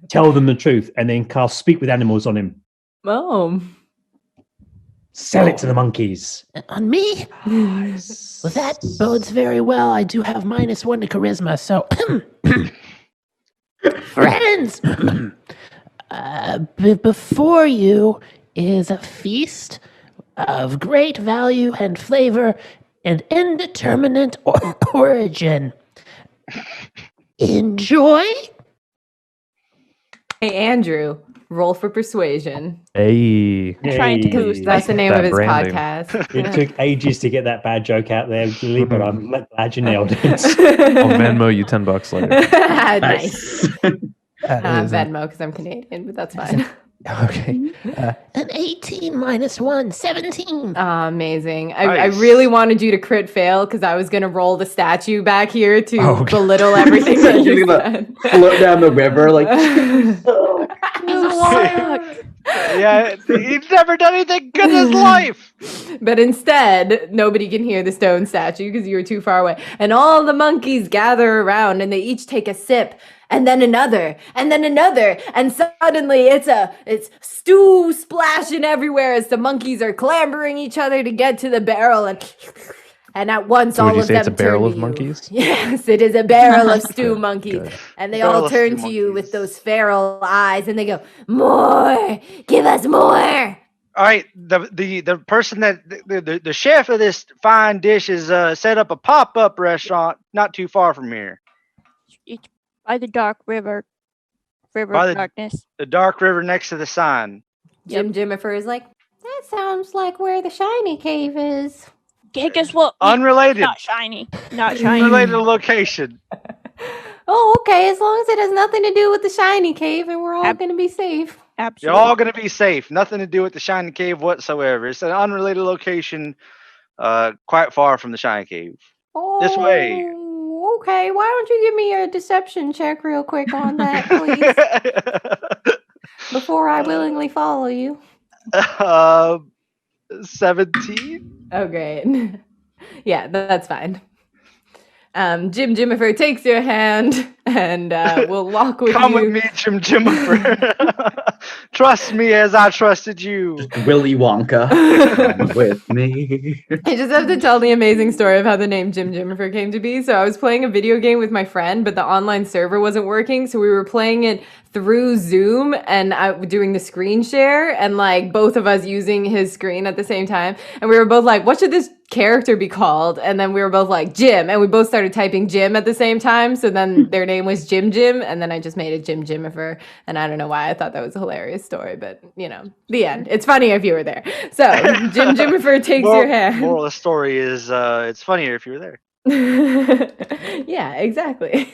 tell them the truth, and then cast Speak with Animals on him. Oh. Sell it to the monkeys." On me? Well, that bodes very well. I do have -1 to charisma, so... Friends! Before you is a feast of great value and flavor and indeterminate origin. Enjoy. Hey, Andrew, Roll for persuasion. Hey. Trying to Hey. That's the name That of his branding. podcast. It took ages to get that bad joke out there, Lily, but I'm glad you nailed it. I'll Venmo you $10 later. Nice. That is Venmo because I'm Canadian, but that's fine. okay. An 18 minus 1, 17. Amazing. I Nice. really wanted you to crit fail because I was going to roll the statue back here to Okay. belittle everything that you You're said. gonna float down the river like. Yeah, he's never done anything good in his life. But instead, nobody can hear the stone statue because you were too far away. And all the monkeys gather around and they each take a sip and then another and then another. And suddenly it's stew splashing everywhere as the monkeys are clambering each other to get to the barrel. And at once So would all you of say them it's a turn barrel to of you. monkeys? Yes, it is a barrel of stew monkeys. Good. And they Barrel all of turn stew to you with monkeys. those feral eyes and they go, "More! Give us more!" All right, the person that the chef of this fine dish is set up a pop-up restaurant not too far from here. It's by the dark river. River By of the- darkness. The dark river next to the sign. Jimmifer is like, That sounds like where the shiny cave is. Hey, guess what? Unrelated. Not shiny. Not shiny. Unrelated location. Oh, okay. As long as it has nothing to do with the shiny cave and we're all Ab- going to be safe. You're Absolutely. all gonna be safe. Nothing to do with the Shiny Cave whatsoever. It's an unrelated location, quite far from the Shiny Cave. Oh, This way. Okay. Why don't you give me a deception check real quick on that, please, before I willingly follow you? 17. "Oh, great." Yeah, that's fine. Jimmifer takes your hand and will walk with Come you. with me, Jimmifer. Trust me as I trusted you. Willy Wonka, come with me. I just have to tell the amazing story of how the name Jimmifer came to be. So I was playing a video game with my friend, but the online server wasn't working. So we were playing it through Zoom and doing the screen share and like both of us using his screen at the same time. And we were both like, what should this character be called? And then we were both like, Jim. And we both started typing Jim at the same time. So then their name was Jim. And then I just made it Jimmifer. And I don't know why I thought that was a hilarious story, but you know, the end. It's funny if you were there. So Jimmifer takes your hand. Moral of the story is it's funnier if you were there. Yeah, exactly.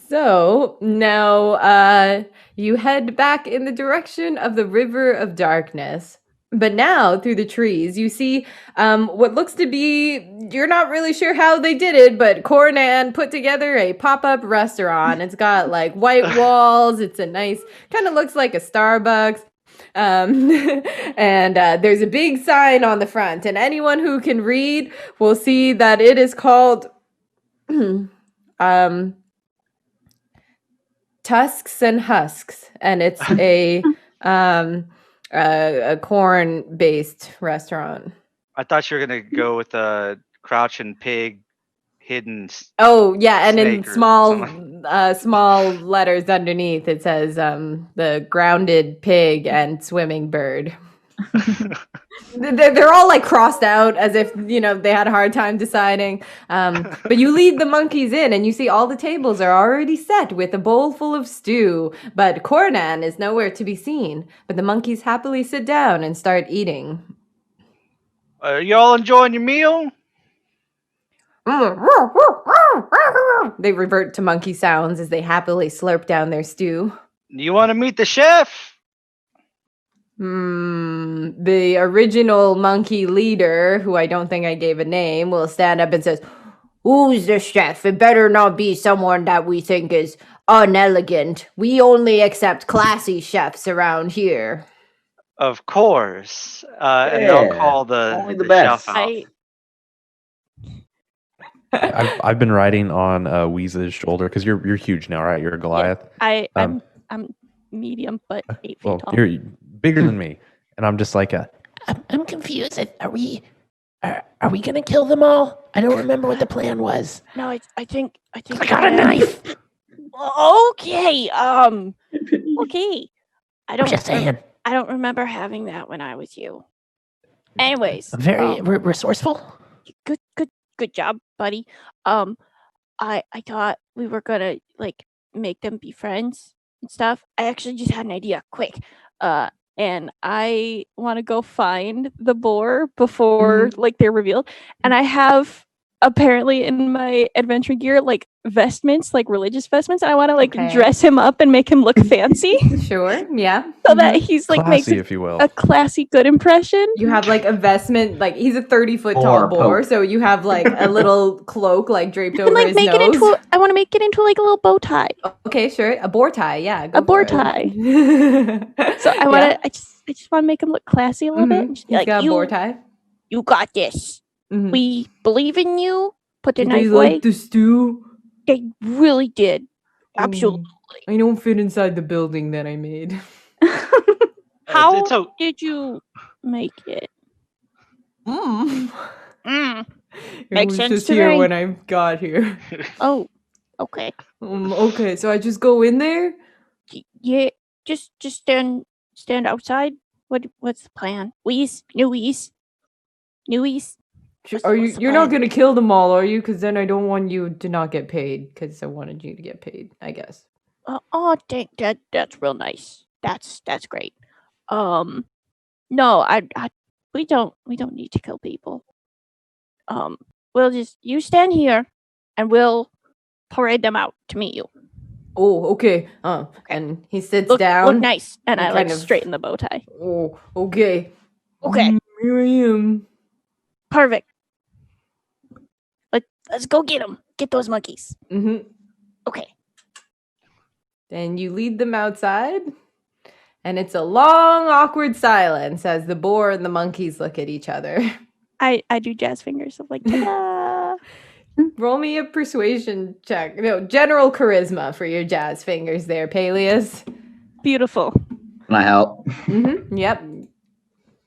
So now you head back in the direction of the River of Darkness. But now, through the trees, you see what looks to be, you're not really sure how they did it, but Cornan put together a pop-up restaurant. It's got like white walls. It's a nice, kind of looks like a Starbucks. And there's a big sign on the front. And anyone who can read will see that it is called Tusks and Husks. And it's a corn-based restaurant. I thought you were gonna go with a crouching pig, hidden. Oh yeah, and in snake or small letters underneath it says the grounded pig and swimming bird. They're all like crossed out as if, you know, they had a hard time deciding. But you lead the monkeys in and you see all the tables are already set with a bowl full of stew. But Cornan is nowhere to be seen. But the monkeys happily sit down and start eating. Are you all enjoying your meal? They revert to monkey sounds as they happily slurp down their stew. You want to meet the chef? The original monkey leader, who I don't think I gave a name, will stand up and says, "Who's the chef? It better not be someone that we think is unelegant. We only accept classy chefs around here." Of course. And they'll call only the the best. chef out. I've been riding on Weeze's shoulder because you're huge now, right? You're a Goliath. I'm medium, but 8 feet Well, tall. you're bigger than me, and I'm just like I'm confused. Are we gonna kill them all? I don't remember what the plan was. No, I think I got a knife. Okay. Okay. Just saying. I don't remember having that when I was you. Anyways, Very resourceful. Good job, buddy. I thought we were gonna like make them be friends. and stuff, I actually just had an idea. Quick. And I want to go find the boar before like they're revealed. And I have apparently in my adventure gear like vestments, like religious vestments. And I want to like dress him up and make him look fancy. Sure, yeah. So that he's like makes Classy, if you will. a classy good impression. You have like a vestment, like he's a 30-foot tall boar, so you have like a little cloak like draped over like his make nose. it into I want to make it into like a little bow tie. Okay, sure. A boar tie, yeah. A boar tie. So I want to I just want to make him look classy a little bit. And just be He's like, got a boar tie. You got this. We believe in you. Put the Did knife they away. like the stew? They really did. Absolutely. I don't fit inside the building that I made. How did you make it? It Makes was sense just to here me. when I got here. Oh, okay. Okay, so I just go in there? Yeah, just stand outside. What's the plan? Newies. Are you? You're not gonna kill them all, are you? Because then I don't want you to not get paid. Because I wanted you to get paid, I guess. Oh, dang, that's real nice. That's great. No, we don't need to kill people. We'll just you stand here, and we'll parade them out to meet you. Oh, okay. And he sits down. Look nice, and I like kind of- straighten the bow tie. Oh, okay. Okay. Here I am. Perfect. Let's go get them. Get those monkeys. Okay. Then you lead them outside, and it's a long, awkward silence as the boar and the monkeys look at each other. I do jazz fingers of like ta-da. Roll me a persuasion check. No, general charisma for your jazz fingers there, Peleus. Beautiful. Can I help? Yep.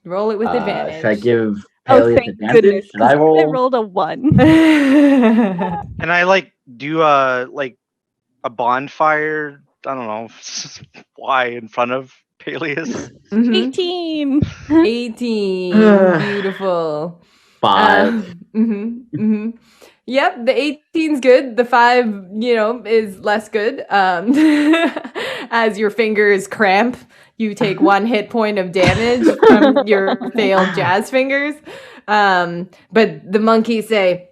Roll it with advantage. Should I give Oh, Peleus thank advantage? goodness. Should I 'cause roll? I rolled a 1. Can I like do like a bonfire? I don't know. Why in front of Peleus? 18. 18. Beautiful. 5. Yep, the 18's good. The 5, is less good. As your fingers cramp, you take 1 hit point of damage from your failed jazz fingers. But the monkeys say,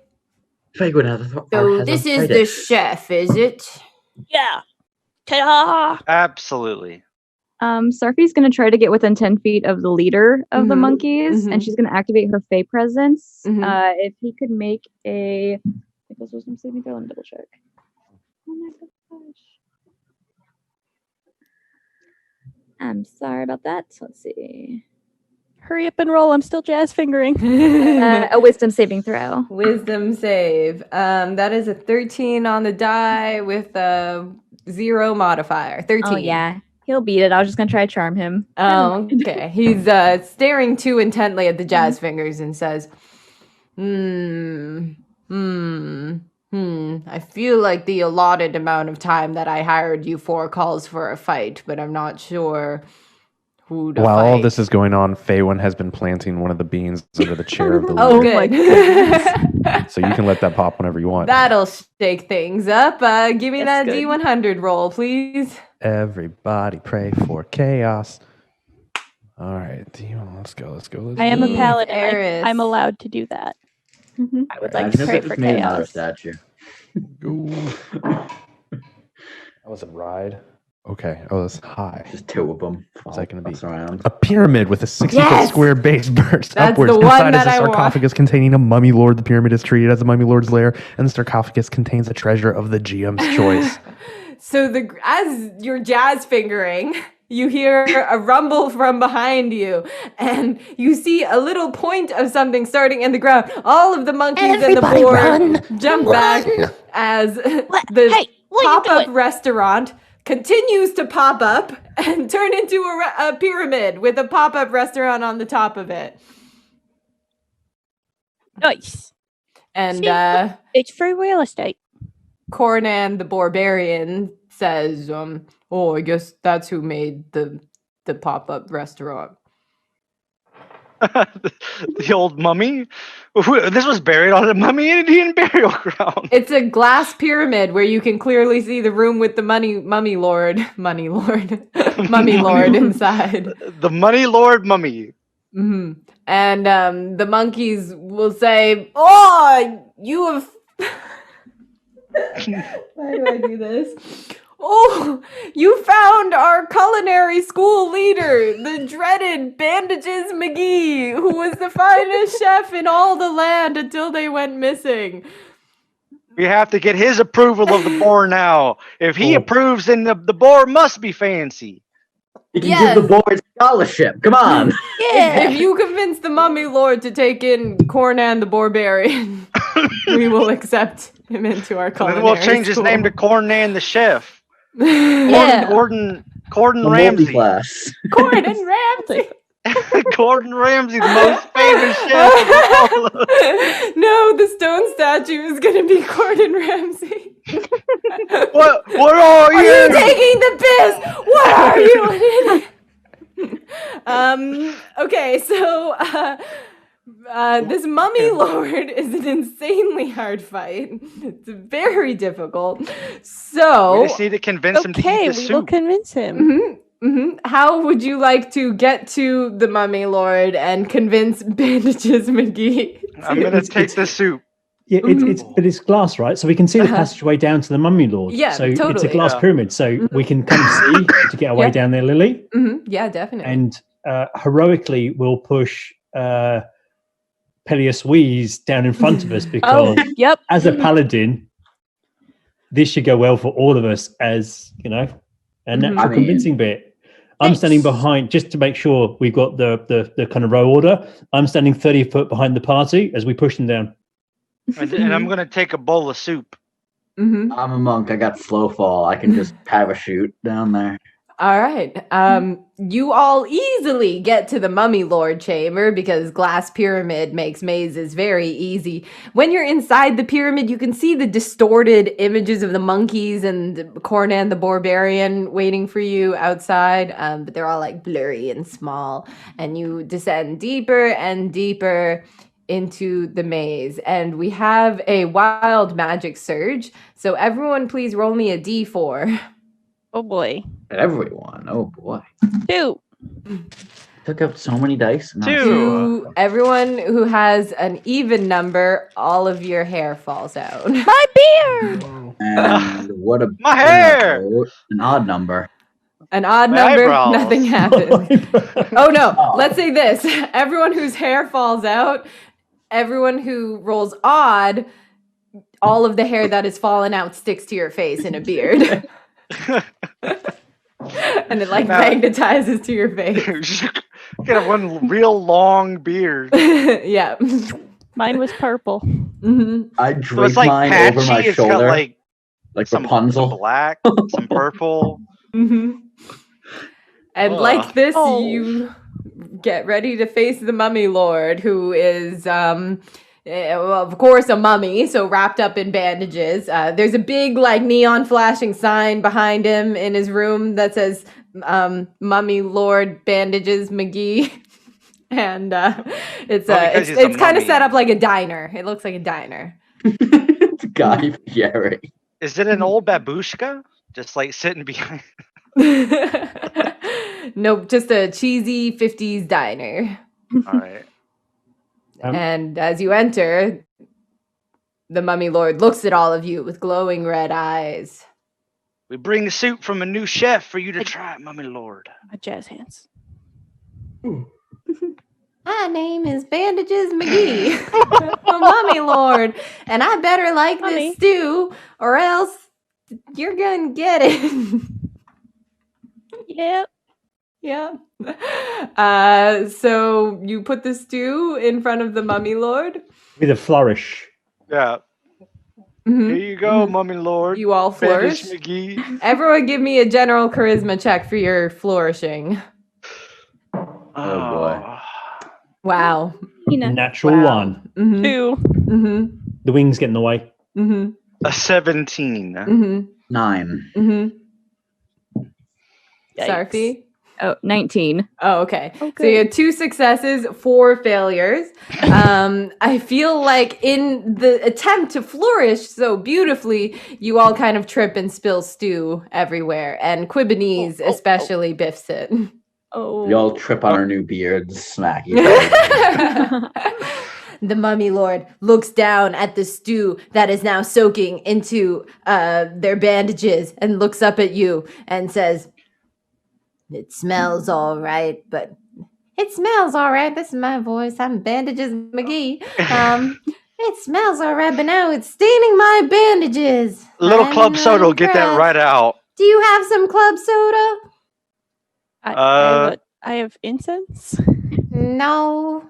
"So this is the chef, is it?" Yeah. Ta-da! Absolutely. Sarfi's gonna try to get within 10 feet of the leader of the monkeys, and she's gonna activate her Fey presence. If he could make a wisdom saving throw, let me double check. Oh my gosh. I'm sorry about that. Let's see. Hurry up and roll. I'm still jazz fingering. A wisdom saving throw. Wisdom save. That is a 13 on the die with a 0 modifier. 13. Oh yeah, he'll beat it. I was just gonna try to charm him. Oh, okay. He's staring too intently at the jazz fingers and says, I feel like the allotted amount of time that I hired you for calls for a fight, but I'm not sure who to While fight. all this is going on, Faywin has been planting one of the beans under the chair of the Oh, leader. good. So you can let that pop whenever you want. That'll shake things up. Give me That's that good. D100 roll, please. Everybody pray for chaos. All right, let's go. I am a Jeez, paladin. Eris. I'm allowed to do that. I would like I to just pray for made another chaos. statue. Ooh. That was a ride. Okay. Oh, that's high. Just 2 of them. What's that going to be? Around. A pyramid with a 60-foot Yes! square base bursts That's upwards. the one Inside that is a I want. sarcophagus containing a mummy lord. The pyramid is treated as a mummy lord's lair, and the sarcophagus contains a treasure of the GM's choice. So as you're jazz fingering, you hear a rumble from behind you, and you see a little point of something starting in the ground. All of the monkeys and the boar jump back as the Hey, what are you pop-up doing? restaurant continues to pop up and turn into a pyramid with a pop-up restaurant on the top of it. Nice. And See? It's free real estate. Cornan the Barbarian says, "Oh, I guess that's who made the pop-up restaurant." The old mummy. This was buried on a mummy Indian burial ground. It's a glass pyramid where you can clearly see the room with the mummy lord inside. The money lord mummy. Hmm. And the monkeys will say, "Oh, you have." Why do I do this? Oh, you found our culinary school leader, the dreaded Bandages McGee, who was the finest chef in all the land until they went missing. We have to get his approval of the boar now. If he approves, then the boar must be fancy. You can give the boy a scholarship. Come on. If you convince the mummy lord to take in Cornan the Barbarian, we will accept him into our culinary Then we'll change his school. name to Cornan the chef. Yeah. Gordon The Ramsay. multi-class. Gordon Ramsay. Gordon Ramsay, the most famous chef of all. No, the stone statue is gonna be Gordon Ramsay. What are you? Are you taking the piss? What are you? Okay, so this mummy lord is an insanely hard fight. It's very difficult. So We just need to convince him to eat Okay, the we will soup. convince him. How would you like to get to the mummy lord and convince Bandages McGee? I'm gonna take the soup. Yeah, but it's glass, right? So we can see the passageway down to the Mummy Lord. Yeah, so it's a totally. glass Yeah. pyramid, so we can kind of see to get our way Yeah. down there, Lily. Yeah, definitely. And heroically, we'll push Peleus Wheeze down in front of us because, Yep. as a paladin, this should go well for all of us, as you know, a natural I mean- convincing bit. I'm standing behind just to make sure we've got the kind of row order. I'm standing 30 foot behind the party as we push them down. And I'm gonna take a bowl of soup. Mm-hmm. I'm a monk. I got slow fall. I can just parachute down there. All right. You all easily get to the Mummy Lord chamber because glass pyramid makes mazes very easy. When you're inside the pyramid, you can see the distorted images of the monkeys and Cornan the Barbarian waiting for you outside, but they're all like blurry and small. And you descend deeper and deeper into the maze. And we have a wild magic surge. So everyone please roll me a d4. Oh boy. Everyone. Oh boy. 2. Took out so many dice. No. To everyone who has an even number, all of your hair falls out. My beard. And what a My hair! an odd number. An odd My number, eyebrows. nothing happens. Oh no, Oh. let's say this. Everyone whose hair falls out, everyone who rolls odd, all of the hair that has fallen out sticks to your face in a beard. And it like Now- magnetizes to your face. Get one real long beard. Yeah. Mine was purple. Hmm. I So draped it's like mine patchy. over my It's shoulder, got like some Rapunzel. black, some purple. Hmm. And Ugh. like this, Oh. you get ready to face the Mummy Lord, who is, well, of course, a mummy, so wrapped up in bandages. There's a big, like, neon flashing sign behind him in his room that says, Mummy Lord Bandages McGee. And it's because he's a it's kind of mummy. set up like a diner. It looks like a diner. Guy Fieri. Is it an old babushka? Just like sitting behind. Nope, just a cheesy 50s diner. All right. And as you enter, the Mummy Lord looks at all of you with glowing red eyes. We bring the soup from a new chef for you to try, Mummy Lord. My jazz hands. My name is Bandages McGee, the Mummy Lord, and I better like Mummy. this stew, or else you're gonna get it. Yep. Yeah. So you put the stew in front of the Mummy Lord. With a flourish. Yeah. Mhm. Here you go, Mummy Lord. You all flourish. Bandage McGee. Everyone, give me a general charisma check for your flourishing. Oh, boy. Wow. Natural Wow. one. Mm-hmm. 2. Mm-hmm. The wings get in the way. Mm-hmm. A 17. Mm-hmm. 9. Mm-hmm. Yikes. Sarfi. Oh, 19. Oh, okay. Oh, So you good. had 2 successes, 4 failures. I feel like in the attempt to flourish so beautifully, you all kind of trip and spill stew everywhere, and Quibonese especially biffs it. Oh. We all trip on our new beards, smack each other. The mummy lord looks down at the stew that is now soaking into their bandages and looks up at you and says, "It smells all right, but it smells all right. This is my voice. I'm Bandages McGee. It smells all right, but now it's staining my bandages. Little I'm club soda will get that impressed. right out. Do you have some club soda? I have incense. No.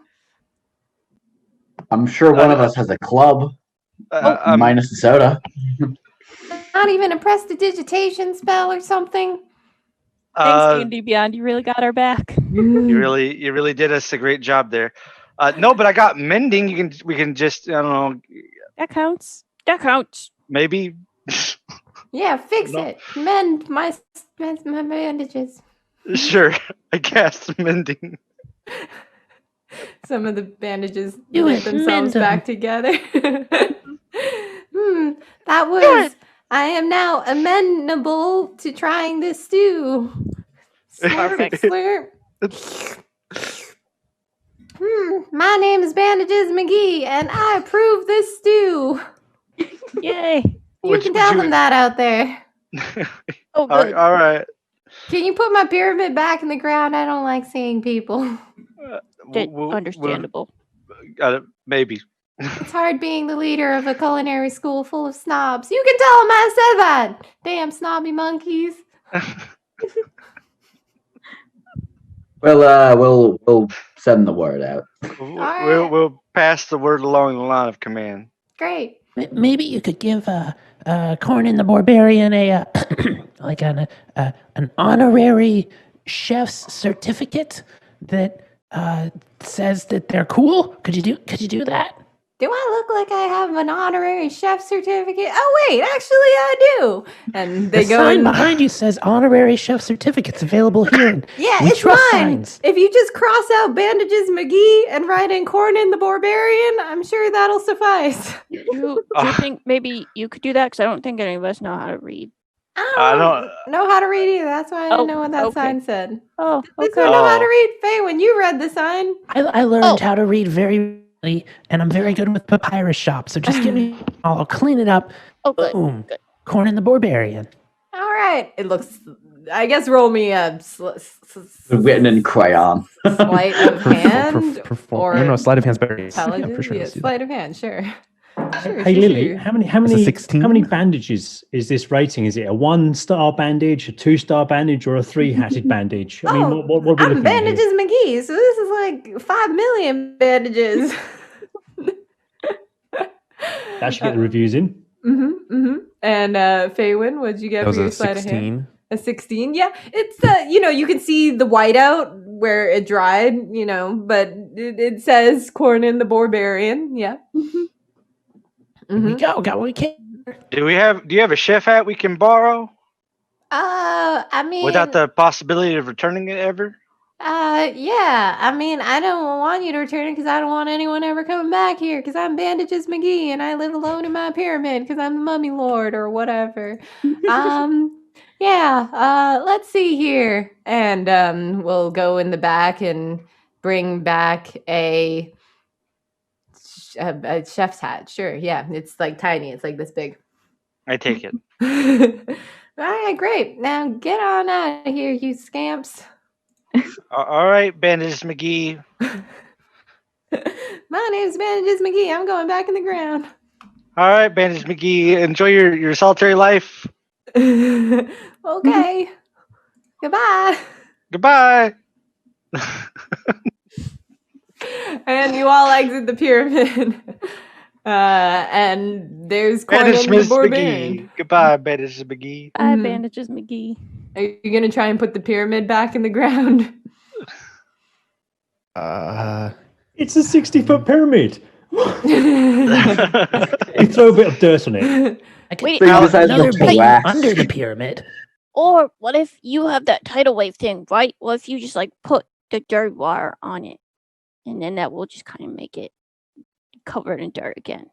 I'm sure one of us has a club, minus the soda. Not even a prestidigitation spell or something? Thanks, D&D Beyond. You really got our back. You really did us a great job there. No, but I got mending. We can just, I don't know. That counts. That counts. Maybe. Yeah, fix it. Mend my bandages. Sure, I guess mending. Some of the bandages Do knit it, themselves mend 'em. back together. That was. I am now amenable to trying this stew. Perfect. Slurp. My name is Bandages McGee, and I approve this stew. Yay. You can tell them that out there. Oh, good. All right. Can you put my pyramid back in the ground? I don't like seeing people. Understandable. Maybe. It's hard being the leader of a culinary school full of snobs. You can tell them I said that. Damn snobby monkeys. Well, we'll send the word out. We'll pass the word along the line of command. Great. Maybe you could give Cornin the Barbarian a like an honorary chef's certificate that says that they're cool. Could you do that? Do I look like I have an honorary chef certificate? Oh wait, actually I do. And they The go sign in. behind you says honorary chef certificates available here. And Yeah, we it's trust mine. signs. If you just cross out Bandages McGee and write in Cornin the Barbarian, I'm sure that'll suffice. Do you think maybe you could do that? Because I don't think any of us know how to read. I don't know how to read either. That's why I didn't know what that okay. sign said. Oh, This okay. one know how to read. Faye, when you read the sign. I learned how to read very early, and I'm very good with papyrus shop. So just give me, I'll clean it up. Oh, good. Boom. Good. Cornin the Barbarian. All right. It looks. I guess roll me a Written in crayon. sleight of hand or no, sleight of hand's better. intelligence. Yeah, for sure. Yeah, let's do that. sleight of hand. Sure. Hey Lily, how many 16? how many bandages is this rating? Is it a 1-star bandage, a 2-star bandage, or a 3-hatted bandage? I mean, what are we I'm looking at here? Bandages McGee, so this is like 5 million bandages. That should get the reviews in. And Faywin, what'd you get That was for your a sleight of hand? 16. A 16? Yeah, it's you can see the whiteout where it dried, but it says Cornin the Barbarian. Yeah. Here we go. Got what we can. Do you have a chef hat we can borrow I mean, without the possibility of returning it ever? yeah. I mean, I don't want you to return it because I don't want anyone ever coming back here because I'm Bandages McGee and I live alone in my pyramid because I'm the mummy lord or whatever. Yeah. Let's see here, and we'll go in the back and bring back a chef's hat. Sure. Yeah. It's like tiny. It's like this big. I take it. All right. Great. Now get on out of here, you scamps. All right, Bandages McGee. My name's Bandages McGee. I'm going back in the ground. All right, Bandages McGee. Enjoy your solitary life. Okay. Goodbye. Goodbye. And you all exit the pyramid. And there's Cornin Bandages the Barbarian. McGee. Goodbye, Bandages McGee. Bye, Bandages McGee. Are you going to try and put the pyramid back in the ground? It's a 60-foot pyramid. You throw a bit of dirt on it. I could Wait, throw Now- another to beam wax. under the pyramid. Or what if you have that tidal wave thing, right? What if you just like put the dirt wire on it, and then that will just kind of make it covered in dirt again.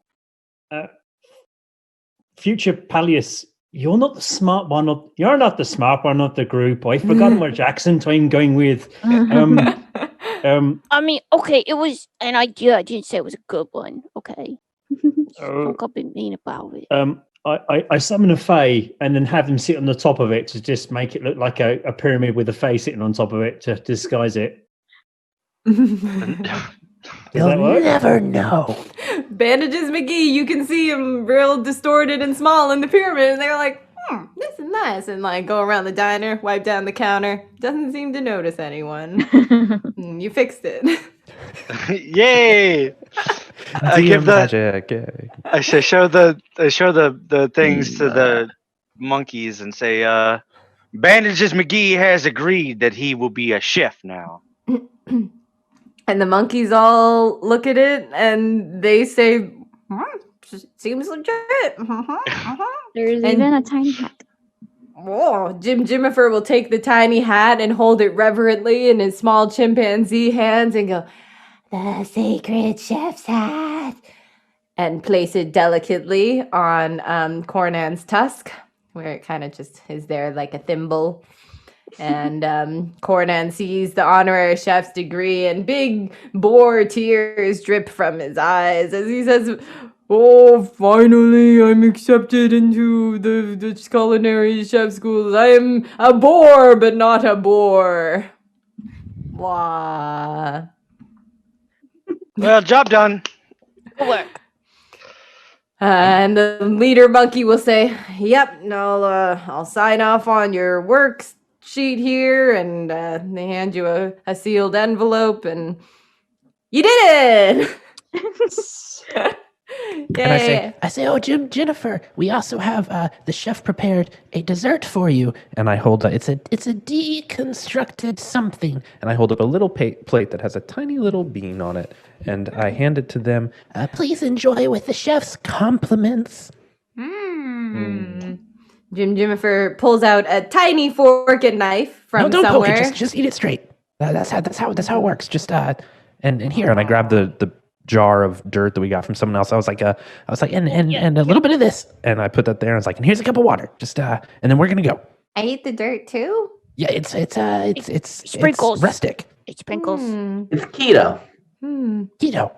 Future Pallius, you're not the smart one. You're not the smart one of the group. I've forgotten which accent I'm going with. I mean, okay, it was an idea. I didn't say it was a good one. Okay, don't go be mean about it. I summon a fae and then have them sit on the top of it to just make it look like a pyramid with a fae sitting on top of it to disguise it. You'll never know. Bandages McGee, you can see him real distorted and small in the pyramid, and they're like, this is nice, and like go around the diner, wipe down the counter. Doesn't seem to notice anyone. You fixed it. Yay! I give magic. I show the things to the monkeys and say, Bandages McGee has agreed that he will be a chef now. And the monkeys all look at it and they say, seems legit. There's even a tiny hat. Oh, Jimmifer will take the tiny hat and hold it reverently in his small chimpanzee hands and go, The sacred chef's hat. and place it delicately on Cornan's tusk, where it kind of just is there like a thimble. And Cornan sees the honorary chef's degree, and big boar tears drip from his eyes as he says, "Oh, finally, I'm accepted into the culinary chef schools. I am a boar, but not a bore." Wah. Well, job done. Good work. And the leader monkey will say, "Yep, I'll sign off on your work sheet here," and they hand you a sealed envelope, and you did it. And I say, oh, Jennifer, we also have the chef prepared a dessert for you. And I hold it's a deconstructed something. And I hold up a little plate that has a tiny little bean on it, and I hand it to them. Please enjoy with the chef's compliments. Jimmifer pulls out a tiny fork and knife from don't somewhere. poke it. Just eat it straight. That's how it works. Just and here, and I grab the jar of dirt that we got from someone else. I was like, and a little bit of this, and I put that there. And I was like, and here's a cup of water. Just and then we're gonna go. I eat the dirt too. Yeah, it's sprinkles. It's rustic. It sprinkles. It's keto. Keto.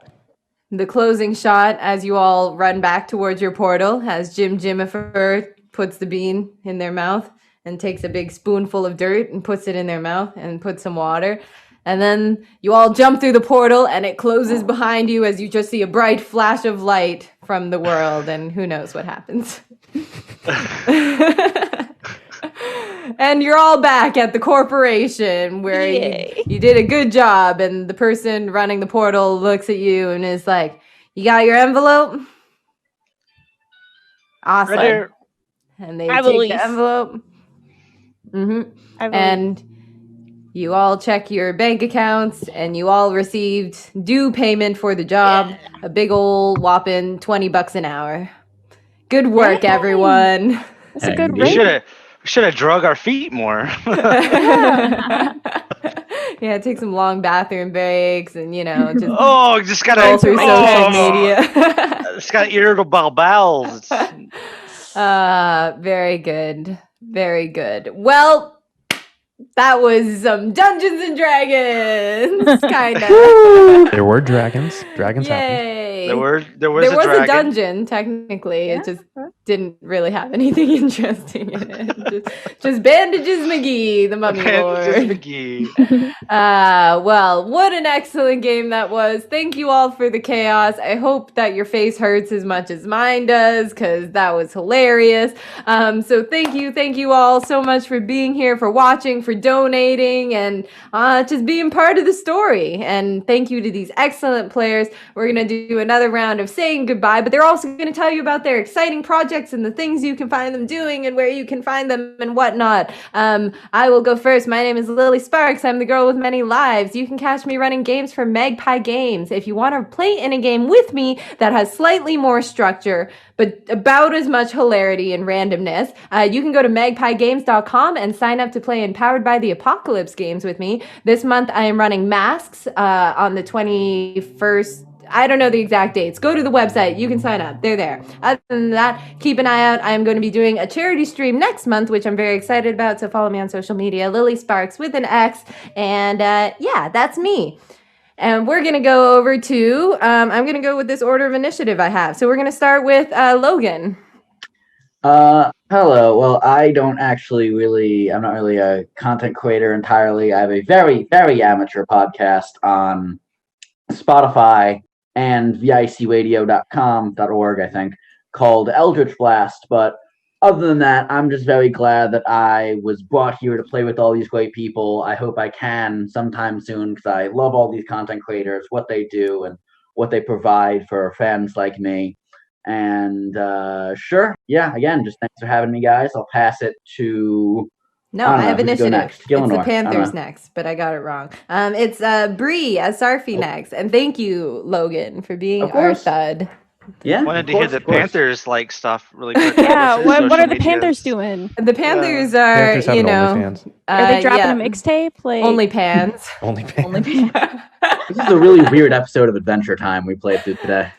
The closing shot as you all run back towards your portal as Jimmifer puts the bean in their mouth and takes a big spoonful of dirt and puts it in their mouth and puts some water. And then you all jump through the portal and it closes behind you as you just see a bright flash of light from the world, and who knows what happens. And you're all back at the corporation where you did a good job, and the person running the portal looks at you and is like, "You got your envelope?" Awesome. Right here. And they take the envelope. And you all check your bank accounts, and you all received due payment for the job. A big old whopping $20 an hour. Good work, everyone. That's a good We rate. should have drug our feet more. Yeah, take some long bathroom breaks, and just gotta roll through social media. It's got irritable bowels. Very good. Very good. Well, that was some Dungeons and Dragons, kind of. There were dragons. Dragons happened. Yay. There was a dragon. dungeon, technically. It just didn't really have anything interesting in it. Just Bandages McGee, the Mummy Bandages Lord. McGee. Well, what an excellent game that was. Thank you all for the chaos. I hope that your face hurts as much as mine does, because that was hilarious. So thank you all so much for being here, for watching, for donating, and just being part of the story. And thank you to these excellent players. We're going to do another round of saying goodbye, but they're also going to tell you about their exciting projects projects and the things you can find them doing and where you can find them and whatnot. I will go first. My name is Lilisparx. I'm the girl with many lives. You can catch me running games for Magpie Games. If you want to play in a game with me that has slightly more structure, but about as much hilarity and randomness, you can go to magpiegames.com and sign up to play in Powered by the Apocalypse games with me. This month I am running Masks on the 21st. I don't know the exact dates. Go to the website. You can sign up. They're there. Other than that, keep an eye out. I am going to be doing a charity stream next month, which I'm very excited about. So follow me on social media, Lilisparx with an X. And yeah, that's me. And we're going to go over to, I'm going to go with this order of initiative I have. So we're going to start with Logan. Hello. Well, I'm not really a content creator entirely. I have a very, very amateur podcast on Spotify and vicradio.com.org, I think, called Eldritch Blast. But other than that, I'm just very glad that I was brought here to play with all these great people. I hope I can sometime soon because I love all these content creators, what they do and what they provide for fans like me. And sure, yeah, again, just thanks for having me, guys. I'll pass it to... No, I have initiative. Next? It's the Panthers next, but I got it wrong. It's Bree as Sarfi next. And thank you, Logan, for being our thud. Yeah. Wanted to hear the Panthers like stuff really quick. Yeah, what are the Panthers doing? The Panthers are, Panthers are they dropping a mixtape? Like... Only Pans. Only Pans. Only Pans. This is a really weird episode of Adventure Time we played through today.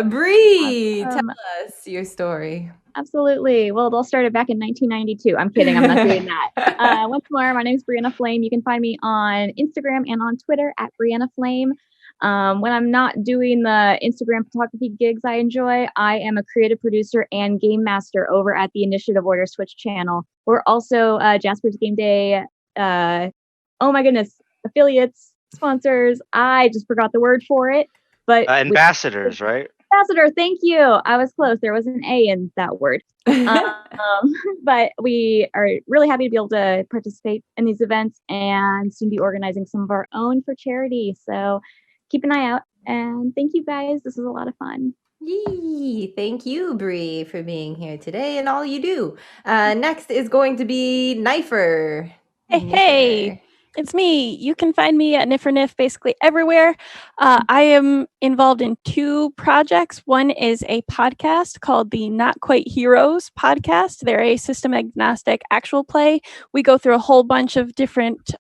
Bree, tell us your story. Absolutely. Well, it all started back in 1992. I'm kidding. I'm not doing that. Once more, my name is Brianna Flame. You can find me on Instagram and on Twitter at Brianna Flame. When I'm not doing the Instagram photography gigs I enjoy, I am a creative producer and game master over at the Initiative Order Switch channel. We're also Jasper's Game Day. Oh my goodness, affiliates, sponsors. I just forgot the word for it. But ambassadors, right? Ambassador, thank you. I was close. There was an A in that word. But we are really happy to be able to participate in these events and soon be organizing some of our own for charity. So keep an eye out. And thank you guys. This was a lot of fun. Yee. Thank you, Bree, for being here today and all you do. Next is going to be Knifer. Hey. It's me. You can find me at Nifferniff basically everywhere. I am involved in 2 projects. One is a podcast called the Not Quite Heroes podcast. They're a system agnostic actual play. We go through a whole bunch of different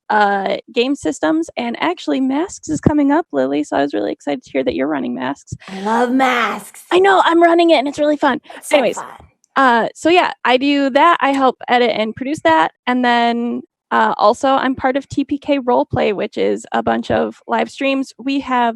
game systems. And actually, Masks is coming up, Lily. So I was really excited to hear that you're running Masks. I love Masks. I know. I'm running it and it's really fun. So Anyways, fun. So yeah, I do that. I help edit and produce that. And then also, I'm part of TPK Roleplay, which is a bunch of live streams. We have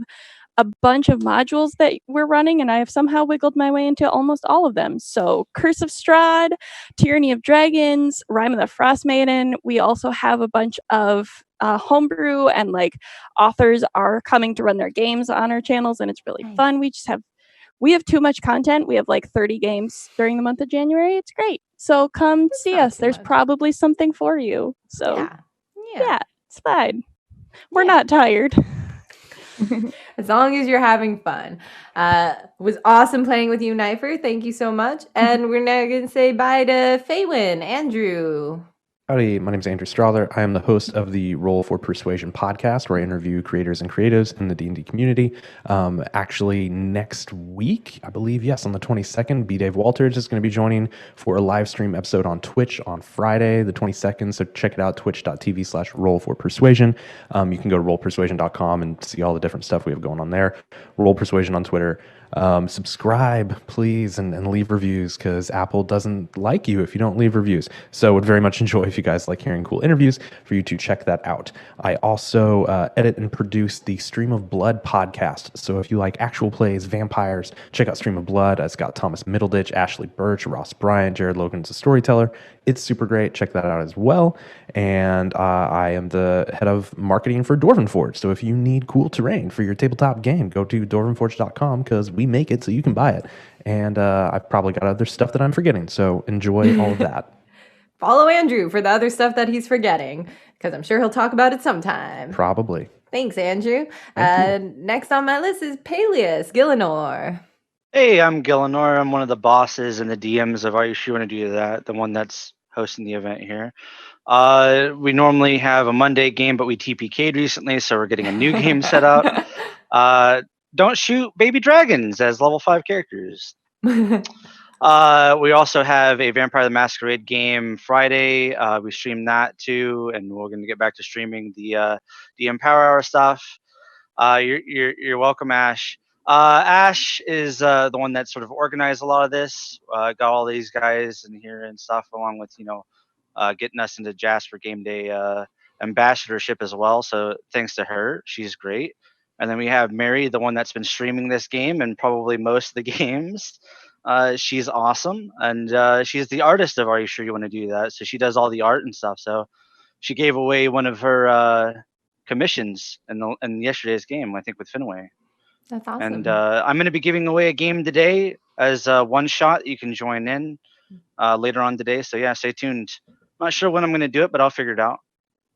a bunch of modules that we're running, and I have somehow wiggled my way into almost all of them. So Curse of Strahd, Tyranny of Dragons, Rime of the Frost Maiden. We also have a bunch of homebrew, and like authors are coming to run their games on our channels, and it's really fun. We have too much content. We have like 30 games during the month of January. It's great. So come see us. There's probably something for you. So yeah, it's fine. We're not tired. As long as you're having fun. It was awesome playing with you, Knifer. Thank you so much. And we're now going to say bye to Faywin. Andrew. Howdy, my name is Andrew Strother. I am the host of the Roll for Persuasion podcast, where I interview creators and creatives in the D&D community. Actually, next week, I believe, yes, on the 22nd, B. Dave Walters is going to be joining for a live stream episode on Twitch on Friday, the 22nd. So check it out, twitch.tv/roll4persuasion. You can go to rollpersuasion.com and see all the different stuff we have going on there. Roll Persuasion on Twitter. Subscribe, please, and leave reviews, because Apple doesn't like you if you don't leave reviews. So would very much enjoy, if you guys like hearing cool interviews, for you to check that out. I also edit and produce the Stream of Blood podcast. So if you like actual plays, vampires, check out Stream of Blood. It's got Thomas Middleditch, Ashley Birch, Ross Bryant, Jared Logan's a storyteller. It's super great. Check that out as well. And I am the head of marketing for Dwarven Forge. So if you need cool terrain for your tabletop game, go to dwarvenforge.com, because we make it so you can buy it. And I've probably got other stuff that I'm forgetting. So enjoy all of that. Follow Andrew for the other stuff that he's forgetting, because I'm sure he'll talk about it sometime. Probably. Thanks, Andrew. Thank Next on my list is Peleus Gillinor. Hey, I'm Gillinor. I'm one of the bosses and the DMs of Are You Sure You Want to Do That? The one that's hosting the event here. We normally have a Monday game, but we TPK'd recently, so we're getting a new game set up. Don't shoot baby dragons as level 5 characters. We also have a Vampire the Masquerade game Friday. We stream that too, and we're going to get back to streaming the Empower Hour stuff. You're welcome, Ash. Ash is the one that sort of organized a lot of this. Got all these guys in here and stuff, along with getting us into Jasper Game Day ambassadorship as well. So thanks to her, she's great. And then we have Mary, the one that's been streaming this game and probably most of the games. She's awesome, and she's the artist of Are You Sure You Want to Do That? So she does all the art and stuff. So she gave away one of her commissions in yesterday's game, I think, with Finway. That's awesome. And I'm going to be giving away a game today as a one shot. You can join in later on today. So yeah, stay tuned. Not sure when I'm going to do it, but I'll figure it out.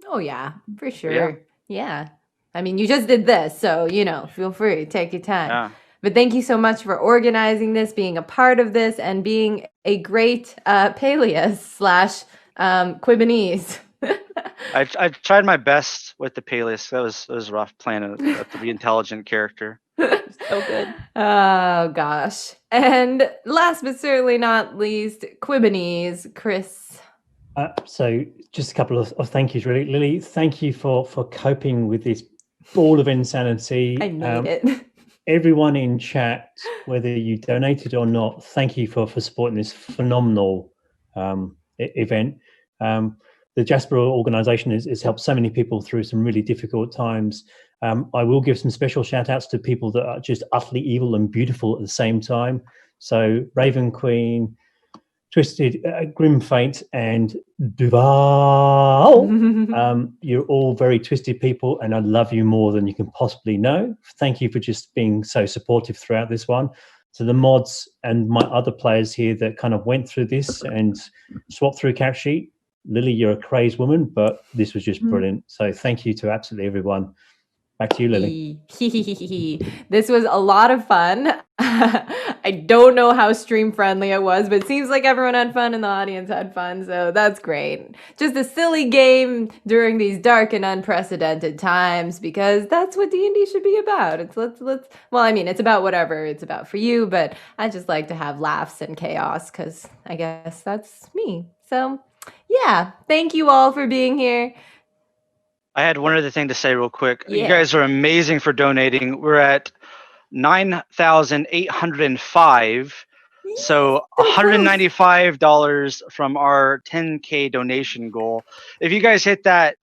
Oh yeah, for sure. Yeah. I mean, you just did this, so feel free, take your time. Yeah. But thank you so much for organizing this, being a part of this, and being a great Peleus / Quibanese. I tried my best with the Peleus. It was rough playing a 3 intelligent character. So good. Oh gosh. And last but certainly not least, Quibanese, Chris. So just a couple of thank yous, really. Lily, thank you for coping with this ball of insanity. I need it. Everyone in chat, whether you donated or not, thank you for supporting this phenomenal event. The Jasper organization has helped so many people through some really difficult times. I will give some special shout outs to people that are just utterly evil and beautiful at the same time. So Raven Queen, Twisted, Grim Fate, and Duval. You're all very twisted people, and I love you more than you can possibly know. Thank you for just being so supportive throughout this one. To the mods and my other players here that kind of went through this and swapped through character sheet. Lily, you're a crazed woman, but this was just brilliant. So thank you to absolutely everyone. Back to you, Lily. This was a lot of fun. I don't know how stream friendly it was, but it seems like everyone had fun and the audience had fun, so that's great. Just a silly game during these dark and unprecedented times, because that's what D&D should be about. It's it's about whatever it's about for you, but I just like to have laughs and chaos because I guess that's me. So yeah, thank you all for being here. I had one other thing to say real quick. Yeah. You guys are amazing for donating. We're at 9,805. So $195 from our 10K donation goal. If you guys hit that,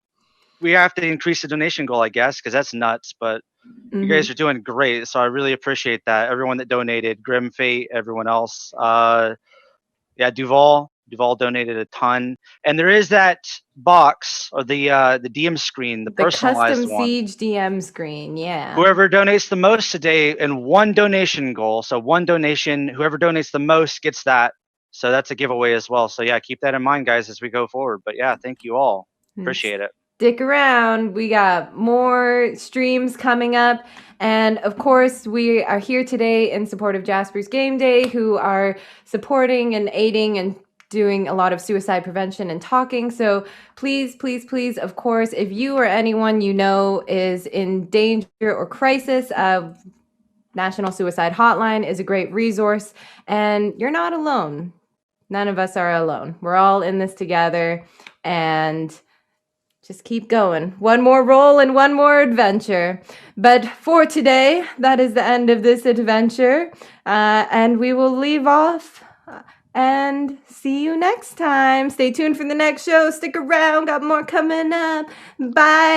we have to increase the donation goal, I guess, because that's nuts. But you guys are doing great. So I really appreciate that. Everyone that donated, Grim Fate, everyone else. Duval donated a ton, and there is that box or the DM screen, the personalized custom one. Siege DM screen. Yeah. Whoever donates the most today in one donation goal, so one donation, whoever donates the most gets that. So that's a giveaway as well. So yeah, keep that in mind, guys, as we go forward. But yeah, thank you all. Appreciate it. Stick around. We got more streams coming up. And of course, we are here today in support of Jasper's Game Day, who are supporting and aiding and doing a lot of suicide prevention and talking. So please, please, please, of course, if you or anyone you know is in danger or crisis, National Suicide Hotline is a great resource. And you're not alone. None of us are alone. We're all in this together. And just keep going. One more roll and one more adventure. But for today, that is the end of this adventure. And we will leave off and see you next time. Stay tuned for the next show. Stick around. Got more coming up. Bye.